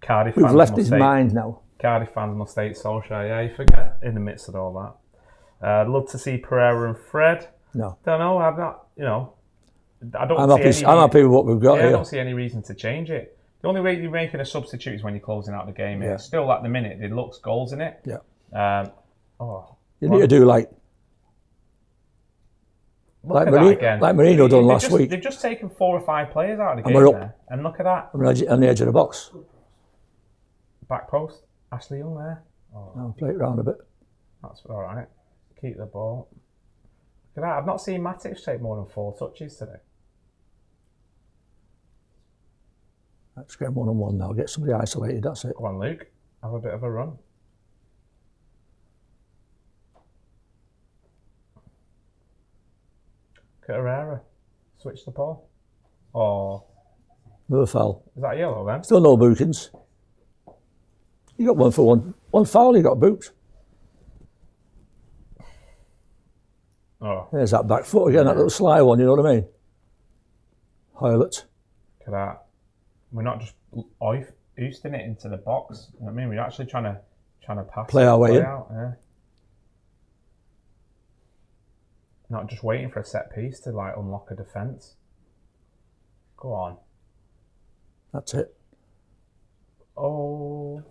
[SPEAKER 2] care.
[SPEAKER 1] We've left his mind now.
[SPEAKER 2] Cardiff fans must hate Solskjaer. Yeah, you forget in the midst of all that. I'd love to see Pereira and Fred.
[SPEAKER 1] No.
[SPEAKER 2] Don't know. I'm not,
[SPEAKER 1] I'm happy with what we've got here.
[SPEAKER 2] I don't see any reason to change it. The only way you're making a substitute is when you're closing out the game.
[SPEAKER 1] Yeah.
[SPEAKER 2] It's still at the minute, there looks goals in it.
[SPEAKER 1] Yeah.
[SPEAKER 2] You
[SPEAKER 1] need to do like Mourinho done last week.
[SPEAKER 2] They've just taken 4 or 5 players out of the
[SPEAKER 1] And
[SPEAKER 2] game
[SPEAKER 1] we're up.
[SPEAKER 2] there. And look at that.
[SPEAKER 1] on the edge of the box.
[SPEAKER 2] Back post. Ashley Young there.
[SPEAKER 1] I'll play it round a bit.
[SPEAKER 2] That's all right. Keep the ball. Look at that. I've not seen Matic take more than 4 touches today.
[SPEAKER 1] Let's get 1-on-1 now. Get somebody isolated. That's it.
[SPEAKER 2] Come on, Luke. Have a bit of a run. Herrera. Switch the ball. Oh.
[SPEAKER 1] Another foul.
[SPEAKER 2] Is that yellow then?
[SPEAKER 1] Still no bookings. You got 1 for 1. 1 foul, you got booked.
[SPEAKER 2] Oh.
[SPEAKER 1] There's that back foot again, that little sly one, you know what I mean? Highlight.
[SPEAKER 2] Look at that. We're not just oosting it into the box. You know what I mean? We're actually trying to pass.
[SPEAKER 1] Play our way in.
[SPEAKER 2] Out, yeah. Not just waiting for a set piece to like unlock a defence. Go on.
[SPEAKER 1] That's it.
[SPEAKER 2] Oh.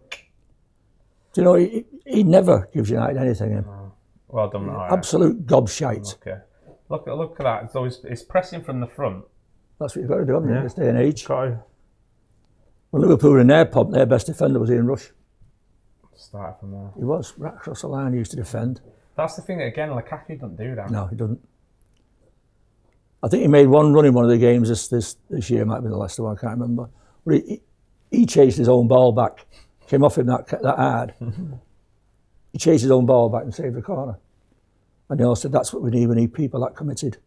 [SPEAKER 1] Do you know, he never gives United anything in.
[SPEAKER 2] Well done. Right.
[SPEAKER 1] Absolute gobshite.
[SPEAKER 2] Okay. Look at that. So it's pressing from the front.
[SPEAKER 1] That's what you've got to do, haven't you, in this day and age.
[SPEAKER 2] Try.
[SPEAKER 1] When Liverpool were in their pub, their best defender was Ian Rush.
[SPEAKER 2] Start from there.
[SPEAKER 1] He was. Right across the line, he used to defend.
[SPEAKER 2] That's the thing, again, Lukaku doesn't do that.
[SPEAKER 1] No, he doesn't. I think he made one run in one of the games this year, might have been the Leicester one, I can't remember. But he chased his own ball back. Came off him that hard. He chased his own ball back and saved the corner. And they all said, that's what we need people that committed.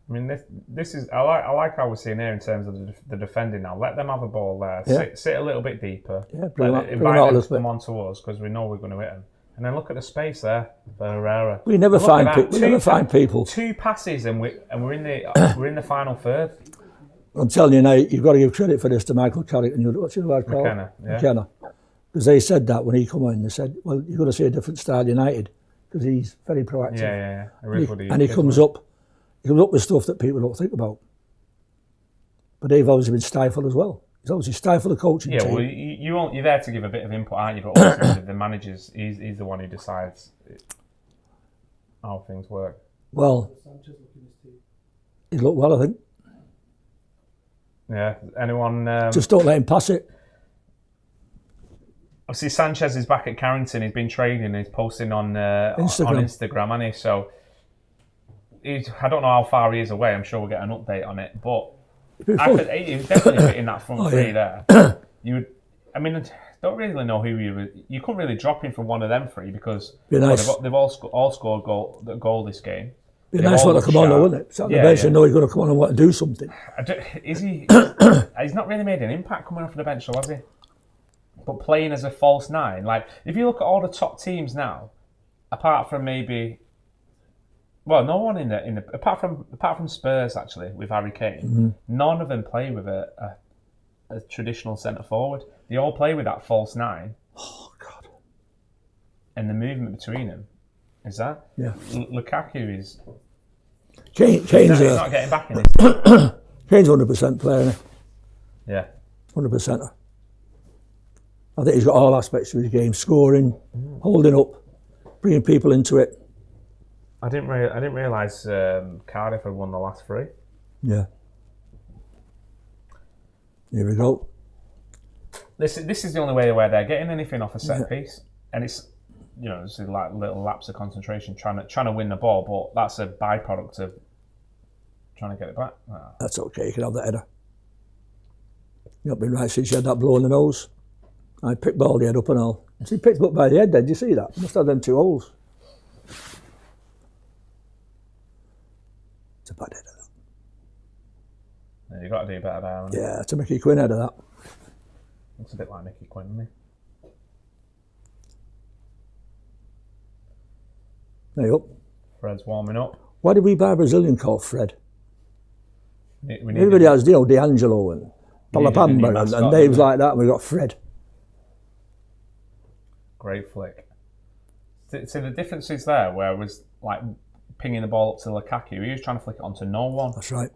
[SPEAKER 2] I mean, this is I like how we're seeing here in terms of the defending now. Let them have a ball there.
[SPEAKER 1] Yeah.
[SPEAKER 2] Sit a little bit deeper.
[SPEAKER 1] Yeah,
[SPEAKER 2] invite them to come on to us because we know we're going to hit them. And then look at the space there for Herrera.
[SPEAKER 1] We never find people.
[SPEAKER 2] 2 passes and we're in the final third.
[SPEAKER 1] I'm telling you now, you've got to give credit for this to Michael Carrick and what's your word called? McKenna. Because they said that when he come in, they said, well, you're going to see a different style United because he's very proactive.
[SPEAKER 2] Yeah.
[SPEAKER 1] And he comes up with stuff that people don't think about. But they've obviously been stifled as well. He's obviously stifled the coaching team.
[SPEAKER 2] Yeah, well, you're there to give a bit of input, aren't you? But ultimately, the manager's he's the one who decides how things work.
[SPEAKER 1] Well, he looked well, I think.
[SPEAKER 2] Yeah. Anyone?
[SPEAKER 1] Just don't let him pass it.
[SPEAKER 2] Obviously, Sanchez is back at Carrington. He's been training. He's posting on Instagram, hasn't he? So I don't know how far he is away. I'm sure we'll get an update on it. But he was definitely fitting that front three there. Don't really know who you couldn't really drop him from one of them 3 because they've all scored a goal this game.
[SPEAKER 1] Be a nice one to come on, though, wouldn't it? Sat on the bench and know he's going to come on and want to do something.
[SPEAKER 2] Is he? He's not really made an impact coming off the bench, though, has he? But playing as a false 9, like if you look at all the top teams now, apart from maybe, well, no one in the apart from Spurs actually with Harry Kane, none of them play with a traditional centre forward. They all play with that false 9.
[SPEAKER 1] Oh God!
[SPEAKER 2] And the movement between them is that.
[SPEAKER 1] Yeah.
[SPEAKER 2] Lukaku is.
[SPEAKER 1] Kane's
[SPEAKER 2] not getting back in this.
[SPEAKER 1] Kane's 100% player, isn't
[SPEAKER 2] he? Yeah.
[SPEAKER 1] 100%. I think he's got all aspects of his game: scoring, holding up, bringing people into it.
[SPEAKER 2] I didn't realise Cardiff had won the last 3.
[SPEAKER 1] Yeah. Here we go.
[SPEAKER 2] This is the only way where they're getting anything off a set piece, and it's it's like little lapse of concentration trying to win the ball, but that's a byproduct of trying to get it back.
[SPEAKER 1] That's okay. You can have that header. You've not been right since you had that blow in the nose. I picked ball the head up and all. He picked up by the head then, did you see that? Must have them 2 holes. It's a bad header.
[SPEAKER 2] Yeah, you've got to do better there, haven't you?
[SPEAKER 1] Yeah, it's a Mickey Quinn header, that.
[SPEAKER 2] Looks a bit like Mickey Quinn, doesn't he?
[SPEAKER 1] There you go.
[SPEAKER 2] Fred's warming up.
[SPEAKER 1] Why did we buy a Brazilian called Fred?
[SPEAKER 2] We
[SPEAKER 1] Everybody has, D'Angelo and Palapamba and names like that, and we got Fred.
[SPEAKER 2] Great flick. So the difference is there, where it was like pinging the ball up to Lukaku. He was trying to flick it onto no one.
[SPEAKER 1] That's right.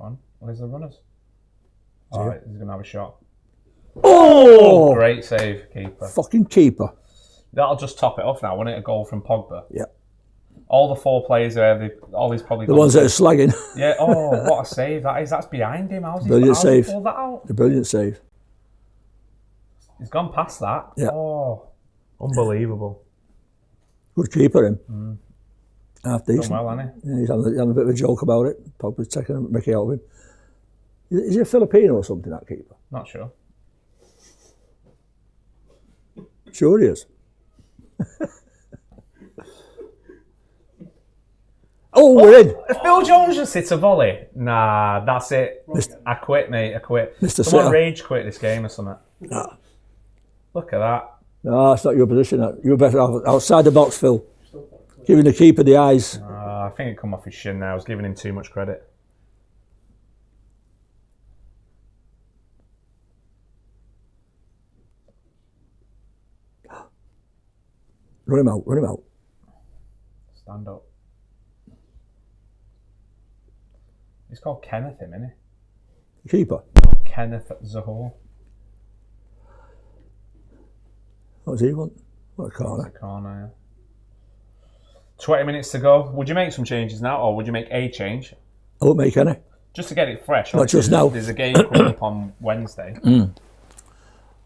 [SPEAKER 2] Come on, where's the runners? All right, he's going to have a shot.
[SPEAKER 1] Oh!
[SPEAKER 2] Great save, keeper.
[SPEAKER 1] Fucking keeper.
[SPEAKER 2] That'll just top it off now, won't it? A goal from Pogba.
[SPEAKER 1] Yeah.
[SPEAKER 2] All the 4 players there, all these probably...
[SPEAKER 1] The ones that are slagging.
[SPEAKER 2] Yeah, oh, what a save that is. That's behind him. How's
[SPEAKER 1] Brilliant
[SPEAKER 2] he
[SPEAKER 1] save.
[SPEAKER 2] pulled that out?
[SPEAKER 1] A brilliant save.
[SPEAKER 2] He's gone past that.
[SPEAKER 1] Yeah.
[SPEAKER 2] Oh, unbelievable.
[SPEAKER 1] Good keeper, him. Half decent.
[SPEAKER 2] Done well, hasn't
[SPEAKER 1] Yeah, he's having a bit of a joke about it. Probably taking a mickey out of him. Is he a Filipino or something, that keeper?
[SPEAKER 2] he? Not sure.
[SPEAKER 1] Sure he is. Oh, we're in.
[SPEAKER 2] If Bill Jones just hits a volley, nah, that's it. I quit, mate. I quit.
[SPEAKER 1] Mr.
[SPEAKER 2] Someone
[SPEAKER 1] Sitter.
[SPEAKER 2] rage quit this game or something.
[SPEAKER 1] Nah.
[SPEAKER 2] Look at that.
[SPEAKER 1] No, that's not your position. You're better off outside the box, Phil. Giving the keeper the eyes.
[SPEAKER 2] I think it come off his shin now. I was giving him too much credit.
[SPEAKER 1] Run him out, run him out.
[SPEAKER 2] Stand up. He's called Kenneth, him, isn't he?
[SPEAKER 1] Keeper.
[SPEAKER 2] No, Kenneth Zahor.
[SPEAKER 1] What does he want? What a
[SPEAKER 2] It's
[SPEAKER 1] corner.
[SPEAKER 2] a corner, yeah. 20 minutes to go. Would you make some changes now, or would you make a change?
[SPEAKER 1] I won't make any.
[SPEAKER 2] Just to get it fresh.
[SPEAKER 1] Not just now.
[SPEAKER 2] There's a game coming up on Wednesday.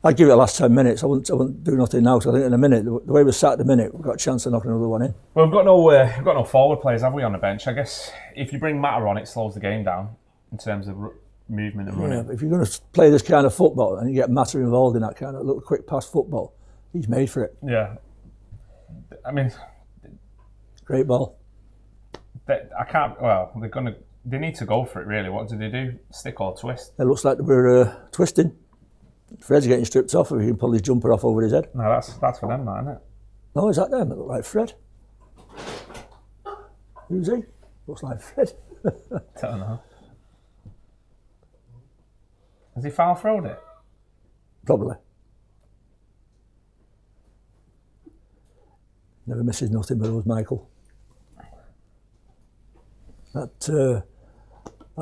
[SPEAKER 1] I'd give it the last 10 minutes. I wouldn't do nothing now. So I think in a minute, the way we're sat at the minute, we've got a chance of knocking another one in.
[SPEAKER 2] Well, we've got no forward players, have we, on the bench? I guess if you bring Matter on, it slows the game down in terms of movement and running.
[SPEAKER 1] Yeah, but if you're going to play this kind of football and you get Matter involved in that kind of little quick pass football, he's made for it.
[SPEAKER 2] Yeah. I mean,
[SPEAKER 1] Great ball.
[SPEAKER 2] I can't. Well, they need to go for it. Really, what do they do? Stick or twist?
[SPEAKER 1] It looks like we're twisting. Fred's getting stripped off. If he can pull his jumper off over his head.
[SPEAKER 2] No, that's for them, isn't it?
[SPEAKER 1] No, is that them? It looks like Fred. Who's he? Looks like Fred.
[SPEAKER 2] I don't know. Has he foul throwed it?
[SPEAKER 1] Probably. Never misses nothing but those, Michael. That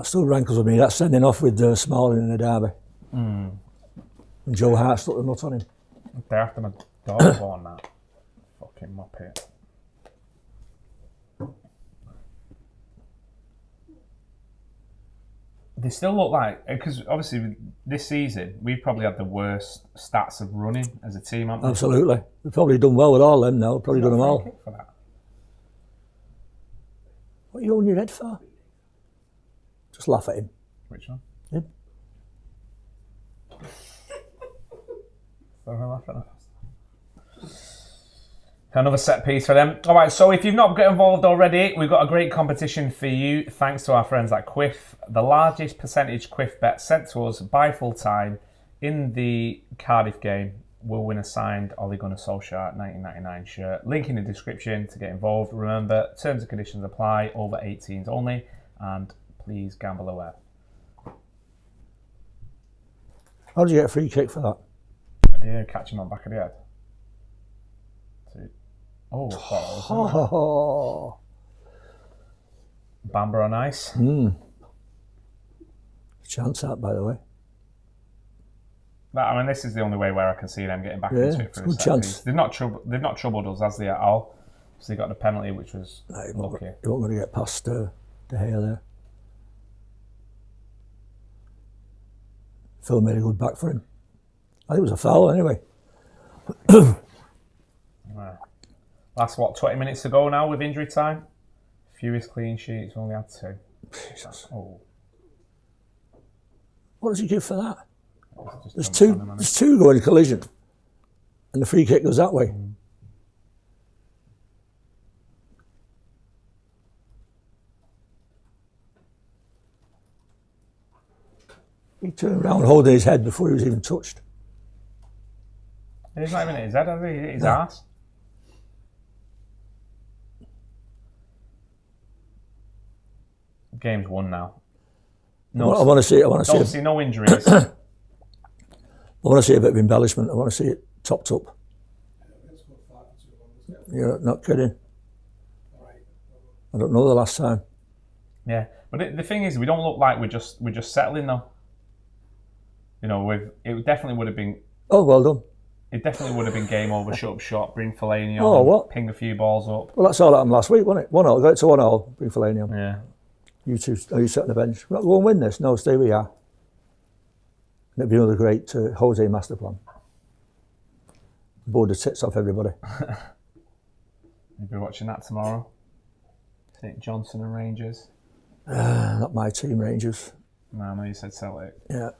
[SPEAKER 1] still rankles with me. That sending off with Smalling in the derby. And Joe Hart stuck the nut on him.
[SPEAKER 2] They have to have a dog on that. Fucking muppet. They still look like, because obviously this season we've probably had the worst stats of running as a team, haven't we?
[SPEAKER 1] Absolutely. We've probably done well with all them now. Probably done them
[SPEAKER 2] Free
[SPEAKER 1] all.
[SPEAKER 2] kick for that.
[SPEAKER 1] What are you holding your head for? Just laugh at him.
[SPEAKER 2] Which one?
[SPEAKER 1] Him.
[SPEAKER 2] Another set piece for them. All right, so if you've not got involved already, we've got a great competition for you, thanks to our friends at Quiff. The largest percentage Quiff bet sent to us by full time in the Cardiff game will win a signed Ole Gunnar Solskjaer 1999 shirt. Link in the description to get involved. Remember, terms and conditions apply, over 18s only, and please gamble aware.
[SPEAKER 1] How did you get a free kick for that?
[SPEAKER 2] I did catch him on back of the head. Oh,
[SPEAKER 1] Oh,
[SPEAKER 2] Bamber on ice.
[SPEAKER 1] chance that, by the way.
[SPEAKER 2] I mean, this is the only way where I can see them getting back
[SPEAKER 1] Yeah,
[SPEAKER 2] into it
[SPEAKER 1] it's
[SPEAKER 2] for
[SPEAKER 1] a
[SPEAKER 2] a
[SPEAKER 1] good
[SPEAKER 2] set
[SPEAKER 1] chance.
[SPEAKER 2] piece. They've not troubled us, as they at all. So they got the penalty, which was
[SPEAKER 1] You're
[SPEAKER 2] lucky.
[SPEAKER 1] not going to get past De Gea there. Phil made a good back for him. I think it was a foul anyway.
[SPEAKER 2] Last 20 minutes to go now with injury time. Fewest clean sheets, we only had 2.
[SPEAKER 1] Jesus.
[SPEAKER 2] Oh,
[SPEAKER 1] What does he give for that?
[SPEAKER 2] just
[SPEAKER 1] There's
[SPEAKER 2] jumped on him,
[SPEAKER 1] there's two going collision. And the free kick goes that way. He turned around holding his head before he was even touched.
[SPEAKER 2] He's not even at his head, has he? He hit his arse. Game's won now.
[SPEAKER 1] I want to see it. I want to see
[SPEAKER 2] Obviously, no injuries.
[SPEAKER 1] I want to see a bit of embellishment. I want to see it topped up. You're not kidding. I don't know the last time.
[SPEAKER 2] Yeah, But the thing is, we don't look like we're just settling though. You know, it definitely would have been.
[SPEAKER 1] Oh, well done.
[SPEAKER 2] It definitely would have been game over, shut up shop, bring Fellaini on,
[SPEAKER 1] Oh, what?
[SPEAKER 2] ping a few balls up.
[SPEAKER 1] Well, that's all that happened last week, wasn't it? 1-0, got it to 1-0, bring Fellaini on.
[SPEAKER 2] Yeah.
[SPEAKER 1] You two, you sit on the bench. We're not going to win this. No, stay where you are. And it'd be another great Jose master plan. Bored the tits off everybody.
[SPEAKER 2] You'll be watching that tomorrow. St Johnson and Rangers.
[SPEAKER 1] Not my team, Rangers.
[SPEAKER 2] No, I know you said Celtic.
[SPEAKER 1] Yeah.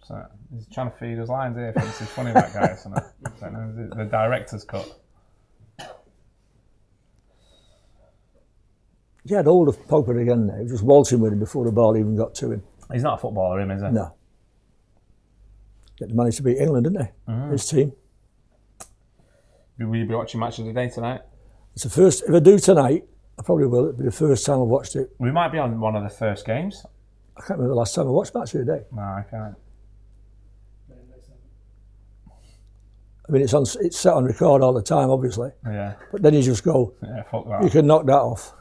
[SPEAKER 2] So he's trying to feed us lines here. This is funny, that guy. Isn't it? The director's cut.
[SPEAKER 1] He had hold of Pogba again there. He was just waltzing with him before the ball even got to him.
[SPEAKER 2] He's not a footballer, him, is he?
[SPEAKER 1] No. Yet they managed to beat England, didn't they? His team.
[SPEAKER 2] Will you be watching Match of the Day tonight?
[SPEAKER 1] It's the first, if I do tonight, I probably will. It'll be the first time I've watched it.
[SPEAKER 2] We might be on one of the first games.
[SPEAKER 1] I can't remember the last time I watched Match of the Day.
[SPEAKER 2] No, I can't.
[SPEAKER 1] I mean, it's set on record all the time, obviously.
[SPEAKER 2] Yeah.
[SPEAKER 1] But then you just go,
[SPEAKER 2] Yeah, fuck that.
[SPEAKER 1] you can knock that off.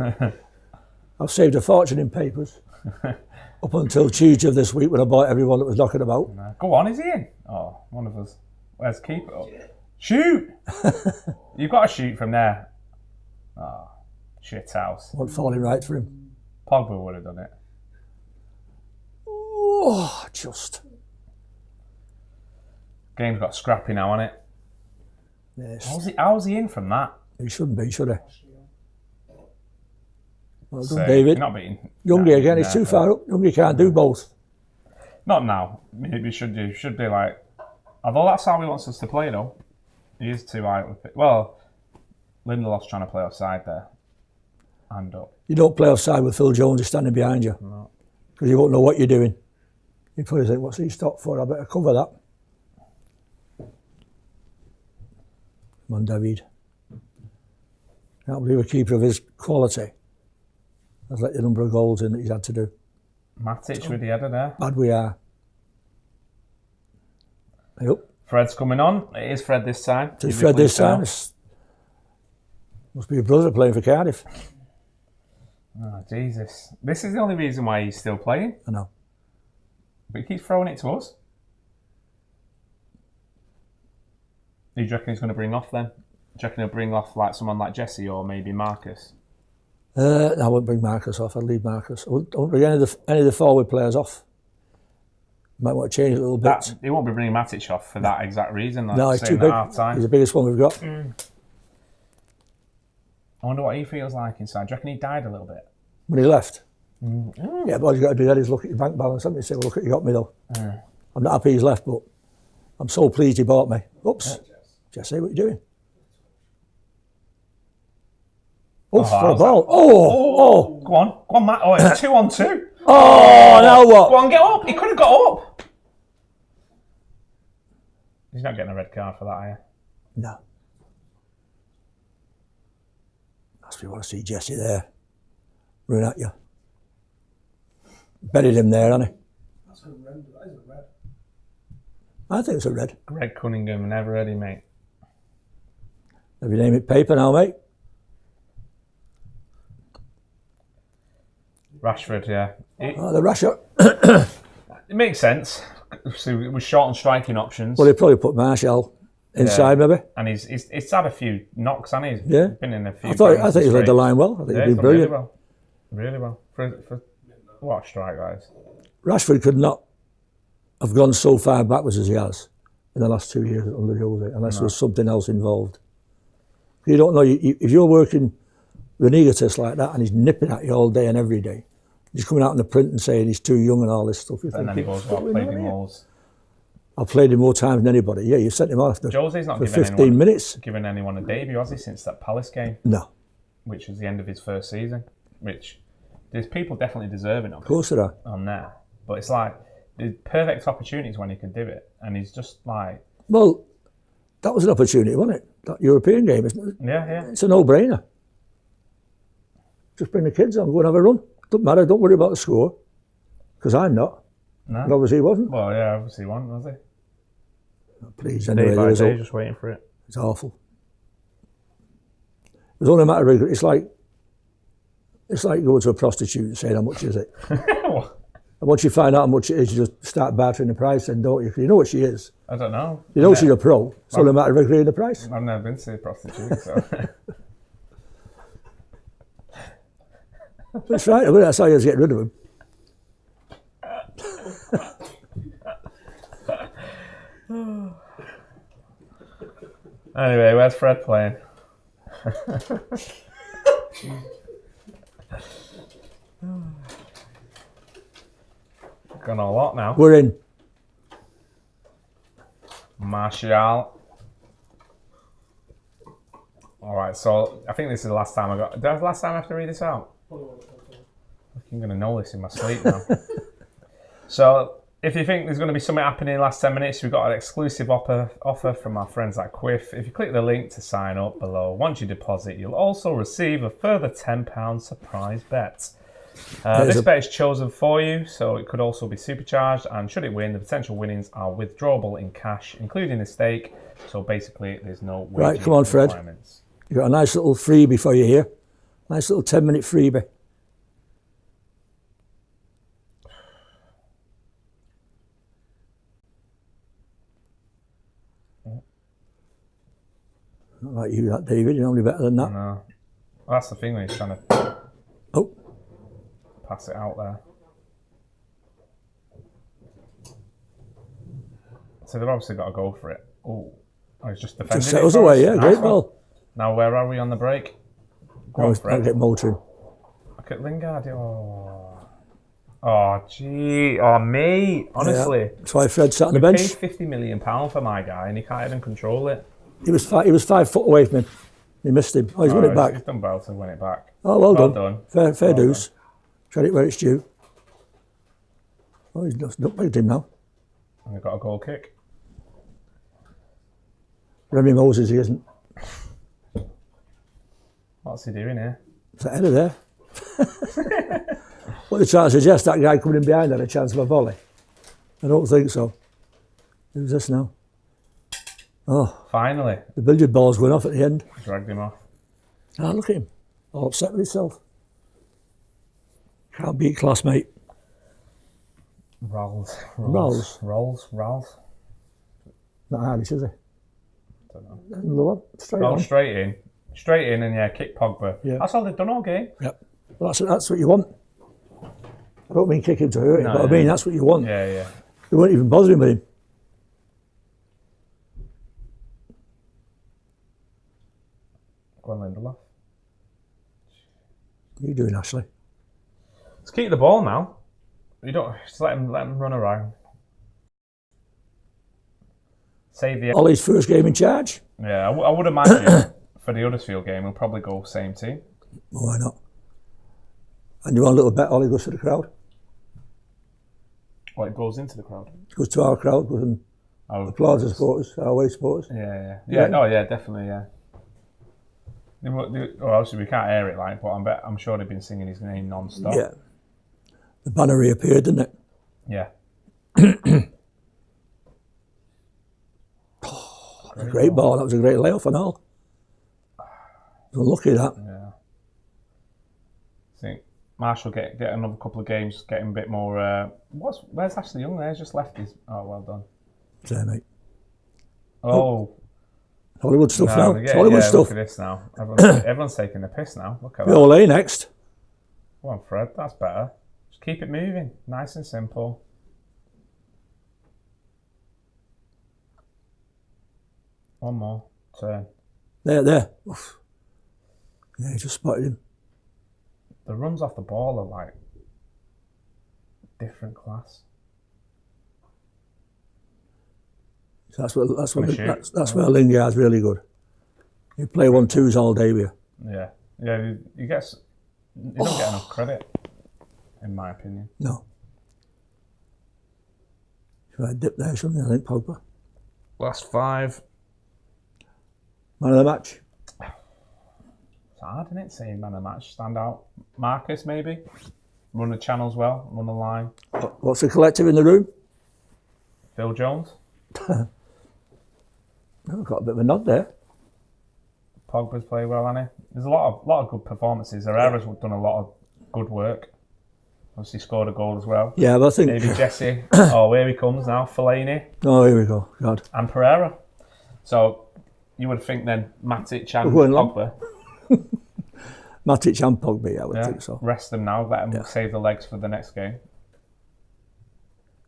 [SPEAKER 1] I've saved a fortune in papers up until Tuesday of this week when I bought everyone that was knocking about.
[SPEAKER 2] No. Go on, is he in? Oh, one of us. Where's keeper up? Shoot! You've got to shoot from there. Oh, shit house.
[SPEAKER 1] Wasn't falling right for him.
[SPEAKER 2] Pogba would have done it.
[SPEAKER 1] Oh, just.
[SPEAKER 2] Game's got scrappy now, hasn't it?
[SPEAKER 1] Yes.
[SPEAKER 2] How's he in from that?
[SPEAKER 1] He shouldn't be, should he? Well done,
[SPEAKER 2] So,
[SPEAKER 1] David.
[SPEAKER 2] You're not beating.
[SPEAKER 1] Youngie again, he's too far up. Youngie can't do both.
[SPEAKER 2] Not now. Maybe should do. Should be like. Although that's how he wants us to play, though. He is too high with it. Well, Lindelof's trying to play offside there. Hand up.
[SPEAKER 1] You don't play offside with Phil Jones standing behind you.
[SPEAKER 2] No.
[SPEAKER 1] Because you won't know what you're doing. You probably think, what's he stopped for? I better cover that. Come on, David. Can't believe a keeper of his quality has let the number of goals in that he's had to do.
[SPEAKER 2] Matic with the header there.
[SPEAKER 1] Bad we are. Yep.
[SPEAKER 2] Fred's coming on. It is Fred this time.
[SPEAKER 1] It's Fred this time. Must be a brother playing for Cardiff.
[SPEAKER 2] Oh, Jesus. This is the only reason why he's still playing.
[SPEAKER 1] I know.
[SPEAKER 2] But he keeps throwing it to us. Who do you reckon he's going to bring off then? Do you reckon he'll bring off like someone like Jesse or maybe Marcus?
[SPEAKER 1] I wouldn't bring Marcus off. I'd leave Marcus. I wouldn't bring any of the forward players off. Might want to change it a little bit.
[SPEAKER 2] He won't be bringing Matic off for that exact reason. Like
[SPEAKER 1] No, he's too big. He's the biggest one we've got.
[SPEAKER 2] I wonder what he feels like inside. Do you reckon he died a little bit?
[SPEAKER 1] When he left? Yeah, but all he's got to do that is look at your bank balance. Somebody say, well, look at you got me though. I'm not happy he's left, but I'm so pleased he bought me. Oops. Jesse, what are you doing? Oh, for a ball. Oh.
[SPEAKER 2] Go on, Matt. Oh, it's 2-on-2.
[SPEAKER 1] Oh, now what?
[SPEAKER 2] Go on, get up. He could have got up. He's not getting a red card for that, are you?
[SPEAKER 1] No. Must be want to see Jesse there. Run at you. Buried him there, hasn't he?
[SPEAKER 3] That's horrendous. That is a red.
[SPEAKER 1] I think it's a red.
[SPEAKER 2] Greg Cunningham, never heard him, mate.
[SPEAKER 1] Have you named it paper now, mate?
[SPEAKER 2] Rashford, yeah.
[SPEAKER 1] The Rasher.
[SPEAKER 2] It makes sense. So it was short on striking options.
[SPEAKER 1] Well, he'd probably put Martial inside, maybe.
[SPEAKER 2] And he's had a few knocks, hasn't he?
[SPEAKER 1] Yeah.
[SPEAKER 2] Been in a few.
[SPEAKER 1] I think he's led the line well. I think he's been brilliant.
[SPEAKER 2] Really well. For what a strike, guys.
[SPEAKER 1] Rashford could not have gone so far backwards as he has in the last 2 years under Jose, unless there was something else involved. You don't know, if you're working with an egotist like that and he's nipping at you all day and every day, he's coming out in the print and saying he's too young and all this stuff.
[SPEAKER 2] And then he goes, well, I've played him loads.
[SPEAKER 1] I've played him more times than anybody. Yeah, you sent him off
[SPEAKER 2] Jose's not
[SPEAKER 1] for
[SPEAKER 2] given
[SPEAKER 1] 15 minutes.
[SPEAKER 2] Given anyone a debut, has he, since that Palace game?
[SPEAKER 1] No.
[SPEAKER 2] Which was the end of his first season. Which, there's people definitely deserving of
[SPEAKER 1] Of course there are.
[SPEAKER 2] on there. But it's like, the perfect opportunities when he could do it. And he's just like...
[SPEAKER 1] Well, that was an opportunity, wasn't it? That European game, isn't it?
[SPEAKER 2] Yeah.
[SPEAKER 1] It's a no-brainer. Just bring the kids on, go and have a run. Doesn't matter, don't worry about the score. Because I'm not.
[SPEAKER 2] No.
[SPEAKER 1] And obviously he wasn't.
[SPEAKER 2] Well, yeah, obviously he wasn't, was he?
[SPEAKER 1] Please,
[SPEAKER 2] Day
[SPEAKER 1] anyway,
[SPEAKER 2] by
[SPEAKER 1] the
[SPEAKER 2] day,
[SPEAKER 1] result.
[SPEAKER 2] just waiting for it.
[SPEAKER 1] It's awful. It was only a matter of, it's like going to a prostitute and saying how much is it. And once you find out how much it is, you just start bartering the price then, don't you? 'Cause you know what she is.
[SPEAKER 2] I don't know.
[SPEAKER 1] You know she's a pro. It's only a matter of agreeing the price.
[SPEAKER 2] I've never been to a prostitute, so.
[SPEAKER 1] That's right. I mean, that's how you get rid of them.
[SPEAKER 2] Anyway, where's Fred playing? Gone a lot now.
[SPEAKER 1] We're in.
[SPEAKER 2] Martial. Alright, so I think this is the last time I got. Did I last time I have to read this out? I'm going to know this in my sleep now. So, if you think there's going to be something happening in the last 10 minutes, we've got an exclusive offer from our friends at Quiff. If you click the link to sign up below, once you deposit, you'll also receive a further £10 surprise bet. This bet is chosen for you, so it could also be supercharged, and should it win, the potential winnings are withdrawable in cash, including a stake. So basically, there's no wagering
[SPEAKER 1] Right, come on, Fred.
[SPEAKER 2] requirements.
[SPEAKER 1] You got a nice little freebie for you here. Nice little 10-minute freebie. Not like you, that David. You're only better than that.
[SPEAKER 2] No, well, that's the thing when he's trying to
[SPEAKER 1] Oh,
[SPEAKER 2] pass it out there. So they've obviously got to go for it. Oh, he's just defending.
[SPEAKER 1] just set us away. Yeah, great ball.
[SPEAKER 2] Now where are we on the break? Go on,
[SPEAKER 1] I'll
[SPEAKER 2] Fred.
[SPEAKER 1] get motoring.
[SPEAKER 2] Look at Lingard. Oh, gee. Oh, me. Honestly.
[SPEAKER 1] Yeah. That's why Fred sat on the
[SPEAKER 2] We
[SPEAKER 1] bench.
[SPEAKER 2] paid £50 million for my guy, and he can't even control it.
[SPEAKER 1] He was 5 foot away from him. He missed him. Oh, he's won it back.
[SPEAKER 2] He's done well to win it back.
[SPEAKER 1] Oh, well done.
[SPEAKER 2] done.
[SPEAKER 1] Fair
[SPEAKER 2] Well
[SPEAKER 1] dues. Credit where it's due. Oh, he's just nutmegged him now.
[SPEAKER 2] And we've got a goal kick.
[SPEAKER 1] Remy Moses, he isn't.
[SPEAKER 2] What's he doing here?
[SPEAKER 1] It's that header there. What they're trying to suggest, that guy coming in behind had a chance of a volley. I don't think so. Who's this now? Oh,
[SPEAKER 2] Finally.
[SPEAKER 1] the billiard ball's going off at the end.
[SPEAKER 2] Dragged him off.
[SPEAKER 1] Ah, look at him. All upset with himself. Can't beat class, mate.
[SPEAKER 2] Rolls.
[SPEAKER 1] Not Irish, is he?
[SPEAKER 2] Don't know.
[SPEAKER 1] Another one. Straight
[SPEAKER 2] Oh,
[SPEAKER 1] on.
[SPEAKER 2] straight in, and yeah, kick Pogba.
[SPEAKER 1] Yeah.
[SPEAKER 2] That's all they've done all game.
[SPEAKER 1] Yep. Well, that's what you want. I don't mean kick him to hurt him,
[SPEAKER 2] No,
[SPEAKER 1] but I
[SPEAKER 2] yeah.
[SPEAKER 1] mean that's what you want.
[SPEAKER 2] Yeah.
[SPEAKER 1] They weren't even bothering with him.
[SPEAKER 2] Go on, Lindelof.
[SPEAKER 1] What are you doing, Ashley?
[SPEAKER 2] Let's keep the ball now. You don't just let him run around. Save the.
[SPEAKER 1] Ollie's first game in charge.
[SPEAKER 2] Yeah, I would imagine for the Huddersfield game we'll probably go same team.
[SPEAKER 1] Well, why not? And you want a little bet, Ollie goes to the crowd.
[SPEAKER 2] Well, it goes into the crowd.
[SPEAKER 1] Goes to our crowd, goes and applauds the supporters, our away supporters.
[SPEAKER 2] Yeah.
[SPEAKER 1] Yeah.
[SPEAKER 2] Oh yeah, definitely. Yeah. Well, obviously we can't air it like, but I'm sure they've been singing his name non-stop.
[SPEAKER 1] Yeah. The banner reappeared, didn't it?
[SPEAKER 2] Yeah.
[SPEAKER 1] Great ball. That was a great layoff and all. Unlucky that.
[SPEAKER 2] Yeah. I think Marshall get another couple of games, getting a bit more. Where's Ashley Young? There, he's just left his. Oh, well done.
[SPEAKER 1] There, mate.
[SPEAKER 2] Oh.
[SPEAKER 1] Hollywood stuff
[SPEAKER 2] No,
[SPEAKER 1] now. It's Hollywood stuff.
[SPEAKER 2] Look at this now. Everyone's taking the piss now. Look at that.
[SPEAKER 1] Ole next.
[SPEAKER 2] Come on, Fred. That's better. Just keep it moving. Nice and simple. One more turn.
[SPEAKER 1] There. Oof. Yeah, he just spotted him.
[SPEAKER 2] The runs off the ball are like different class.
[SPEAKER 1] So that's where Lingard's really good. You play 1-2s all day with you.
[SPEAKER 2] Yeah. You don't get enough credit, in my opinion.
[SPEAKER 1] No. Should I dip there, shouldn't I think, Pogba?
[SPEAKER 2] Last 5.
[SPEAKER 1] Man of the match.
[SPEAKER 2] It's hard, isn't it? Saying man of the match. Stand out. Marcus, maybe. Run the channels well. Run the line.
[SPEAKER 1] What's the collective in the room?
[SPEAKER 2] Phil Jones.
[SPEAKER 1] I've got a bit of a nod there.
[SPEAKER 2] Pogba's played well, hasn't he? There's a lot of good performances. Herrera's done a lot of good work. Obviously scored a goal as well.
[SPEAKER 1] Yeah, but I think...
[SPEAKER 2] Maybe Jesse. Oh, here he comes now. Fellaini.
[SPEAKER 1] Oh, here we go. God.
[SPEAKER 2] And Pereira. So, you would think then Matic and Pogba.
[SPEAKER 1] Matic and Pogba, I would think so.
[SPEAKER 2] Rest them now. Let them save the legs for the next game.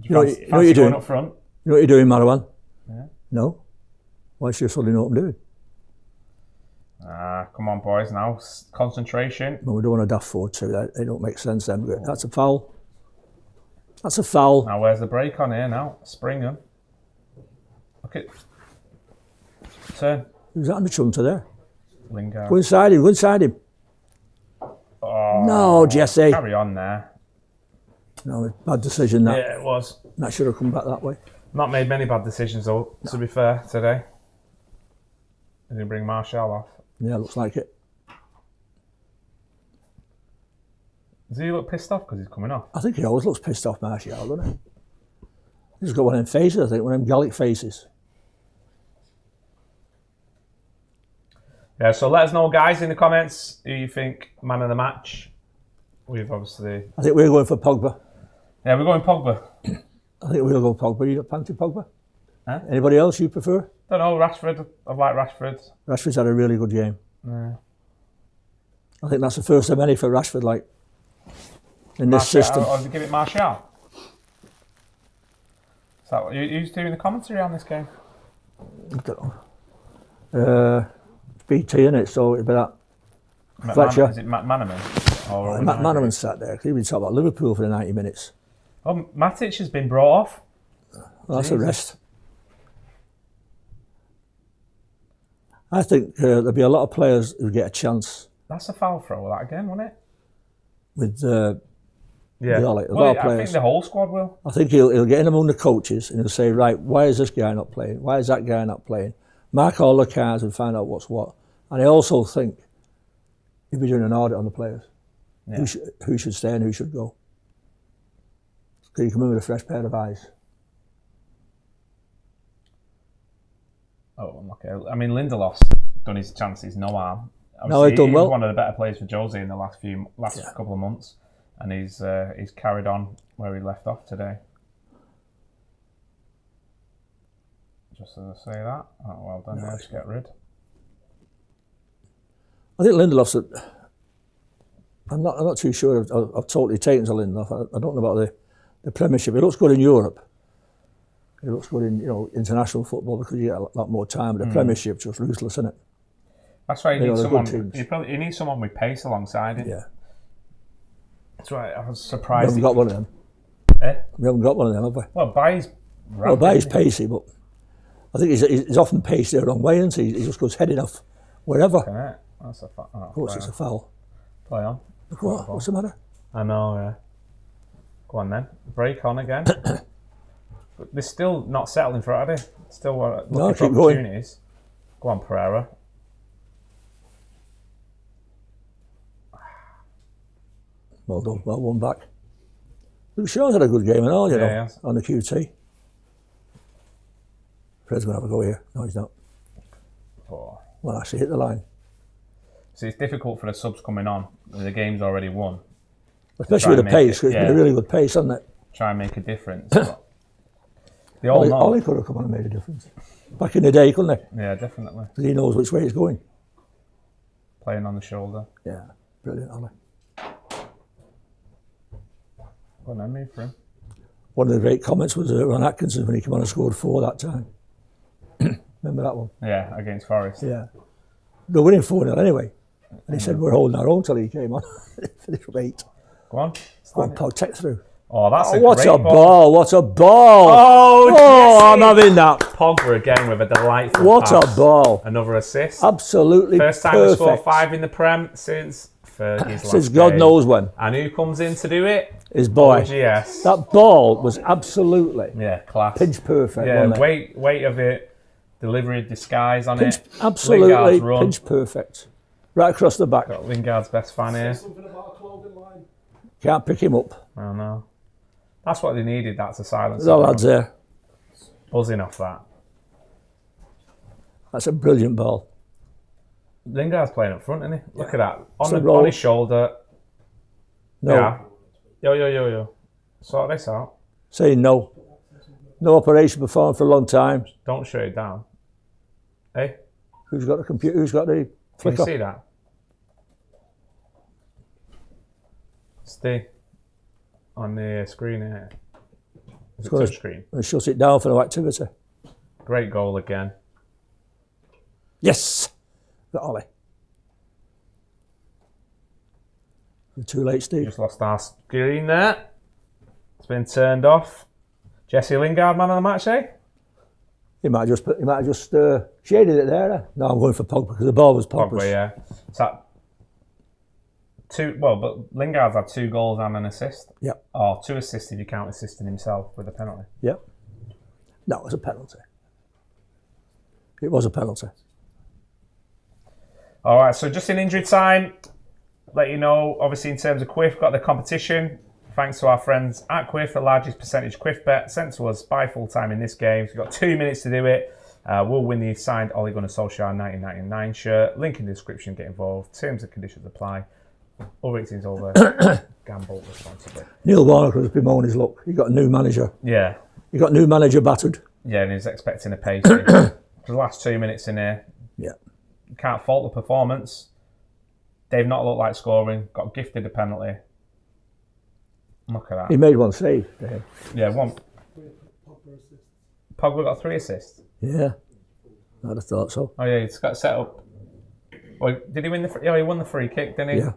[SPEAKER 1] You know what you're doing
[SPEAKER 2] up front?
[SPEAKER 1] You know what you're doing, Marwan?
[SPEAKER 2] Yeah.
[SPEAKER 1] No? Why should you suddenly know what I'm doing?
[SPEAKER 2] Come on, boys, now. Concentration.
[SPEAKER 1] No, we don't want a daft forward too. They don't make sense then. That's a foul. That's a foul.
[SPEAKER 2] Now, where's the break on here now? Springham. Look at... Turn.
[SPEAKER 1] Who's that on the chunter there?
[SPEAKER 2] Lingard.
[SPEAKER 1] Go inside him, go inside him.
[SPEAKER 2] Oh,
[SPEAKER 1] no, Jesse.
[SPEAKER 2] Carry on there.
[SPEAKER 1] No, bad decision that.
[SPEAKER 2] Yeah, it was.
[SPEAKER 1] That should have come back that way.
[SPEAKER 2] Not made many bad decisions though, to be fair, today. Did he bring Martial off?
[SPEAKER 1] Yeah, looks like it.
[SPEAKER 2] Does he look pissed off because he's coming off?
[SPEAKER 1] I think he always looks pissed off, Martial, doesn't he? He's got one of them faces, I think, one of them Gallic faces.
[SPEAKER 2] Yeah, so let us know, guys, in the comments who you think man of the match. We've obviously...
[SPEAKER 1] I think we're going for Pogba.
[SPEAKER 2] Yeah, we're going Pogba.
[SPEAKER 1] I think we'll go Pogba. You not fancy Pogba?
[SPEAKER 2] Huh?
[SPEAKER 1] Anybody else you prefer?
[SPEAKER 2] Don't know, Rashford. I've liked Rashford.
[SPEAKER 1] Rashford's had a really good game.
[SPEAKER 2] Yeah.
[SPEAKER 1] I think that's the first of many for Rashford, like, in this system.
[SPEAKER 2] Or give it Martial. Is that what who's doing the commentary on this game?
[SPEAKER 1] I don't know. It's BT, innit? So it'd be that. Fletcher.
[SPEAKER 2] Is it Matt Manaman? Or
[SPEAKER 1] Matt Manaman sat there. He'd been talking about Liverpool for the 90 minutes.
[SPEAKER 2] Oh, Matic has been brought off.
[SPEAKER 1] Well, that's a rest. I think there'll be a lot of players who get a chance.
[SPEAKER 2] That's a foul throw, that again, wasn't it?
[SPEAKER 1] With
[SPEAKER 2] yeah.
[SPEAKER 1] Ollie, a lot of
[SPEAKER 2] I
[SPEAKER 1] players.
[SPEAKER 2] think the whole squad will.
[SPEAKER 1] I think he'll get in among the coaches and he'll say, right, why is this guy not playing? Why is that guy not playing? Mark all the cards and find out what's what. And I also think he'll be doing an audit on the players. Yeah. Who should stay and who should go. So you come in with a fresh pair of eyes.
[SPEAKER 2] Oh, okay. I mean, Lindelof's done his chances, no harm.
[SPEAKER 1] No, he's done well.
[SPEAKER 2] He's one of the better players for Jose in the last couple of months, and he's carried on where he left off today. Just as I say that, oh, well done. There, just get rid.
[SPEAKER 1] I think Lindelof's. I'm not too sure. I've totally taken to Lindelof. I don't know about the Premiership. It looks good in Europe. It looks good in international football because you get a lot more time. But the Premiership just ruthless, isn't it?
[SPEAKER 2] That's why you need someone. You need someone with pace alongside him.
[SPEAKER 1] Yeah.
[SPEAKER 2] That's right. I was surprised.
[SPEAKER 1] We haven't got one of them.
[SPEAKER 2] Eh?
[SPEAKER 1] We haven't got one of them, have we?
[SPEAKER 2] Well, Baye's
[SPEAKER 1] pacey, but I think he's often paced the wrong way, isn't he? He just goes heading off wherever.
[SPEAKER 2] That's a foul. Oh,
[SPEAKER 1] of course, it's a foul.
[SPEAKER 2] Play on.
[SPEAKER 1] What's the matter?
[SPEAKER 2] I know. Yeah. Go on then. Break on again. But they're still not settling for it, are they? Still looking for opportunities. Go on, Pereira.
[SPEAKER 1] Well done. Well won back. Luke Shaw's had a good game and all, you know, on the QT. Fred's going to have a go here. No, he's not.
[SPEAKER 2] Oh.
[SPEAKER 1] Well, actually hit the line.
[SPEAKER 2] So it's difficult for the subs coming on. The game's already won.
[SPEAKER 1] Especially with the pace, because it's been a really good pace, hasn't it?
[SPEAKER 2] Try and make a difference. They all know.
[SPEAKER 1] Ollie could have come on and made a difference. Back in the day, couldn't he?
[SPEAKER 2] Yeah, definitely.
[SPEAKER 1] Because he knows which way he's going.
[SPEAKER 2] Playing on the shoulder.
[SPEAKER 1] Yeah, brilliant, Ollie.
[SPEAKER 2] Go on then, move for him.
[SPEAKER 1] One of the great comments was Ron Atkinson when he came on and scored 4 that time. Remember that one?
[SPEAKER 2] Yeah, against Forest.
[SPEAKER 1] Yeah. They're winning 4-0 anyway. And he said, we're holding our own till he came on. Finished with 8.
[SPEAKER 2] Go on.
[SPEAKER 1] Go on, Pog, take through.
[SPEAKER 2] Oh, that's a
[SPEAKER 1] what
[SPEAKER 2] great
[SPEAKER 1] a ball. What a ball.
[SPEAKER 2] Oh,
[SPEAKER 1] I'm having that.
[SPEAKER 2] Pogba again with a delightful
[SPEAKER 1] What
[SPEAKER 2] pass.
[SPEAKER 1] A ball.
[SPEAKER 2] Another assist.
[SPEAKER 1] Absolutely
[SPEAKER 2] First time
[SPEAKER 1] perfect.
[SPEAKER 2] we scored 5 in the Prem since Fergie's
[SPEAKER 1] Since
[SPEAKER 2] last
[SPEAKER 1] God
[SPEAKER 2] game.
[SPEAKER 1] knows when.
[SPEAKER 2] And who comes in to do it?
[SPEAKER 1] His boy.
[SPEAKER 2] OGS.
[SPEAKER 1] That ball was absolutely
[SPEAKER 2] class.
[SPEAKER 1] pinch perfect.
[SPEAKER 2] Yeah,
[SPEAKER 1] wasn't it?
[SPEAKER 2] weight of it, delivery, disguise on
[SPEAKER 1] Pinch,
[SPEAKER 2] it.
[SPEAKER 1] absolutely pinch perfect. Right across the back.
[SPEAKER 2] Got Lingard's best fan here.
[SPEAKER 3] Something about a clothing line.
[SPEAKER 1] Can't pick him up.
[SPEAKER 2] I don't know. That's what they needed. That's a silence.
[SPEAKER 1] There's all lads there.
[SPEAKER 2] Buzzing off that.
[SPEAKER 1] That's a brilliant ball.
[SPEAKER 2] Lingard's playing up front, isn't he? Look at that.
[SPEAKER 1] So
[SPEAKER 2] On his shoulder.
[SPEAKER 1] No.
[SPEAKER 2] Yeah. Yo. Sort this out.
[SPEAKER 1] Saying no. No operation performed for a long time.
[SPEAKER 2] Don't shut it down. Hey?
[SPEAKER 1] Who's got the computer? Who's got the
[SPEAKER 2] Can you
[SPEAKER 1] flicker?
[SPEAKER 2] see that? Stay on the screen here. Is it touch screen?
[SPEAKER 1] And shut it down for no activity.
[SPEAKER 2] Great goal again.
[SPEAKER 1] Yes! Got Ollie. You're too late, Steve.
[SPEAKER 2] Just lost our screen there. It's been turned off. Jesse Lingard, man of the match, eh?
[SPEAKER 1] He might have just shaded it there. No, I'm going for Pogba because the ball was Pogba's.
[SPEAKER 2] Pogba, yeah. It's that but Lingard's had 2 goals and an assist.
[SPEAKER 1] Yep.
[SPEAKER 2] Or 2 assists if you count assisting himself with a penalty.
[SPEAKER 1] Yep. No, it was a penalty. It was a penalty.
[SPEAKER 2] All right, so just in injury time, let you know, obviously in terms of Quiff, got the competition. Thanks to our friends at Quiff, the largest percentage Quiff bet sent to us by Full Time in this game. So we've got 2 minutes to do it. We'll win the signed Ole Gunnar Solskjaer 1999 shirt. Link in the description, get involved. Terms and conditions apply. All ratings over. Gamble responsibly.
[SPEAKER 1] Neil Warnock has bemoaned his luck. He got a new manager.
[SPEAKER 2] Yeah.
[SPEAKER 1] He got a new manager battered.
[SPEAKER 2] Yeah, and he's expecting a pace. For the last 2 minutes in here,
[SPEAKER 1] Yeah.
[SPEAKER 2] can't fault the performance. They've not looked like scoring. Got gifted a penalty. Look at that.
[SPEAKER 1] He made one save. Dave.
[SPEAKER 2] Yeah, one. Pogba got 3 assists.
[SPEAKER 1] Yeah. I'd have thought so.
[SPEAKER 2] Oh yeah, he's got set up. Well, did he win the? Yeah, he won the free kick, didn't he?
[SPEAKER 1] Yeah.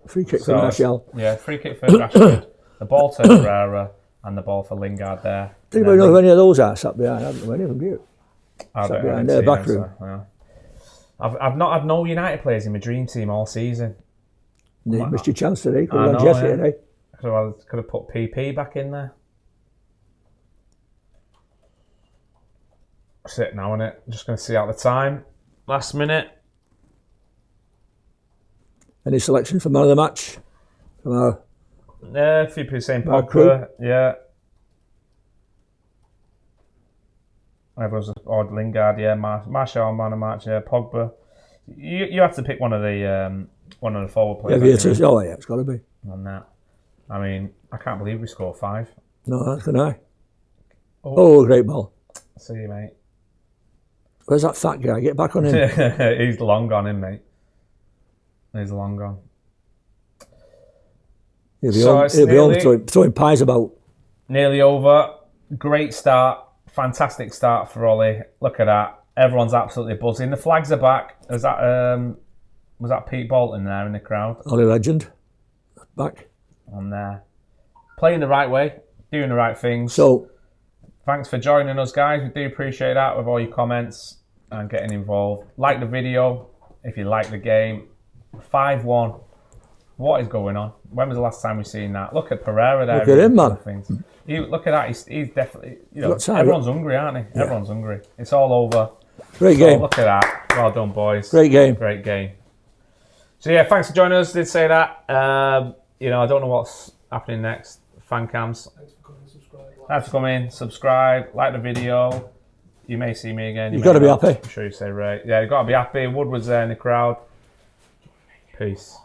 [SPEAKER 1] Free kick for Martial.
[SPEAKER 2] Yeah, free kick for Rashford. The ball to Pereira and the ball for Lingard there.
[SPEAKER 1] Did anybody know who any of those are sat behind? I don't know any of them, do you?
[SPEAKER 2] I
[SPEAKER 1] Sat
[SPEAKER 2] don't
[SPEAKER 1] behind
[SPEAKER 2] know,
[SPEAKER 1] their
[SPEAKER 2] I
[SPEAKER 1] back
[SPEAKER 2] didn't see
[SPEAKER 1] room.
[SPEAKER 2] them, so, yeah. I've not had no United players in my dream team all season.
[SPEAKER 1] You missed your chance today. Could
[SPEAKER 2] I
[SPEAKER 1] have
[SPEAKER 2] know,
[SPEAKER 1] gone Jesse
[SPEAKER 2] yeah.
[SPEAKER 1] today.
[SPEAKER 2] Could have put PP back in there. That's it now, innit? Just going to see out the time. Last minute.
[SPEAKER 1] Any selection for man of the match? From our
[SPEAKER 2] Yeah, a few people saying
[SPEAKER 1] Our crew.
[SPEAKER 2] Pogba. Yeah. Everyone's odd Lingard, yeah. Martial, man of match, yeah. Pogba. You have to pick one of the forward players.
[SPEAKER 1] Oh yeah, it's got to be.
[SPEAKER 2] On that. I mean, I can't believe we scored 5.
[SPEAKER 1] No, that's can I. Oh, great ball.
[SPEAKER 2] See you, mate.
[SPEAKER 1] Where's that fat guy? Get back on him.
[SPEAKER 2] He's long gone in, mate. He's long gone.
[SPEAKER 1] He'll be on throwing pies about.
[SPEAKER 2] Nearly over. Great start. Fantastic start for Ollie. Look at that. Everyone's absolutely buzzing. The flags are back. Was that Pete Bolton there in the crowd?
[SPEAKER 1] Ollie Legend. Back.
[SPEAKER 2] On there. Playing the right way. Doing the right things.
[SPEAKER 1] So,
[SPEAKER 2] thanks for joining us, guys. We do appreciate that with all your comments and getting involved. Like the video if you like the game. 5-1. What is going on? When was the last time we seen that? Look at Pereira there.
[SPEAKER 1] Look at him, man.
[SPEAKER 2] Look at that. He's definitely,
[SPEAKER 1] time.
[SPEAKER 2] everyone's hungry, aren't they? Yeah. Everyone's hungry. It's all over.
[SPEAKER 1] Great game.
[SPEAKER 2] Look at that. Well done, boys.
[SPEAKER 1] Great game.
[SPEAKER 2] Great game. So, yeah, thanks for joining us. Did say that. I don't know what's happening next. Fancams. Thanks for coming. Subscribe. Like the video. You may see me again.
[SPEAKER 1] You've got to be happy.
[SPEAKER 2] I'm sure you say right. Yeah, you've got to be happy. Woodward's there in the crowd. Peace.